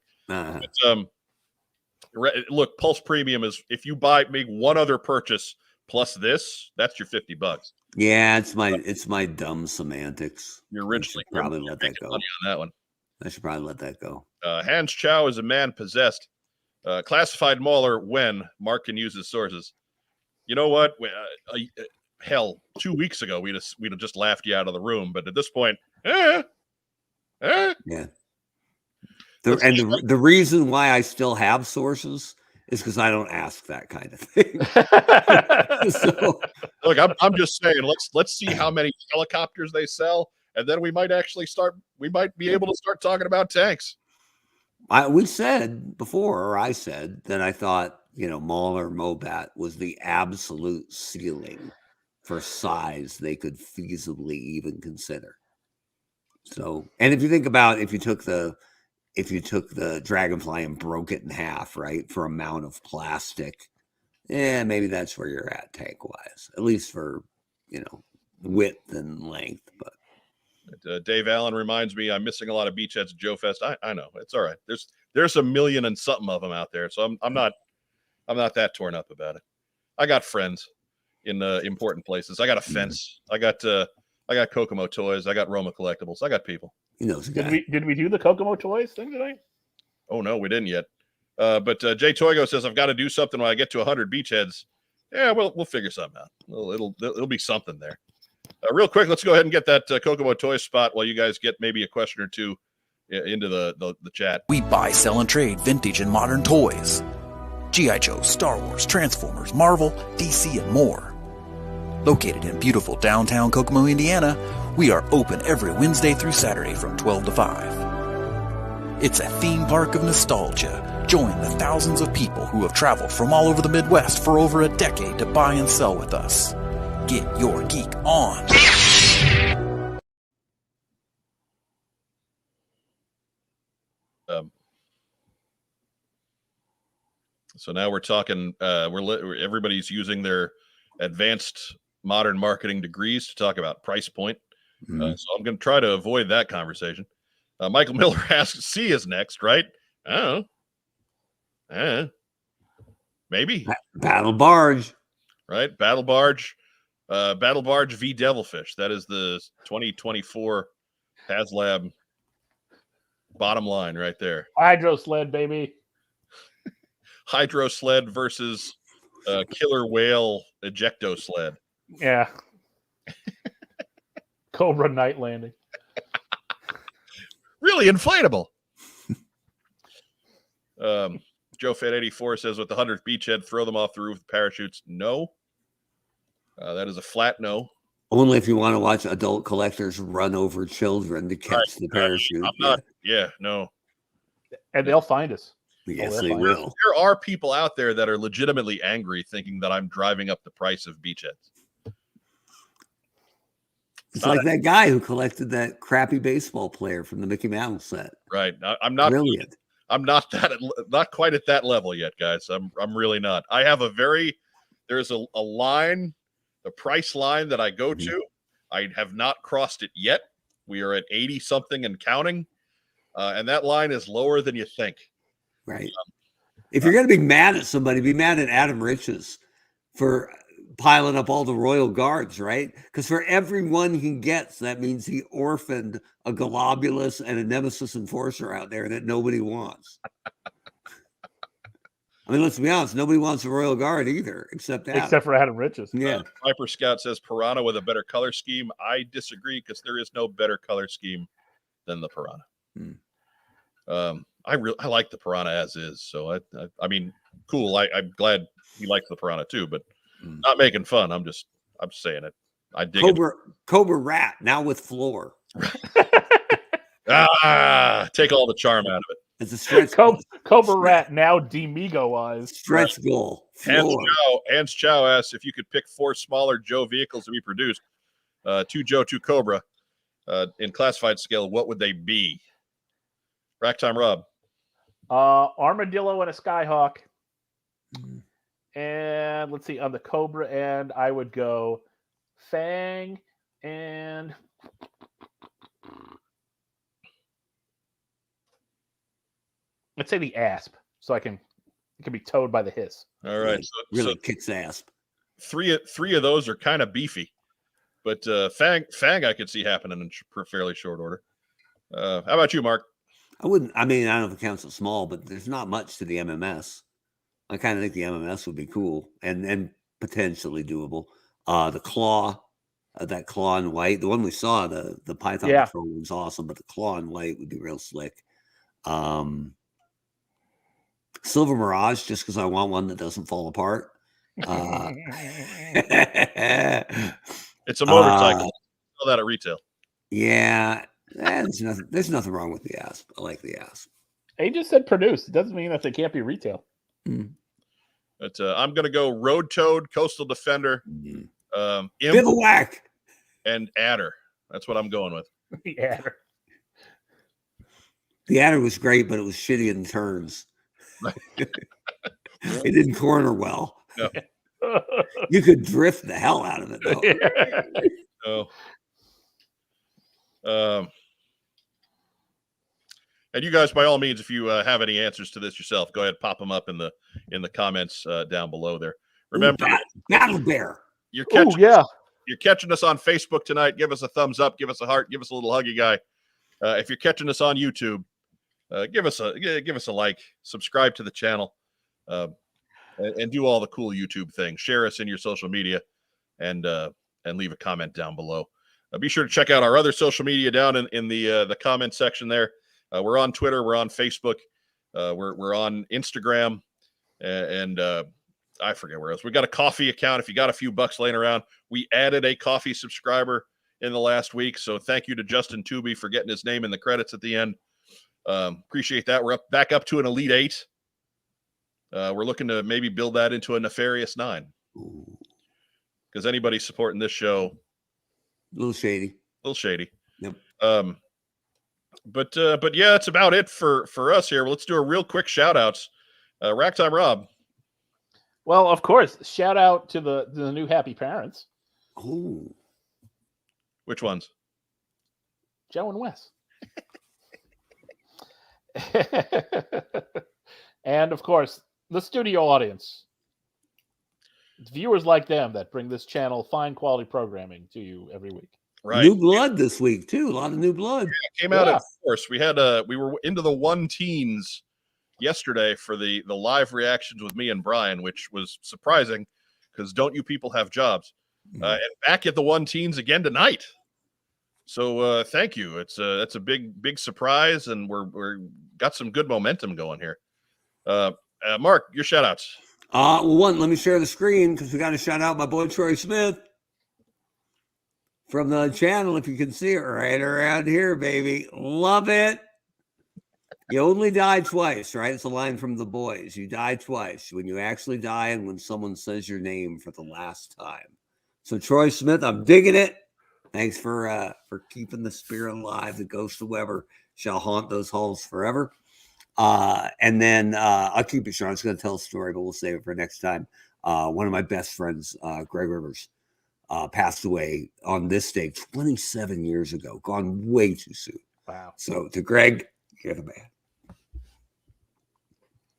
Look, Pulse Premium is if you make one other purchase plus this, that's your $50. Yeah, it's my dumb semantics. You're originally probably let that go. Money on that one. I should probably let that go. Hans Chow is a man possessed. Classified mauler when Mark can use his sources. You know what? hell, 2 weeks ago we'd have just laughed you out of the room. But at this point, Yeah. The reason why I still have sources is because I don't ask that kind of thing. So, look, I'm just saying, let's see how many helicopters they sell, and then we might be able to start talking about tanks. we said before, or I said that I thought, Mauler Mobat was the absolute ceiling for size they could feasibly even consider. So, and if you think about if you took the Dragonfly and broke it in half, right, for amount of plastic, maybe that's where you're at tank wise, at least for width and length. But Dave Allen reminds me I'm missing a lot of beachheads at Joe Fest. I know, it's all right. There's a million and something of them out there, so I'm not that torn up about it. I got friends in important places. I got a fence. I got Kokomo Toys. I got Roma Collectibles. I got people. Did we do the Kokomo Toys thing today? Oh no, we didn't yet. But Jay Toygo says I've got to do something when I get to 100 beachheads. Yeah, we'll figure something out. It'll be something there. Real quick, let's go ahead and get that Kokomo Toys spot while you guys get maybe a question or two into the chat. We buy, sell, and trade vintage and modern toys. G.I. Joe, Star Wars, Transformers, Marvel, DC, and more. Located in beautiful downtown Kokomo, Indiana, we are open every Wednesday through Saturday from 12 to 5. It's a theme park of nostalgia. Join the thousands of people who have traveled from all over the Midwest for over a decade to buy and sell with us. Get your geek on. So now we're talking. Everybody's using their advanced modern marketing degrees to talk about price point. So I'm going to try to avoid that conversation. Michael Miller asks, C is next, right? I don't know. Maybe. Battle Barge. Right? Battle Barge v. Devilfish. That is the 2024 HasLab bottom line right there. Hydro Sled, baby. Hydro Sled versus Killer Whale Ejecto Sled. Yeah. Cobra Night Landing. Really inflatable. Joe Fed 84 says with the 100th beachhead, throw them off the roof with parachutes. No. That is a flat no. Only if you want to watch adult collectors run over children to catch the parachute. I'm not. Yeah, no. And they'll find us. Yes, they will. There are people out there that are legitimately angry thinking that I'm driving up the price of beachheads. It's like that guy who collected that crappy baseball player from the Mickey Mouse set. Right. I'm not brilliant. I'm not quite at that level yet, guys. I'm really not. I have there's a line, the price line that I go to. I have not crossed it yet. We are at 80 something and counting. And that line is lower than you think. Right. If you're going to be mad at somebody, be mad at Adam Riches for piling up all the Royal Guards, right? Because for every one he gets, that means he orphaned a Globulus and a Nemesis Enforcer out there that nobody wants. I mean, let's be honest, nobody wants a Royal Guard either, except for Adam Riches. Yeah. Viper Scout says Piranha with a better color scheme. I disagree because there is no better color scheme than the Piranha. I like the Piranha as is. So I mean, cool. I'm glad he likes the Piranha too, but not making fun. I'm saying it. I dig Cobra Rat now with floor. Take all the charm out of it. It's a stretch. Cobra Rat now Demigo-wized. Stretch goal. Hans Chow asks if you could pick 4 smaller Joe vehicles to be produced, 2 Joe, 2 Cobra, in classified scale. What would they be? Rack time, Rob. Armadillo and a Skyhawk. And let's see, on the Cobra end, I would go Fang and let's say the Asp, so it can be towed by the Hiss. All right, really kicks Asp. 3 of those are kind of beefy, but Fang I could see happening in fairly short order. How about you, Mark? I don't know if it counts as small, but there's not much to the MMS. I kind of think the MMS would be cool and potentially doable. The claw, that claw in white, the one we saw, the Python Yeah. Patrol was awesome, but the claw in white would be real slick. Silver Mirage, just because I want one that doesn't fall apart. It's a motorcycle. Sell that at retail. Yeah, there's nothing wrong with the Asp. I like the Asp. He just said produce. It doesn't mean that they can't be retail. But I'm going to go Road Toad, Coastal Defender, Imp, Bivouac, and Adder. That's what I'm going with. Yeah. The Adder was great, but it was shitty in turns. It didn't corner well. No. You could drift the hell out of it, though. So, and you guys, by all means, if you have any answers to this yourself, go ahead, pop them up in the comments down below there. Remember, Battle Bear. You're catching, yeah. You're catching us on Facebook tonight. Give us a thumbs up, give us a heart, give us a little huggy guy. If you're catching us on YouTube, give us a like, subscribe to the channel, and do all the cool YouTube things. Share us in your social media, and leave a comment down below. Be sure to check out our other social media down in the comment section there. We're on Twitter, we're on Facebook, we're on Instagram, and I forget where else. We got a coffee account. If you got a few bucks laying around, we added a coffee subscriber in the last week. So thank you to Justin Tooby for getting his name in the credits at the end. Appreciate that. We're back up to an Elite 8. We're looking to maybe build that into a Nefarious 9. Because anybody supporting this show, A little shady. Yep. But yeah, that's about it for us here. Well, let's do a real quick shout outs. Racktime Rob. Well, of course, shout out to the new happy parents. Oh, Which ones? Joe and Wes. And of course, the studio audience. It's viewers like them that bring this channel fine quality programming to you every week. Right. New blood this week too. A lot of new blood. Yeah, came out at force. We were into the 1 teens yesterday for the live reactions with me and Brian, which was surprising because don't you people have jobs? And back at the 1 teens again tonight. So thank you. That's a big surprise, and we're got some good momentum going here. Mark, your shout outs. Well, let me share the screen because we got to shout out my boy Troy Smith from the channel. If you can see it right around here, baby. Love it. You only die twice, right? It's a line from The Boys. You die twice, when you actually die and when someone says your name for the last time. So Troy Smith, I'm digging it. Thanks for keeping the spirit alive. The ghost of Weber shall haunt those halls forever. And then I'll keep it short. I was going to tell a story, but we'll save it for next time. One of my best friends, Greg Rivers, passed away on this day 27 years ago. Gone way too soon. Wow. So to Greg, you're the man.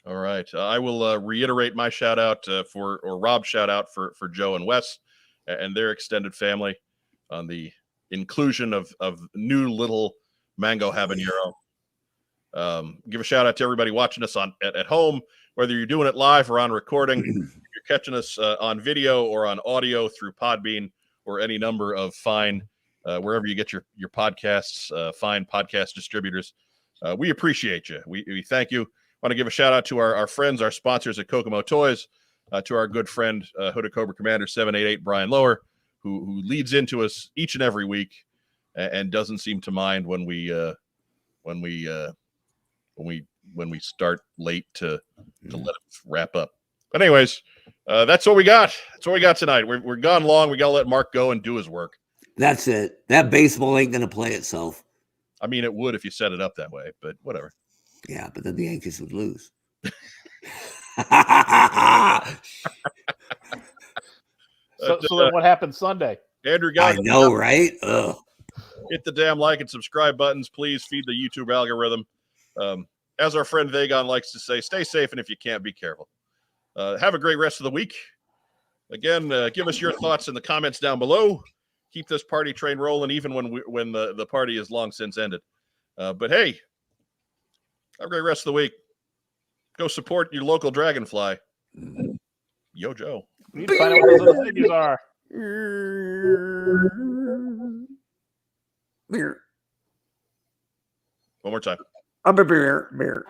All right. I will reiterate my shout out Rob's shout out for Joe and Wes and their extended family on the inclusion of new little mango habanero. Give a shout out to everybody watching us at home, whether you're doing it live or on recording. You're catching us on video or on audio through Podbean or any number of fine, wherever you get your podcasts, fine podcast distributors. We appreciate you. We thank you. Want to give a shout out to our friends, our sponsors at Kokomo Toys, to our good friend Hooded Cobra Commander 788 Brian Lower, who leads into us each and every week and doesn't seem to mind when we start late to let it wrap up. But anyways, that's what we got. That's what we got tonight. We're gone long. We got to let Mark go and do his work. That's it. That baseball ain't going to play itself. I mean, it would if you set it up that way, but whatever. Yeah, but then the Yankees would lose. So then what happened Sunday? Andrew, guys, I know, right? Ugh. hit the damn like and subscribe buttons. Please feed the YouTube algorithm. As our friend Vagon likes to say, stay safe, and if you can't, be careful. Have a great rest of the week. Again, give us your thoughts in the comments down below. Keep this party train rolling, even when the party is long since ended. But hey, have a great rest of the week. Go support your local Dragonfly. Yo, Joe. We need to find out what those other figures are. Beer. One more time. I'm a beer.